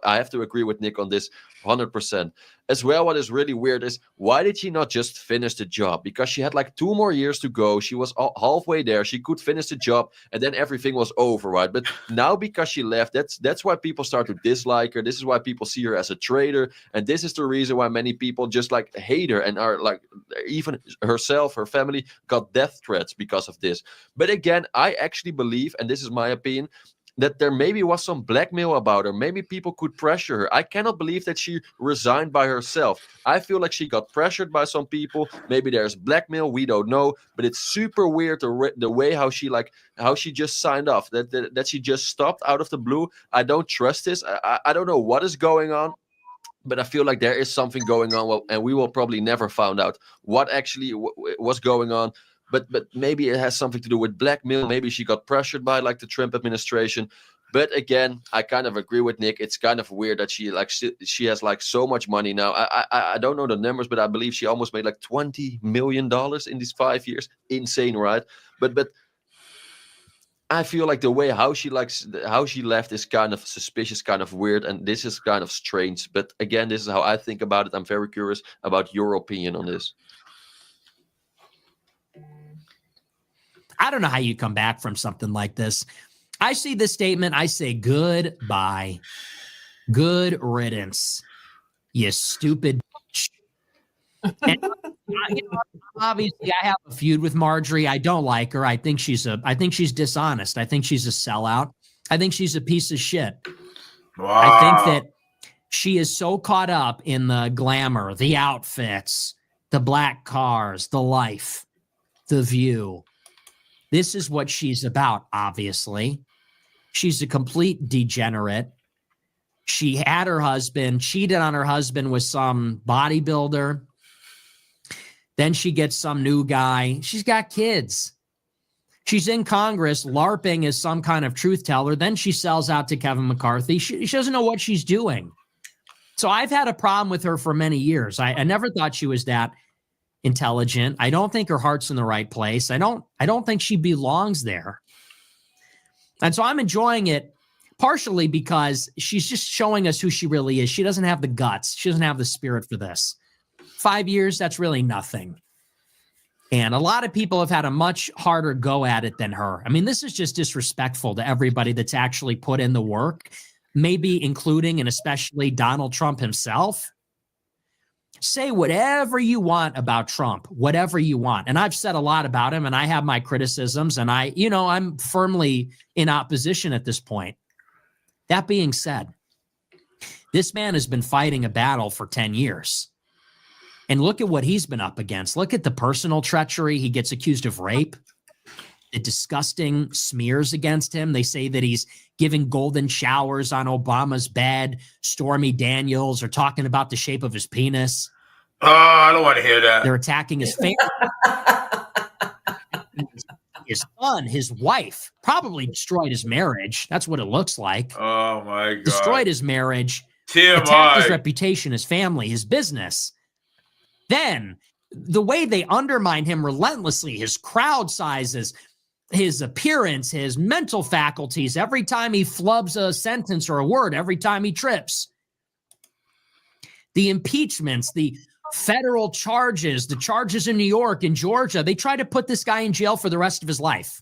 I have to agree with Nick on this 100%. As well, what is really weird is, why did she not just finish the job? Because she had like 2 more years to go. She was halfway there. She could finish the job and then everything was over, right? But now because she left, that's why people start to dislike her. This is why people see her as a traitor. And this is the reason why many people just like hate her and are like, even herself, her family got death threats because of this. But again, I actually believe, and this is my opinion, that there maybe was some blackmail about her. Maybe people could pressure her. I cannot believe that she resigned by herself. I feel like she got pressured by some people. Maybe there's blackmail. We don't know. But it's super weird the way how she just signed off. That she just stopped out of the blue. I don't trust this. I don't know what is going on. But I feel like there is something going on. Well, and we will probably never find out what actually was going on. But maybe it has something to do with blackmail. Maybe she got pressured by like the Trump administration. But again, I kind of agree with Nick. It's kind of weird that she has like so much money now. I don't know the numbers, but I believe she almost made like $20 million in these 5 years. Insane, right? But I feel like the way how she left is kind of suspicious, kind of weird, and this is kind of strange. But again, this is how I think about it. I'm very curious about your opinion on this. I don't know how you come back from something like this. I see this statement. I say goodbye. Good riddance, you stupid bitch. And, obviously, I have a feud with Marjorie. I don't like her. I think she's dishonest. I think she's a sellout. I think she's a piece of shit. Wow. I think that she is so caught up in the glamour, the outfits, the black cars, the life, the view. This is what she's about, obviously. She's a complete degenerate. She had her husband, cheated on her husband with some bodybuilder. Then she gets some new guy. She's got kids. She's in Congress LARPing as some kind of truth teller. Then she sells out to Kevin McCarthy. She doesn't know what she's doing. So I've had a problem with her for many years. I never thought she was that intelligent. I don't think her heart's in the right place. I don't think she belongs there. And so I'm enjoying it partially because she's just showing us who she really is. She doesn't have the guts. She doesn't have the spirit for this. 5 years, that's really nothing. And a lot of people have had a much harder go at it than her. I mean, this is just disrespectful to everybody that's actually put in the work, maybe including and especially Donald Trump himself. Say whatever you want about Trump, whatever you want. And I've said a lot about him, and I have my criticisms, and I'm firmly in opposition at this point. That being said, this man has been fighting a battle for 10 years. And look at what he's been up against. Look at the personal treachery. He gets accused of rape, the disgusting smears against him. They say that he's giving golden showers on Obama's bed. Stormy Daniels are talking about the shape of his penis. Oh, I don't want to hear that. They're attacking his family. His son, his wife, probably destroyed his marriage. That's what it looks like. Oh, my God. Destroyed his marriage. TMI. Attacked his reputation, his family, his business. Then the way they undermine him relentlessly, his crowd sizes, his appearance, his mental faculties, every time he flubs a sentence or a word, every time he trips. The impeachments, the federal charges, the charges in New York and Georgia, they tried to put this guy in jail for the rest of his life.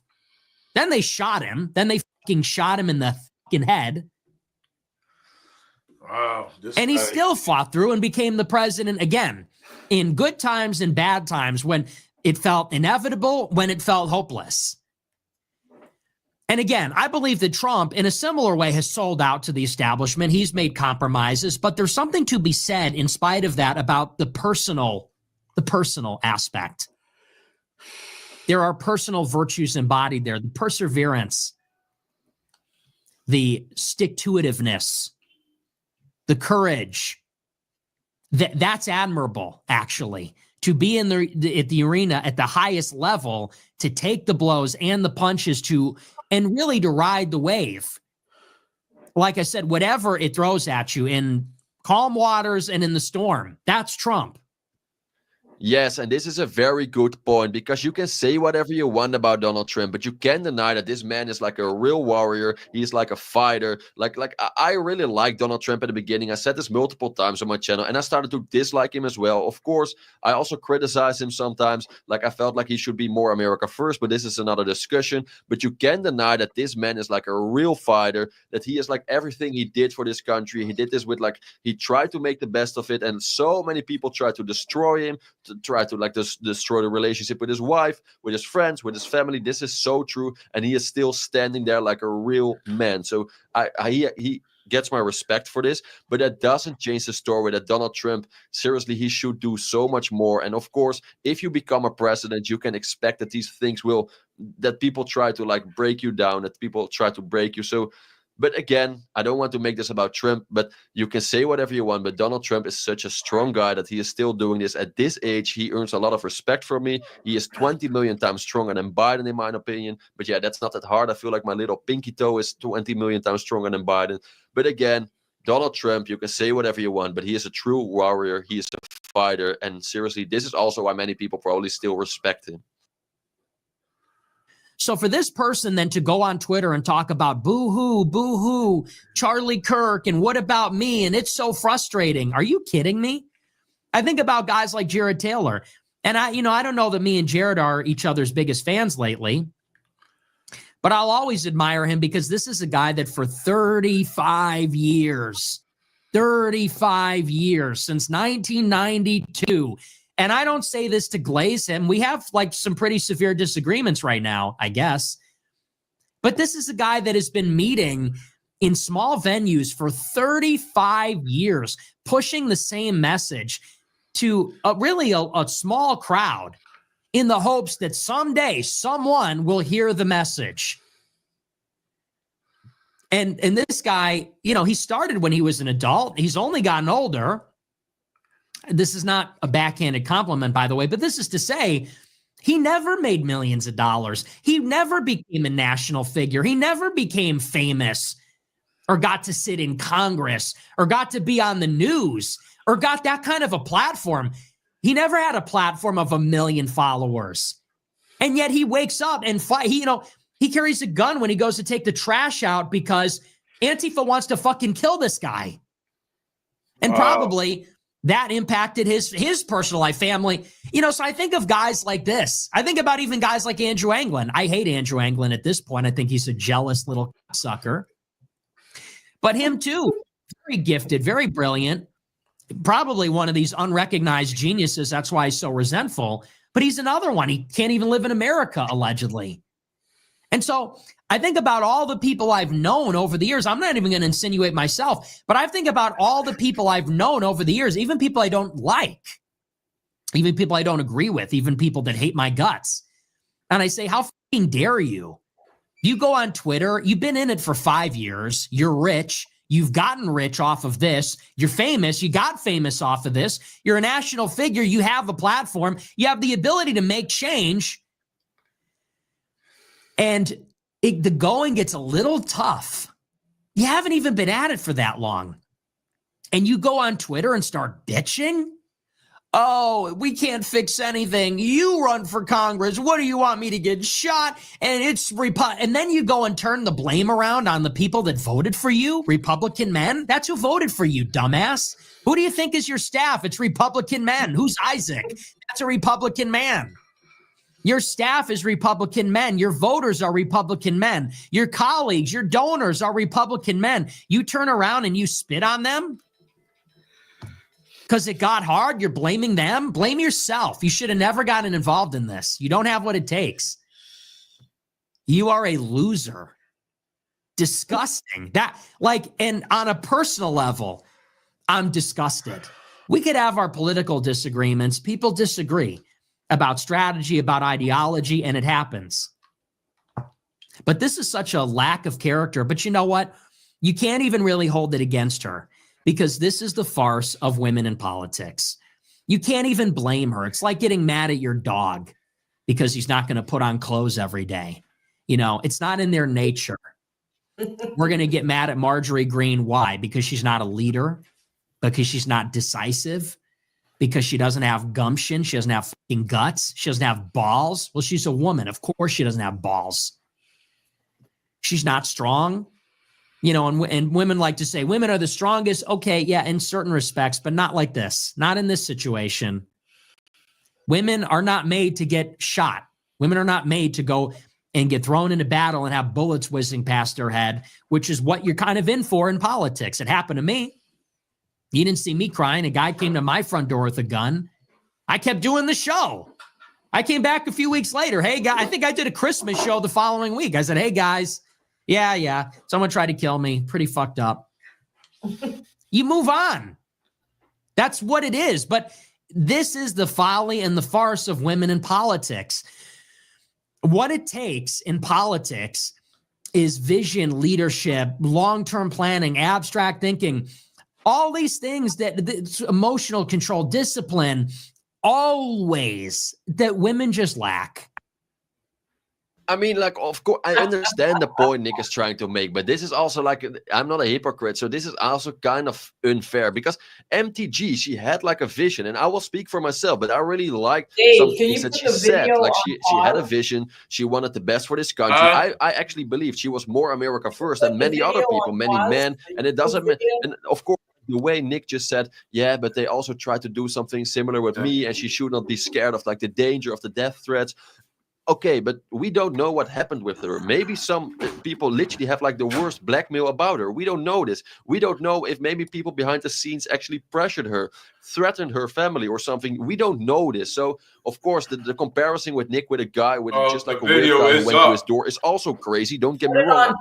Then they shot him. Then they fucking shot him in the fucking head. Wow. And he still fought through and became the president again, in good times and bad times, when it felt inevitable, when it felt hopeless. And again, I believe that Trump, in a similar way, has sold out to the establishment. He's made compromises, but there's something to be said in spite of that about the personal aspect. There are personal virtues embodied there, the perseverance, the stick-to-itiveness, the courage. That's admirable, actually, to be at the arena at the highest level, to take the blows and the punches and really to ride the wave. Like I said, whatever it throws at you in calm waters and in the storm, that's Trump. Yes, and this is a very good point, because you can say whatever you want about Donald Trump, but you can't deny that this man is like a real warrior. He's like a fighter. I really liked Donald Trump at the beginning. I said this multiple times on my channel, and I started to dislike him as well. Of course, I also criticize him sometimes. Like, I felt like he should be more America first, but this is another discussion. But you can't deny that this man is like a real fighter, that he is like everything he did for this country. He did this with he tried to make the best of it, and so many people tried to destroy him, to try to destroy the relationship with his wife, with his friends, with his family. This is so true, and he is still standing there like a real man. So he gets my respect for this, but that doesn't change the story that Donald Trump, seriously, he should do so much more. And of course, if you become a president, you can expect that these things that people try to break you down, that people try to break you. So, but again, I don't want to make this about Trump, but you can say whatever you want, but Donald Trump is such a strong guy that he is still doing this. At this age, he earns a lot of respect from me. He is 20 million times stronger than Biden, in my opinion. But yeah, that's not that hard. I feel like my little pinky toe is 20 million times stronger than Biden. But again, Donald Trump, you can say whatever you want, but he is a true warrior. He is a fighter. And seriously, this is also why many people probably still respect him. So for this person then to go on Twitter and talk about boo-hoo, Charlie Kirk, and what about me? And it's so frustrating. Are you kidding me? I think about guys like Jared Taylor. And I don't know that me and Jared are each other's biggest fans lately, but I'll always admire him because this is a guy that for 35 years, since 1992, and I don't say this to glaze him. We have some pretty severe disagreements right now, I guess. But this is a guy that has been meeting in small venues for 35 years, pushing the same message to a small crowd in the hopes that someday someone will hear the message. And this guy, he started when he was an adult. He's only gotten older. This is not a backhanded compliment, by the way, but this is to say he never made millions of dollars. He never became a national figure. He never became famous or got to sit in Congress or got to be on the news or got that kind of a platform. He never had a platform of 1 million followers. And yet he wakes up and he carries a gun when he goes to take the trash out because Antifa wants to fucking kill this guy. And probably that impacted his personal life, family. So I think of guys like this. I think about even guys like Andrew Anglin. I hate Andrew Anglin at this point. I think he's a jealous little sucker. But him too, very gifted, very brilliant. probably one of these unrecognized geniuses. That's why he's so resentful. But he's another one. He can't even live in America, allegedly. And so I think about all the people I've known over the years. I'm not even going to insinuate myself, but I think about all the people I've known over the years, even people I don't like, even people I don't agree with, even people that hate my guts. And I say, how fucking dare you? You go on Twitter, you've been in it for 5 years, you're rich, you've gotten rich off of this, you're famous, you got famous off of this, you're a national figure, you have a platform, you have the ability to make change. And the going gets a little tough. You haven't even been at it for that long. And you go on Twitter and start bitching? Oh, we can't fix anything. You run for Congress. What do you want me to get shot? And it's and then you go and turn the blame around on the people that voted for you, Republican men. That's who voted for you, dumbass. Who do you think is your staff? It's Republican men. Who's Isaac? That's a Republican man. Your staff is Republican men. Your voters are Republican men. Your colleagues, your donors are Republican men. You turn around and you spit on them because it got hard. You're blaming them. Blame yourself. You should have never gotten involved in this. You don't have what it takes. You are a loser. Disgusting. And on a personal level, I'm disgusted. We could have our political disagreements. People disagree about strategy, about ideology, and it happens. But this is such a lack of character. But you know what? You can't even really hold it against her because this is the farce of women in politics. You can't even blame her. It's like getting mad at your dog because he's not going to put on clothes every day. You know, it's not in their nature. We're going to get mad at Marjorie Greene. Why? Because she's not a leader, because she's not decisive, because she doesn't have gumption. She doesn't have fucking guts. She doesn't have balls. Well, she's a woman. Of course she doesn't have balls. She's not strong. You know, and women like to say women are the strongest. Okay, yeah, in certain respects, but not like this. Not in this situation. Women are not made to get shot. Women are not made to go and get thrown into battle and have bullets whizzing past their head, which is what you're kind of in for in politics. It happened to me. You didn't see me crying. A guy came to my front door with a gun. I kept doing the show. I came back a few weeks later. Hey, guys, I think I did a Christmas show the following week. I said, hey, guys, yeah, someone tried to kill me. Pretty fucked up. You move on. That's what it is. But this is the folly and the farce of women in politics. What it takes in politics is vision, leadership, long-term planning, abstract thinking. All these things that emotional control, discipline, always that women just lack. I mean, like, of course, I understand the point Nick is trying to make, but this is also like, I'm not a hypocrite, so this is also kind of unfair because MTG, she had like a vision, and I will speak for myself, but I really liked some things that she said. Like, she had a vision, she wanted the best for this country. I actually believe she was more America first than many other people, many men, and it doesn't matter. And of course, the way Nick just said, yeah, but they also tried to do something similar with me, and she should not be scared of like the danger of the death threats. Okay, but we don't know what happened with her. Maybe some people literally have like the worst blackmail about her. We don't know this. We don't know if maybe people behind the scenes actually pressured her, threatened her family or something. We don't know this. So, of course, the comparison with Nick with a guy with just like a weird guy who went to his door is also crazy. Don't get me wrong.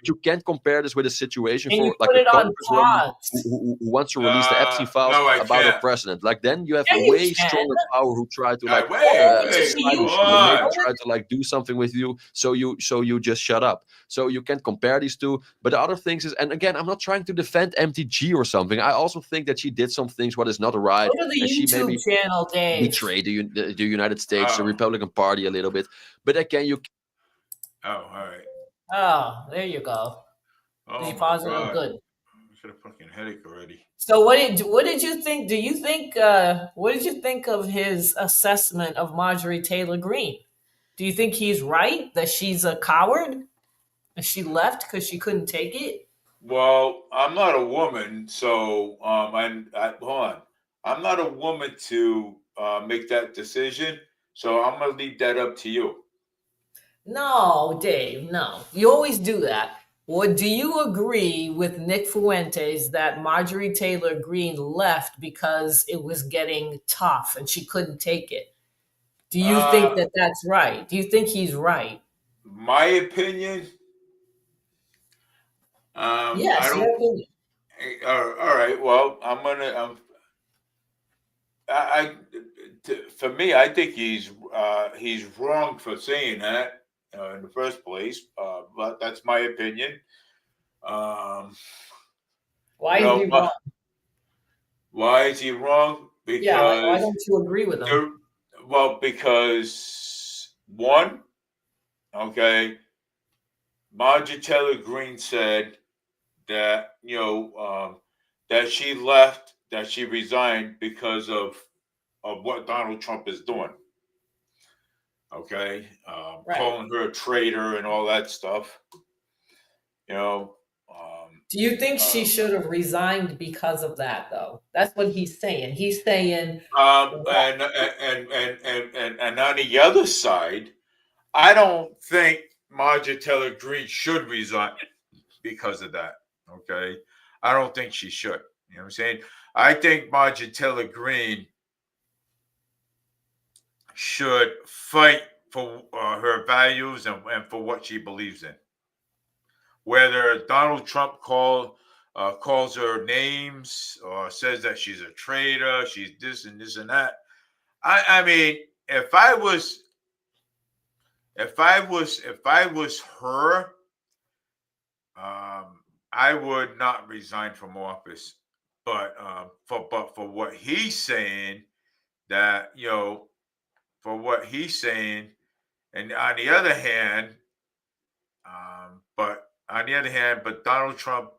But you can't compare this with a situation for like a congresswoman who wants to release the Epstein files about a president. Like then you have a way stronger power who try to like try to like do something with you. So you just shut up. So you can't compare these two. But the other things is, and again, I'm not trying to defend MTG or something. I also think that she did some things what is not right. Go to the and YouTube she maybe channel, Dave. betrayed the United States, the Republican Party a little bit. But again, you. Oh, all right. Oh, there you go. Oh, you positive? Good. I should have fucking headache already. So what did you think? Do you think what did you think of his assessment of Marjorie Taylor Greene? Do you think he's right that she's a coward and she left because she couldn't take it? Well, I'm not a woman, so hold on. I'm not a woman to make that decision, so I'm gonna leave that up to you. No, Dave, no. You always do that. Or do you agree with Nick Fuentes that Marjorie Taylor Greene left because it was getting tough and she couldn't take it? Do you think that that's right? Do you think he's right? My opinion. Yes, I don't. your opinion. All right. Well, I'm gonna. For me, I think he's wrong for saying that in the first place. But that's my opinion. Why is he wrong? Why is he wrong? Because Yeah, why don't you agree with him? well, because one, okay, Marjorie Taylor Greene said that that she left, that she resigned because of what Donald Trump is doing. Okay, Right. calling her a traitor and all that stuff. Do you think she should have resigned because of that, though? That's what he's saying. He's saying, and on the other side, I don't think Marjorie Taylor Greene should resign because of that. Okay, I don't think she should. You know what I'm saying? I think Marjorie Taylor Greene should fight for her values and for what she believes in. Whether Donald Trump calls her names or says that she's a traitor, she's this and this and that. I mean, if I was her, I would not resign from office. But for what he's saying, that for what he's saying, and on the other hand, but Donald Trump,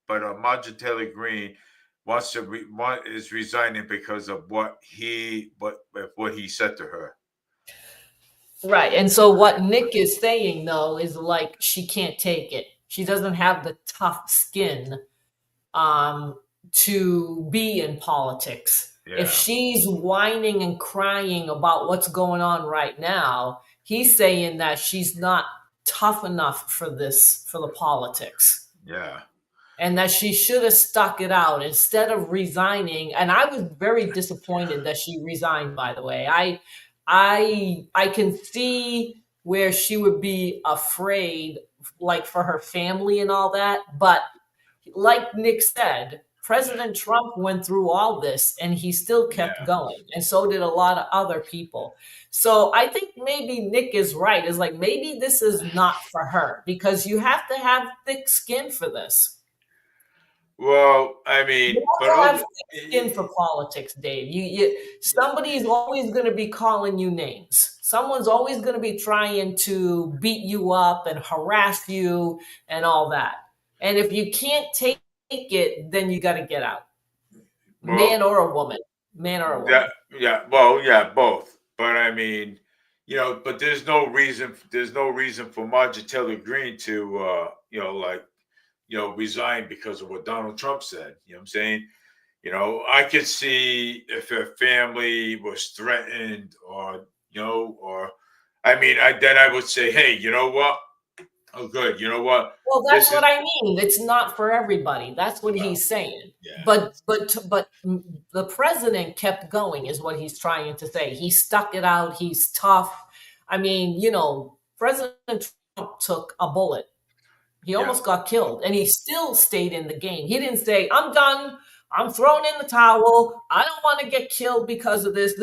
but Marjorie Taylor Greene is resigning because of what he said to her. right. And so what Nick is saying, though, is like she can't take it. She doesn't have the tough skin to be in politics. Yeah. If she's whining and crying about what's going on right now, he's saying that she's not tough enough for the politics. Yeah. And that she should have stuck it out instead of resigning. And I was very disappointed that she resigned, by the way. I can see where she would be afraid, like for her family and all that. But like Nick said, President Trump went through all this and he still kept going. And so did a lot of other people. So I think maybe Nick is right. It's like, maybe this is not for her because you have to have thick skin for this. Well, I mean, You have to have thick skin for politics, Dave. Somebody's always going to be calling you names. Someone's always going to be trying to beat you up and harass you and all that. And if you can't take it, then you got to get out. Well, man or a woman. Both. But I mean, but there's no reason for Marjorie Taylor Greene to resign because of what Donald Trump said. You know what I'm saying? I could see if her family was threatened or then I would say, hey, you know what? Oh, good. You know what? Well, that's what I mean. It's not for everybody. That's what he's saying. Yeah. But the president kept going, is what he's trying to say. He stuck it out. He's tough. I mean, President Trump took a bullet. He almost got killed, and he still stayed in the game. He didn't say, "I'm done. I'm throwing in the towel. I don't want to get killed because of this."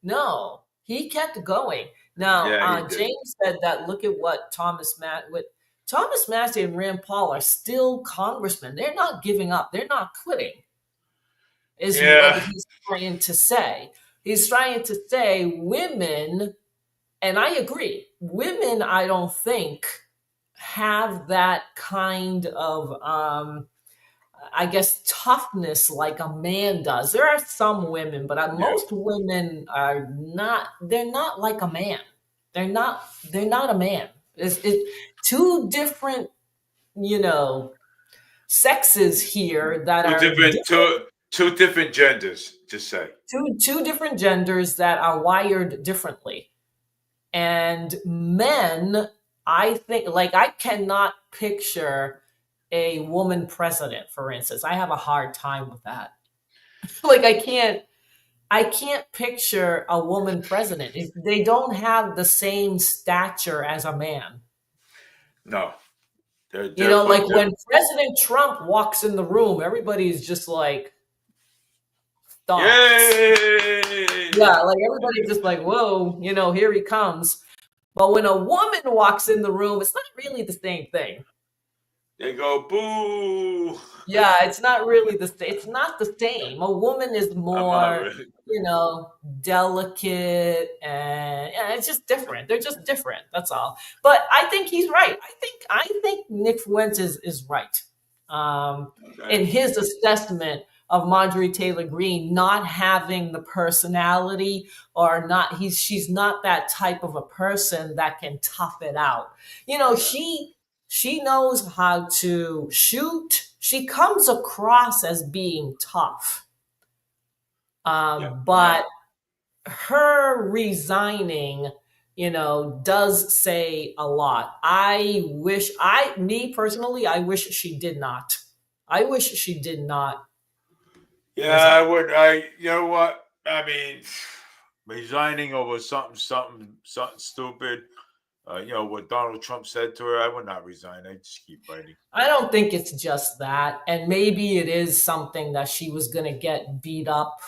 No, he kept going. Now, James said that look at what Thomas Massey and Rand Paul are still congressmen. They're not giving up. They're not quitting, is what he's trying to say. He's trying to say women, and I agree, women, I don't think, have that kind of, I guess, toughness like a man does. There are some women, but most women are not. They're not like a man. They're not a man. It's two different, sexes here that are two different genders. Just say two different genders that are wired differently, and men I think, like, I cannot picture a woman president, for instance. I have a hard time with that. Like, I can't picture a woman president. They don't have the same stature as a man. No. You know, like when President Trump walks in the room, everybody's just like, stop. Yay! Yeah, like everybody's just like, whoa, you know, here he comes. But when a woman walks in the room, it's not really the same thing. They go, boo. Yeah, it's not really it's not the same. A woman is more, really. you know, delicate, and yeah, it's just different. They're just different. That's all. But I think he's right. I think Nick Fuentes is right in his assessment of Marjorie Taylor Greene not having the personality, or not. She's not that type of a person that can tough it out. You know, she knows how to shoot. She comes across as being tough. But her resigning, you know, does say a lot. Me personally, I wish she did not. I wish she did not. Yeah, I would. You know what? I mean, resigning over something stupid. You know, what Donald Trump said to her, I would not resign. I'd just keep fighting. I don't think it's just that. And maybe it is something that she was going to get beat up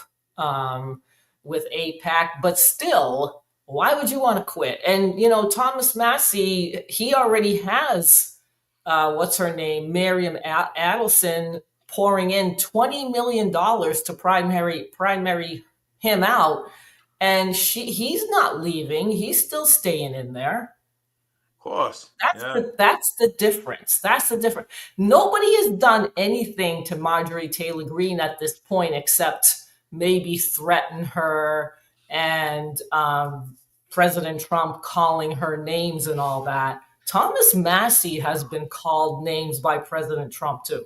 with AIPAC. But still, why would you want to quit? And, you know, Thomas Massie, he already has, what's her name, Miriam Adelson, pouring in $20 million to primary him out. And he's not leaving. He's still staying in there. Course. That's the difference. That's the difference. Nobody has done anything to Marjorie Taylor Greene at this point except maybe threaten her and President Trump calling her names and all that. Thomas Massie has been called names by President Trump too.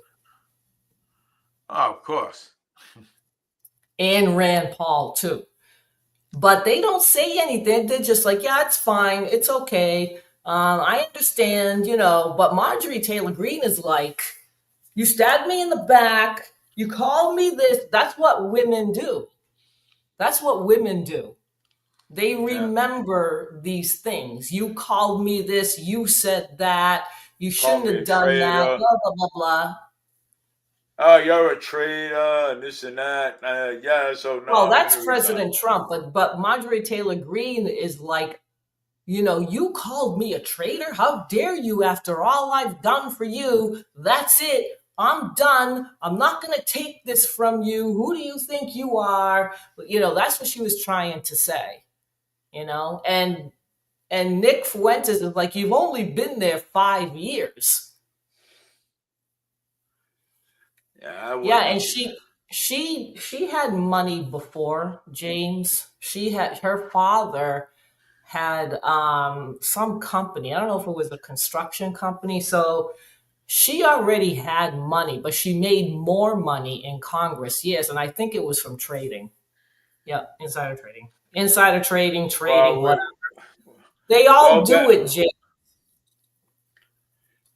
Oh, of course. And Rand Paul too. But they don't say anything. They're just like, yeah, it's fine. It's okay. I understand, you know, but Marjorie Taylor Greene is like, you stabbed me in the back. You called me this. That's what women do. That's what women do. They remember these things. You called me this. You said that. You shouldn't have done that. Blah, blah, blah, blah. Oh, you're a traitor and this and that. Yeah, so no. Well, that's President Trump. But Marjorie Taylor Greene is like, you know, you called me a traitor? How dare you after all I've done for you? That's it. I'm done. I'm not going to take this from you. Who do you think you are? You know, that's what she was trying to say, you know, and Nick Fuentes is like, you've only been there 5 years. Yeah. And she had money before, James. Her father had some company. I don't know if it was a construction company. So she already had money, but she made more money in Congress. Yes, and I think it was from trading. Yeah, insider trading. Whatever. They all do it, Jay.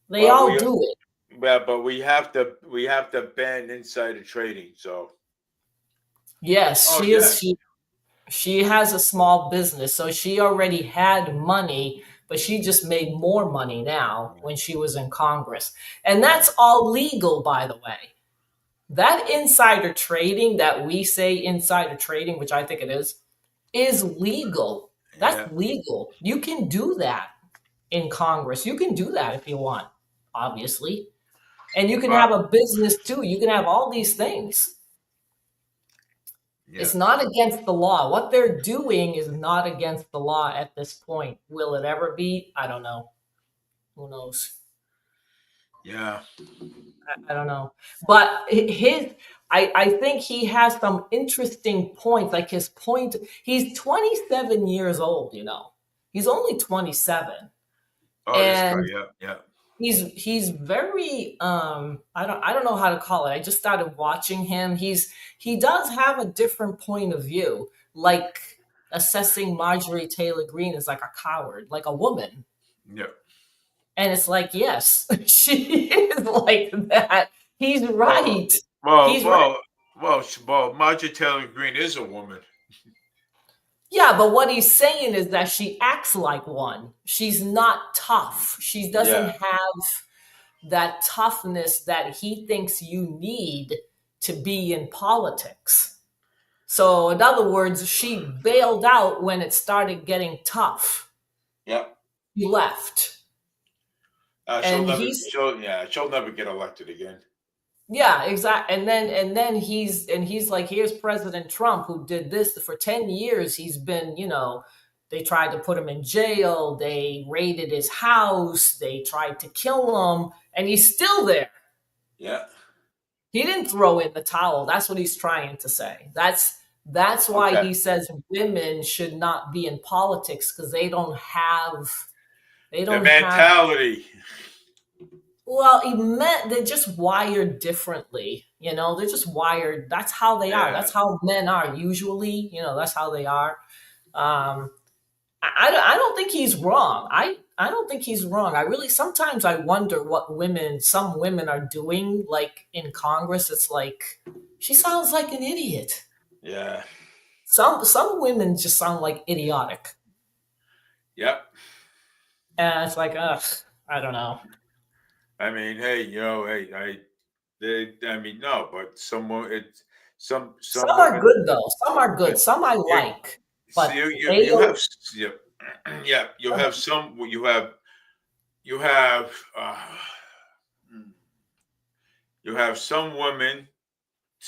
They all do it. Yeah, but we have to ban insider trading. So yes, she has a small business, so she already had money, but she just made more money now when she was in Congress. And that's all legal, by the way. That insider trading that we say insider trading, which I think it is legal. That's legal. You can do that in Congress. You can do that if you want, obviously. And you can have a business too. You can have all these things. Yeah. It's not against the law. What they're doing is not against the law at this point. Will it ever be? I don't know. Who knows? Yeah. I don't know. But I think he has some interesting points. Like his point, he's 27 years old, you know. He's only 27. Oh, and this guy, yeah. He's very I don't know how to call it. I just started watching him. He does have a different point of view, like assessing Marjorie Taylor Greene as like a coward, like a woman. Yeah. And it's like, yes, she is like that. He's right. He's right. Well, Marjorie Taylor Greene is a woman. Yeah, but what he's saying is that she acts like one. She's not tough. She doesn't have that toughness that he thinks you need to be in politics. So, in other words, she bailed out when it started getting tough. Yep. He left. She'll never get elected again. Yeah, exactly. And then he's like, here's President Trump, who did this for 10 years. He's been, they tried to put him in jail. They raided his house. They tried to kill him, and he's still there. Yeah. He didn't throw in the towel. That's what he's trying to say. That's why he says women should not be in politics, because they don't have the mentality. Well, they're just wired differently. They're just wired. That's how they are. That's how men are usually. That's how they are. I don't think he's wrong. I don't think he's wrong. Sometimes I wonder what some women are doing, like in Congress. It's like, she sounds like an idiot. Yeah. Some women just sound like idiotic. Yep. And it's like, ugh, I don't know. I mean, hey, no, but some are good though. Some are good. Some I like. But you have some women.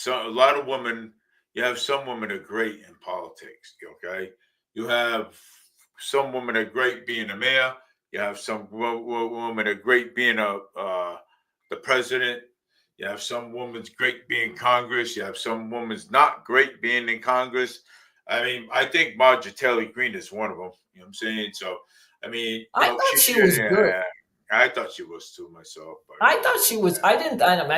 A lot of women. You have some women are great in politics. Okay, you have some women are great being a mayor. You have some women are great being the president. You have some women's great being Congress. You have some women's not great being in Congress. I mean, I think Marjorie Taylor Greene is one of them. You know what I'm saying? So, I mean, I thought she was good. I thought she was too myself. But I thought she was. I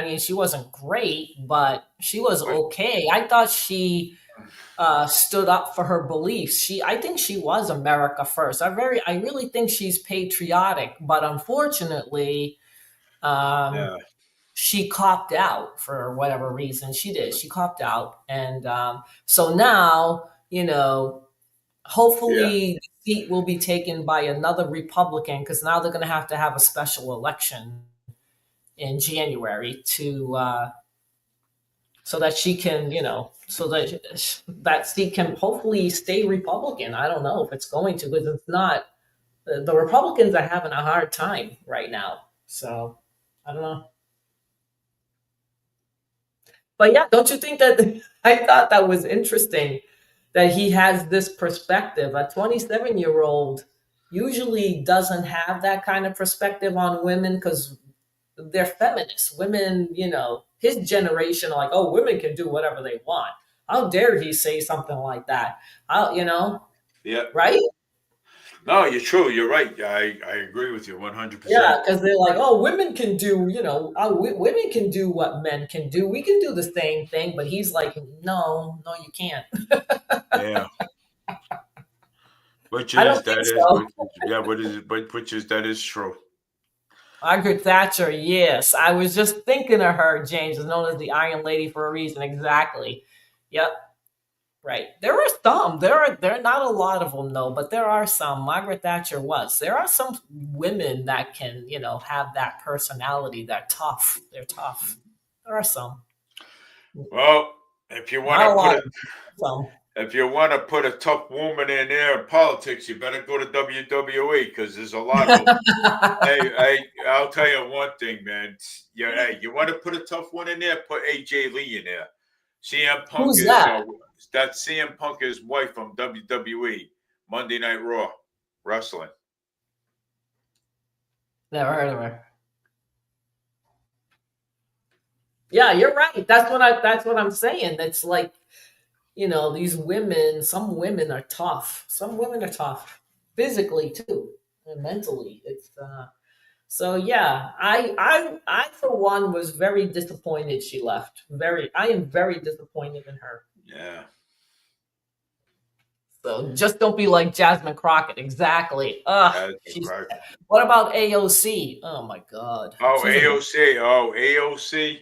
mean, she wasn't great, but she was okay. I thought she stood up for her beliefs. I think she was America first. I really think she's patriotic, but unfortunately, she copped out for whatever reason. She did. She copped out, and so now, hopefully the seat will be taken by another Republican, because now they're going to have a special election in January to so that she can, so that seat can hopefully stay Republican. I don't know if it's going to, because it's not. The Republicans are having a hard time right now. So I don't know. But yeah, don't you think that I thought that was interesting that he has this perspective? A 27-year-old usually doesn't have that kind of perspective on women, because they're feminists. Women, his generation are like, oh, women can do whatever they want. How dare he say something like that? Yeah. Right? No, you're true. You're right. I agree with you 100%. Yeah, because they're like, oh, women can do, women can do what men can do. We can do the same thing. But he's like, no, you can't. Yeah. Which that is true. Margaret Thatcher, yes. I was just thinking of her, James, is known as the Iron Lady for a reason. Exactly. Yep. Right. There are some. There are not a lot of them, though, but there are some. Margaret Thatcher was. There are some women that can, have that personality. They're tough. There are some. Well, if you want to put a tough woman in there in politics, you better go to WWE, because there's a lot of them. Hey, I'll tell you one thing, man. You want to put a tough one in there? Put AJ Lee in there. CM Punk Who's that? That's CM Punk, his wife from WWE, Monday Night Raw wrestling. Never heard of her. Yeah, you're right. That's what I'm saying. It's like, these women. Some women are tough. Some women are tough, physically too, and mentally. It's So yeah, I for one was very disappointed she left. I am very disappointed in her. Yeah. So just don't be like Jasmine Crockett. Exactly. Jasmine Crockett. What about AOC? Oh my God. Oh, She's a- AOC. Oh, AOC.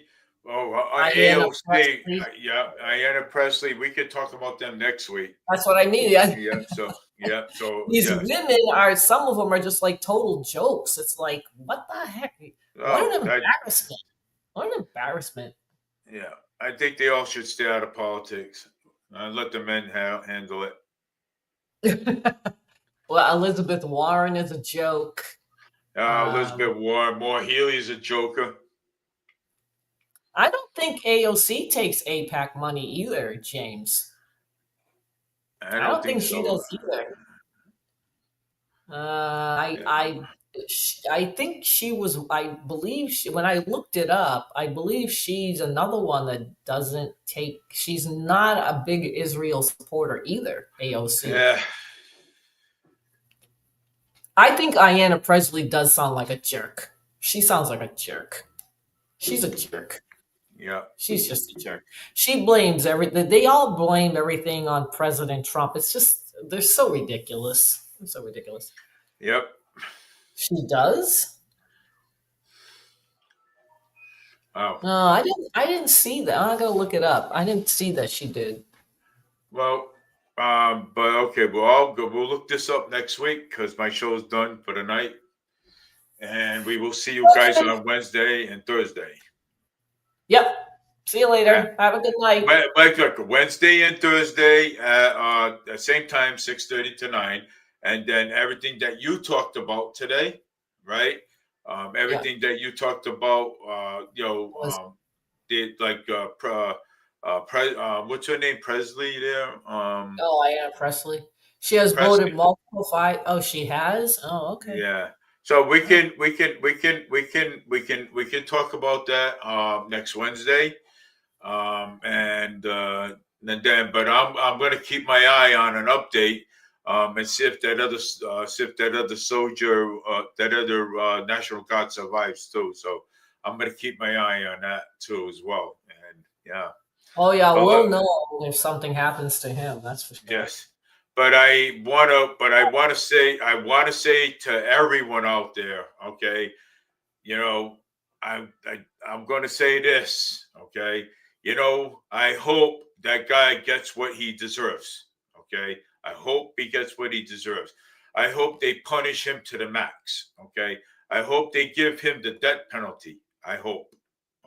Oh, Ayanna AOC. Pressley. Yeah, Ayanna Presley. We could talk about them next week. That's what I mean. Yeah. So These yes. women are, some of them are just like total jokes. It's like, what the heck? What an embarrassment. What an embarrassment. Yeah, I think they all should stay out of politics. Let the men handle it. Well, Elizabeth Warren is a joke. Elizabeth Warren. Moore Healy is a joker. I don't think AOC takes AIPAC money either, James. I don't think she does either. I think she was. I believe when I looked it up, I believe she's another one that doesn't take. She's not a big Israel supporter either. AOC. Yeah. I think Ayanna Presley does sound like a jerk. She sounds like a jerk. She's a jerk. Yeah. She's just a jerk. She blames everything. They all blame everything on President Trump. It's just, they're so ridiculous. They're so ridiculous. Yep. She does? Oh. No, I didn't see that. I gotta look it up. I didn't see that she did. Well, but okay, we'll look this up next week because my show's done for the night. And we will see you guys on Wednesday and Thursday. Yep. See you later. Have a good night. Look, Wednesday and Thursday at the same time, 6:30 to 9. And then everything that you talked about today, right? Everything that you talked about, what's her name? Presley there? Ayanna Presley. She has voted multiple five. Oh, she has? Oh, okay. Yeah. So we can talk about that next Wednesday, and then. But I'm going to keep my eye on an update and see if that other soldier, that other National Guard survives too. So I'm going to keep my eye on that too as well. And yeah. Oh yeah, we'll know if something happens to him. That's for sure. Yes. But I want to say to everyone out there, okay, I'm going to say this, okay, I hope that guy gets what he deserves, okay. I hope he gets what he deserves. I hope they punish him to the max, okay. I hope they give him the death penalty. I hope,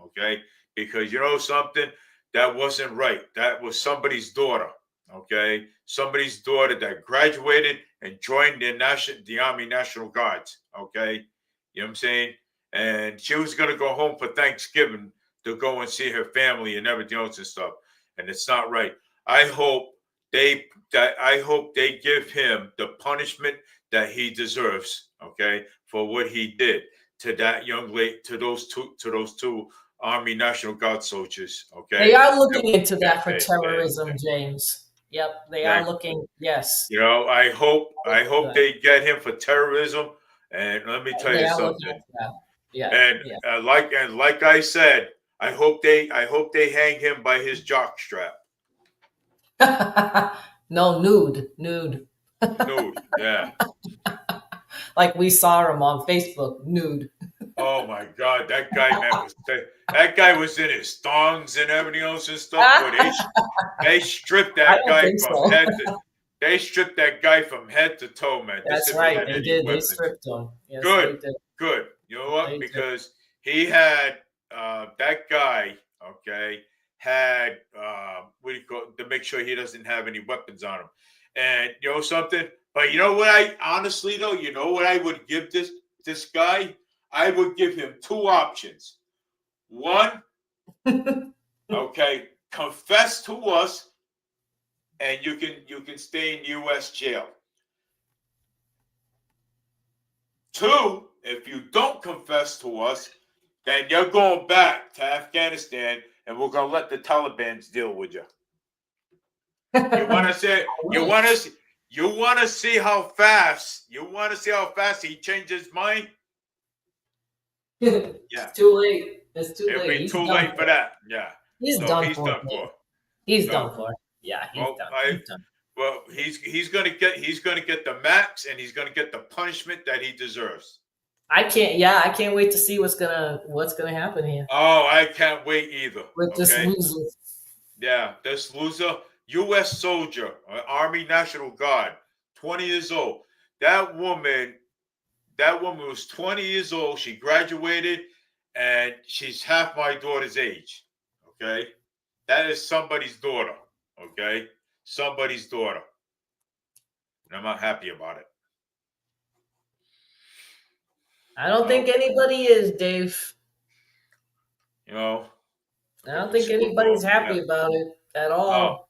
okay, because something, that wasn't right. That was somebody's daughter. Okay, somebody's daughter that graduated and joined the Army National Guards. Okay, you know what I'm saying? And she was gonna go home for Thanksgiving to go and see her family and everything else and stuff. And it's not right. I hope they give him the punishment that he deserves. Okay, for what he did to that young lady, to those two Army National Guard soldiers. Okay, they are looking into that for terrorism, James. Yep, they are looking. Yes. I hope they get him for terrorism. And let me tell you something. Yeah. And like I said, I hope they hang him by his jock strap. No, nude. Nude. Yeah. Like we saw him on Facebook, nude. Oh my God, that guy was in his thongs and everything else and stuff. But they stripped that guy from head to. They stripped that guy from head to toe, man. That's right. They did. They stripped him. Yes, good. You know what? Because he had that guy. Okay, had what do you call it, to make sure he doesn't have any weapons on him. And you know something? But you know what? I honestly though, you know what I would give this guy? I would give him two options. One, okay, confess to us, and you can stay in U.S. jail. Two, if you don't confess to us, then you're going back to Afghanistan, and we're gonna let the Taliban deal with you. You want to say? You want to see how fast? You want to see how fast he changed his mind? Yeah. It's too late. It's too It'll late. be too late for that. Yeah. He's done for. He's done for. He's done for. Yeah, he's done. Well, he's gonna get the max, and he's gonna get the punishment that he deserves. I can't wait to see what's gonna happen here Oh, I can't wait either. with this loser. Yeah, this loser, U.S. soldier, Army National Guard, 20 years old. That woman was 20 years old. She graduated, and she's half my daughter's age. Okay, that is somebody's daughter. Okay, somebody's daughter, and I'm not happy about it. I don't think anybody is, Dave. You know, I don't think anybody's happy about it at all.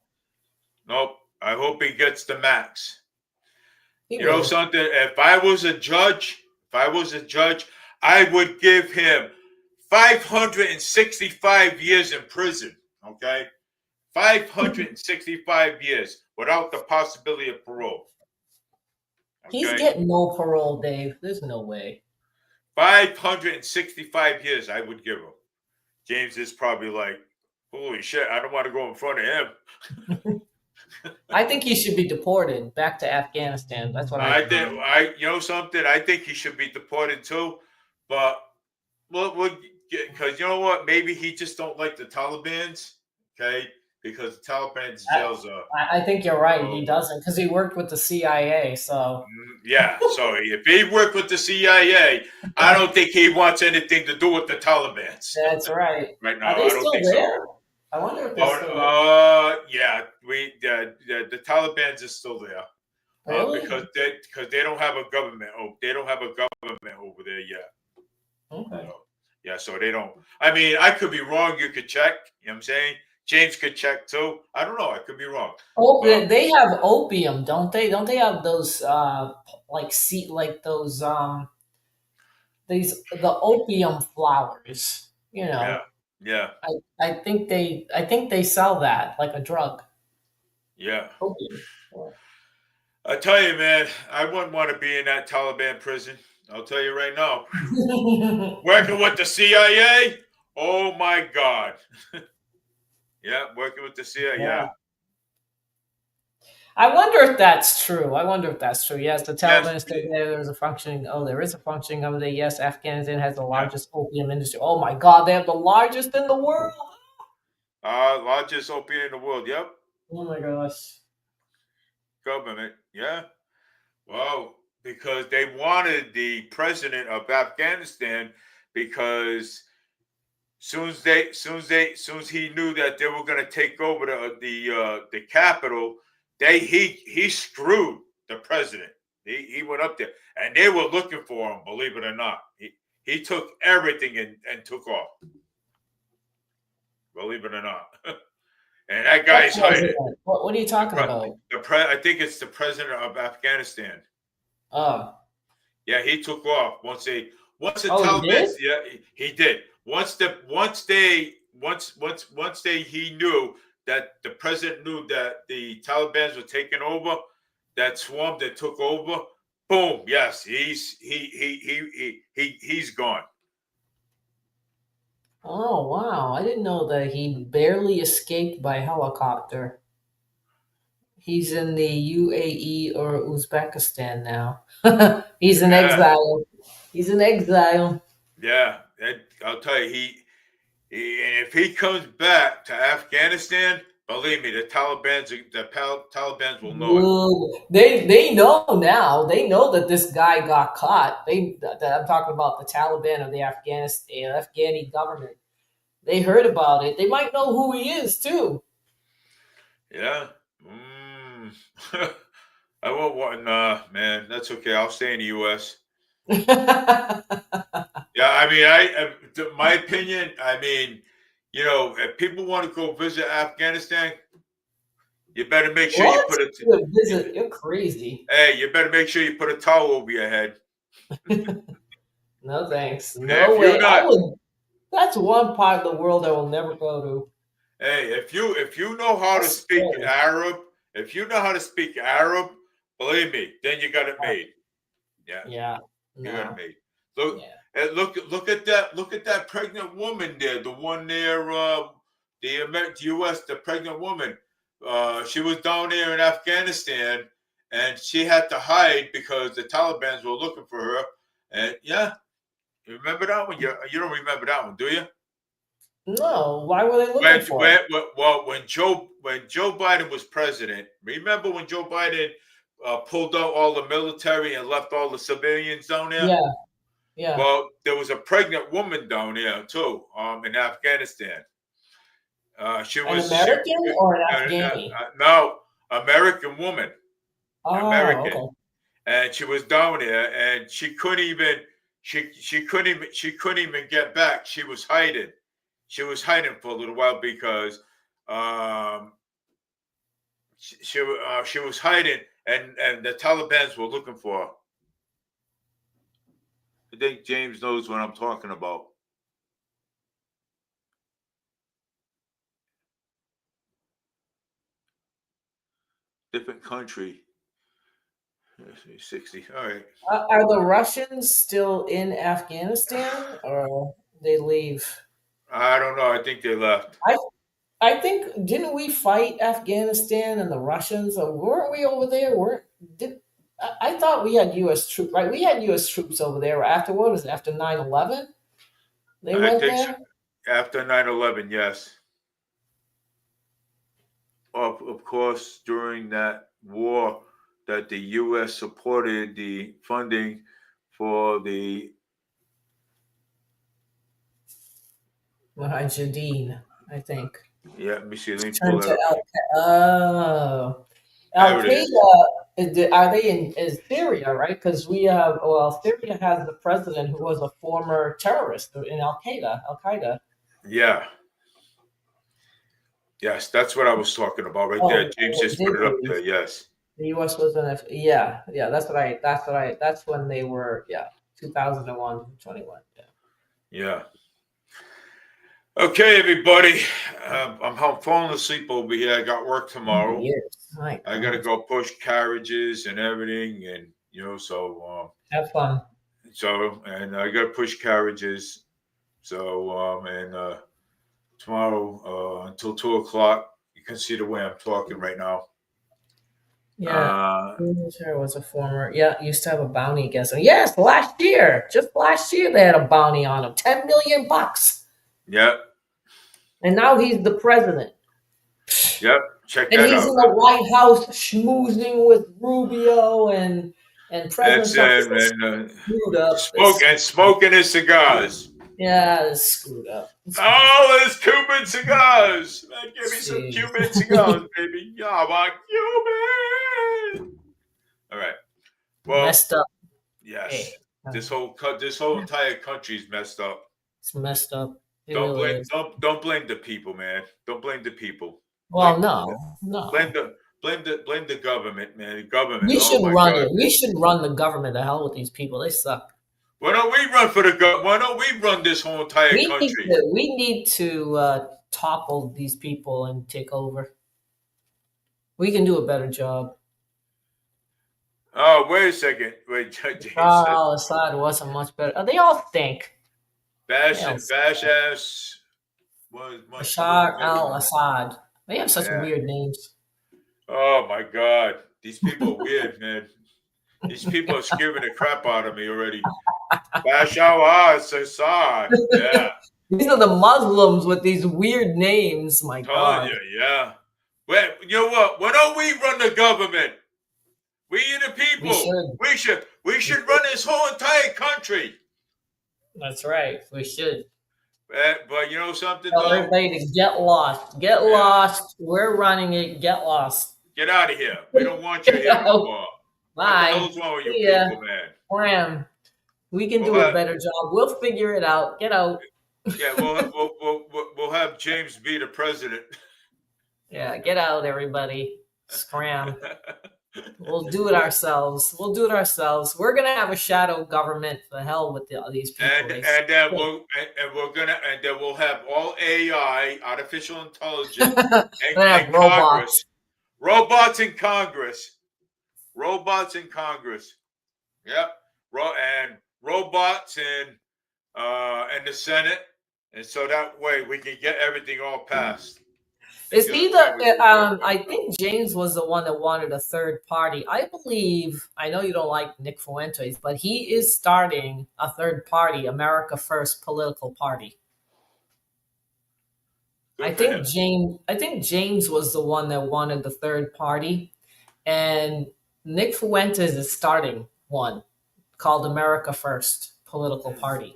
Nope. I hope he gets the max. He You know will. something? If I was a judge, I would give him 565 years in prison. Okay, 565 years without the possibility of parole. Okay? He's getting no parole, Dave. There's no way. 565 years I would give him. James is probably like, holy shit, I don't want to go in front of him. I think he should be deported back to Afghanistan. That's what I think. You know something? I think he should be deported too. But because you know what? Maybe he just don't like the Taliban's. Okay, because the Taliban's jails are. I think you're right. He doesn't because he worked with the CIA. So yeah. So if he worked with the CIA, I don't think he wants anything to do with the Taliban's. That's right. Right now, Are they I don't still think there? so. I wonder if they're still there. Yeah, the Taliban's is still there. Really? Because they don't have a government. They don't have a government over there yet. Okay. Yeah, so they don't. I mean, I could be wrong. You could check. You know what I'm saying? James could check too. I don't know. I could be wrong. Oh, they have opium, don't they? Don't they have those the opium flowers? You know. Yeah. I think they sell that like a drug. Yeah. Opium. I tell you, man, I wouldn't want to be in that Taliban prison. I'll tell you right now. Working with the CIA? Oh my God. Yeah, working with the CIA. Yeah. I wonder if that's true. Yes, the Taliban is still there. There's a functioning. Oh, there is a functioning of it. Yes, Afghanistan has the largest opium industry. Oh my God, they have the largest in the world. Largest opium in the world. Yep. Oh my gosh. Government. Yeah. Well, because they wanted the president of Afghanistan because soon as he knew that they were going to take over the capital, he screwed the president. He went up there, and they were looking for him. Believe it or not, he took everything and took off. Believe it or not, and that guy's hiding. What are you talking about? I think it's the president of Afghanistan. Oh, yeah, he took off once the Taliban. Yeah, he did. Once he knew that the president knew that the Taliban were taking over, that swarm that took over, boom, yes, he's gone. Oh wow! I didn't know that he barely escaped by helicopter. He's in the UAE or Uzbekistan now. He's in exile. He's in exile. Yeah, I'll tell you, if he comes back to Afghanistan, believe me, the Taliban's will know it. They know now. They know that this guy got caught. I'm talking about the Taliban or the Afghani government. They heard about it. They might know who he is too. Yeah. I won't want. Nah, man, that's okay. I'll stay in the U.S. Yeah, I mean, my opinion. I mean, you know, if people want to go visit Afghanistan, you better make sure you put it. You're crazy. Hey, you better make sure you put a towel over your head. No thanks. No way. That's one part of the world I will never go to. Hey, if you know how to speak Arab, believe me, then you got it made. Yeah. Yeah. You got it made. Look at that pregnant woman there, the one there, the U.S. the pregnant woman. she was down there in Afghanistan, and she had to hide because the Taliban were looking for her. And yeah, you remember that one? You don't remember that one, do you? No, why were they looking for her? When Joe Biden was president, remember when Joe Biden pulled out all the military and left all the civilians down there? Yeah, yeah. Well, there was a pregnant woman down there too, in Afghanistan. She was an American or an Afghani? No, American woman. Oh, American. okay. And she was down there, and she couldn't even get back. She was hiding. She was hiding for a little while because she was hiding, and the Taliban were looking for her. I think James knows what I'm talking about. Different country. 60. All right. Are the Russians still in Afghanistan, or they leave? I don't know. I think they left. I think, didn't we fight Afghanistan and the Russians, or weren't we over there? I thought we had U.S. troops, right? We had U.S. troops over there after, what was it, after 9/11? They went there? After 9/11, yes. Of course, during that war, that the U.S. supported the funding for the Mujahideen, I think. Yeah, let me see. Let me Turn pull to that up. Al There it is. Qaeda. Are they in Syria, right? Because Syria has the president who was a former terrorist in Al Qaeda. Yeah. Yes, that's what I was talking about right there. James just put it up there. Yes. The U.S. was in yeah. That's when they were 2001, 21. Yeah. Okay, everybody. I'm falling asleep over here. I got work tomorrow. I got to go push carriages and everything, and so have fun. So, and I got to push carriages. So, tomorrow until 2:00, you can see the way I'm talking right now. Yeah, sure was a former. Yeah, used to have a bounty against him. Yes, just last year they had a bounty on him, $10 million. Yep. And now he's the president. Yep. Check and that out. And he's in the White House schmoozing with Rubio and President Trump smoking his cigars. Yeah, it's screwed up. Oh, there's Cuban cigars. Man, give me some Cuban cigars, baby. Yeah, I want Cuban. All right. Well, messed up. Yes. Hey. This whole entire country's messed up. It's messed up. Don't blame the people, man. Don't blame the people. Well, no. Blame the government, man. The government. We should run it. We should run the government. The hell with these people. They suck. Why don't we run for the government? Why don't we run this whole entire country? We need to topple these people and take over. We can do a better job. Oh, wait a second. Wait, James. Assad wasn't much better. They all stink. Bashar al-Assad. They have such weird names. Oh my God. These people are weird, man. These people are scaring the crap out of me already. Bashar al-Assad. Yeah. These are the Muslims with these weird names. My God. Yeah. Well, you know what? Why don't we run the government? We the people. We should run this whole entire country. That's right. We should. But you know something? Tell everybody to get lost. Get lost. We're running it. Get lost. Get out of here. We don't want you here anymore. Bye. What the hell's wrong with you people, man? We can do a better job. We'll figure it out. Get out. Yeah, we'll have James be the president. Yeah, get out, everybody. Scram. We'll do it ourselves. We're gonna have a shadow government. The hell with these people. And then we'll have all AI, artificial intelligence, and robots. Robots in Congress. Yep. And robots in the Senate, and so that way we can get everything all passed. Is he the? I think James was the one that wanted a third party. I believe. I know you don't like Nick Fuentes, but he is starting a third party, America First political party. I think James was the one that wanted the third party, and Nick Fuentes is starting one called America First political party.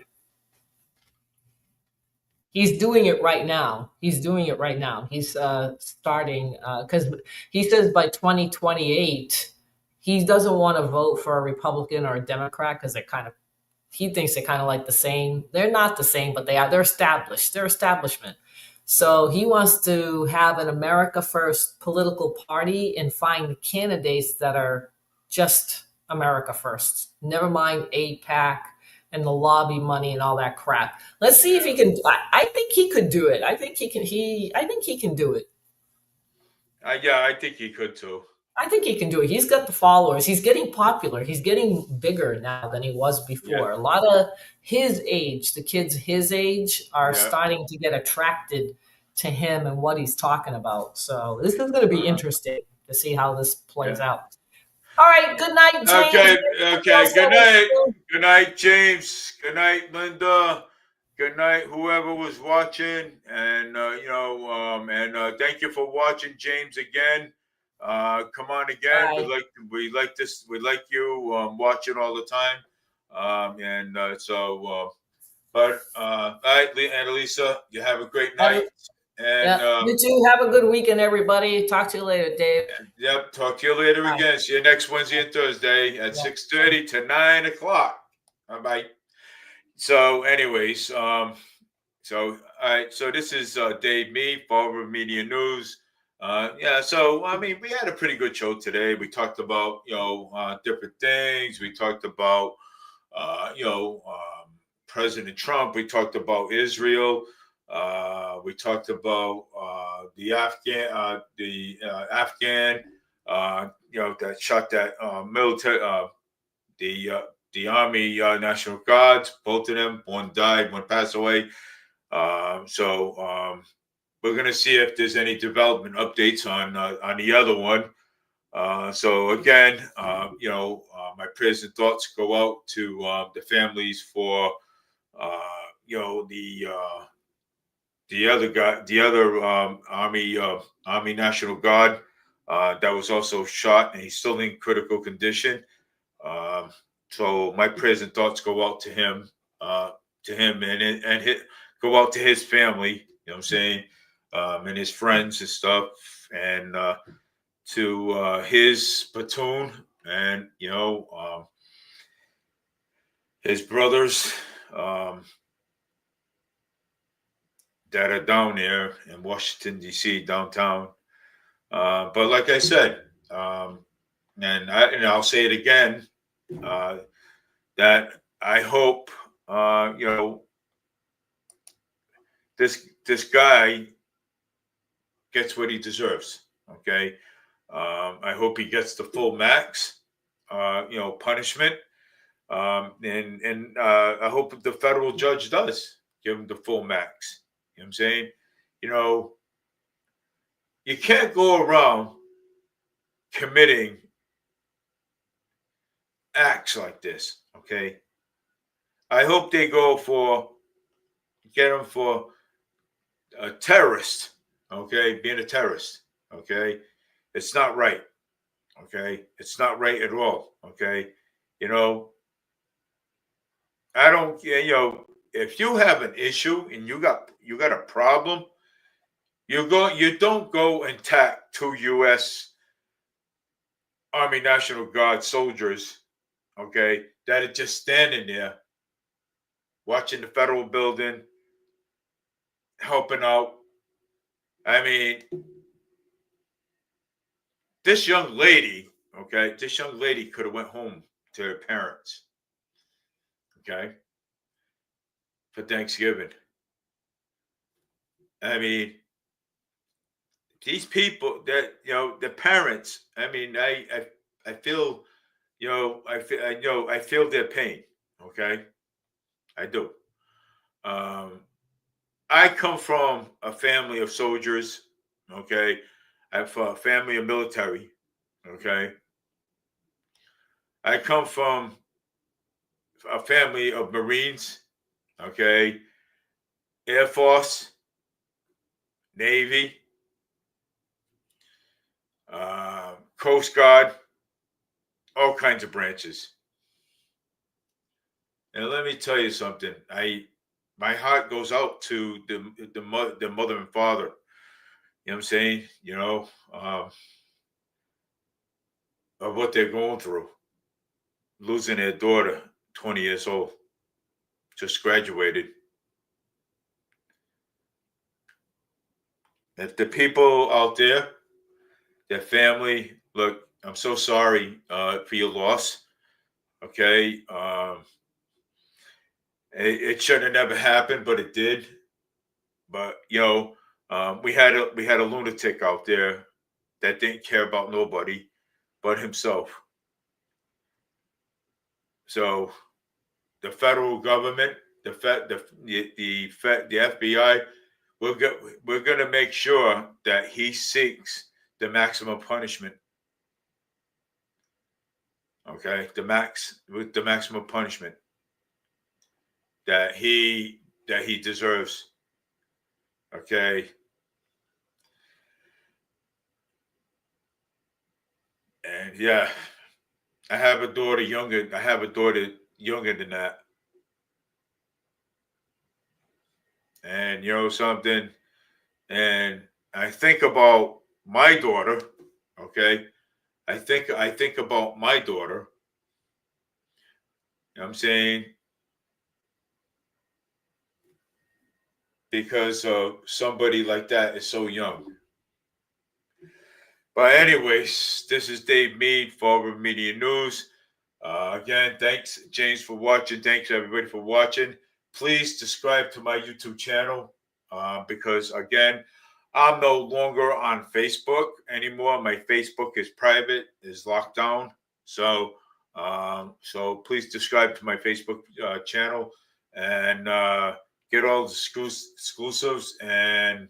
He's doing it right now. He's starting because he says by 2028 he doesn't want to vote for a Republican or a Democrat because he thinks they're kind of like the same. They're not the same, but they're established. They're establishment. So he wants to have an America First political party and find candidates that are just America First. Never mind AIPAC and the lobby money and all that crap. Let's see if he can. I think he could do it. I think he can do it. Yeah, I think he could too. I think he can do it. He's got the followers. He's getting popular. He's getting bigger now than he was before. Yeah. A lot of his age, the kids his age, are starting to get attracted to him and what he's talking about. So this is going to be interesting to see how this plays out. All right. Good night, James. Okay. Good night. Good night, James. Good night, Linda. Good night, whoever was watching. And thank you for watching, James, again. Come on again. Bye. We like this. We like you watching all the time. All right, Annalisa, you have a great night. And you too. Have a good weekend, everybody. Talk to you later, Dave. Yep. Talk to you later again. See you next Wednesday and Thursday at 6:30 to 9 o'clock. Bye. So, anyways, all right. So this is Dave Mee, Forward Media News. So I mean, we had a pretty good show today. We talked about different things. We talked about President Trump. We talked about Israel. We talked about the Afghan that shot that military the Army National Guards. Both of them, one died, one passed away. We're going to see if there's any development updates on the other one. So again, my prayers and thoughts go out to the families for the other guy, the other Army National Guard that was also shot, and he's still in critical condition. So my prayers and thoughts go out to him, and go out to his family. You know what I'm saying? And his friends and stuff, and to his platoon, and his brothers that are down there in Washington, D.C., downtown. But like I said, and I'll say it again, that I hope this guy gets what he deserves. Okay. I hope he gets the full max, punishment. And I hope the federal judge does give him the full max. You know what I'm saying? You can't go around committing acts like this. Okay. I hope they get him for a terrorist. Okay, being a terrorist. Okay, it's not right. Okay, it's not right at all. Okay, I don't. If you have an issue and you got a problem, you don't go and attack 2 U.S. Army National Guard soldiers. Okay, that are just standing there, watching the federal building, helping out. I mean, this young lady could have went home to her parents, okay, for Thanksgiving. I mean, these people that, the parents, I mean, I feel, I feel their pain, okay? I do. I come from a family of soldiers, Okay, I have a family of military. Okay, I come from a family of Marines. Okay, Air Force, Navy, Coast Guard, all kinds of branches. And let me tell you something. My heart goes out to the mother and father. You know what I'm saying? You know, of what they're going through, losing their daughter, 20 years old, just graduated. If the people out there, their family, look, I'm so sorry for your loss. Okay, it should have never happened, but it did. But you know, we had a lunatic out there that didn't care about nobody but himself. So the federal government, the FBI, we're going to make sure that he seeks the maximum punishment. Okay, the maximum punishment that he deserves. Okay. And yeah, I have a daughter younger than that. And you know something? And I think about my daughter, okay? I think about my daughter. You know what I'm saying? Because somebody like that is so young. But anyways, this is Dave Mead, Forward Media News. Again, thanks, James, for watching. Thanks, everybody, for watching. Please subscribe to my YouTube channel because, again, I'm no longer on Facebook anymore. My Facebook is private, is locked down. So please subscribe to my Facebook channel and get all the exclusives and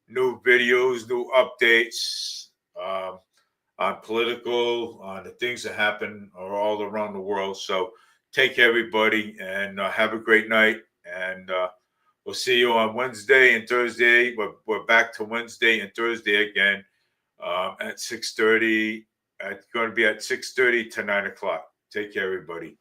new videos, new updates on the things that happen all around the world. So take care, everybody, and have a great night. And we'll see you on Wednesday and Thursday. We're back to Wednesday and Thursday again at 6:30. It's going to be at 6:30 to 9 o'clock. Take care, everybody.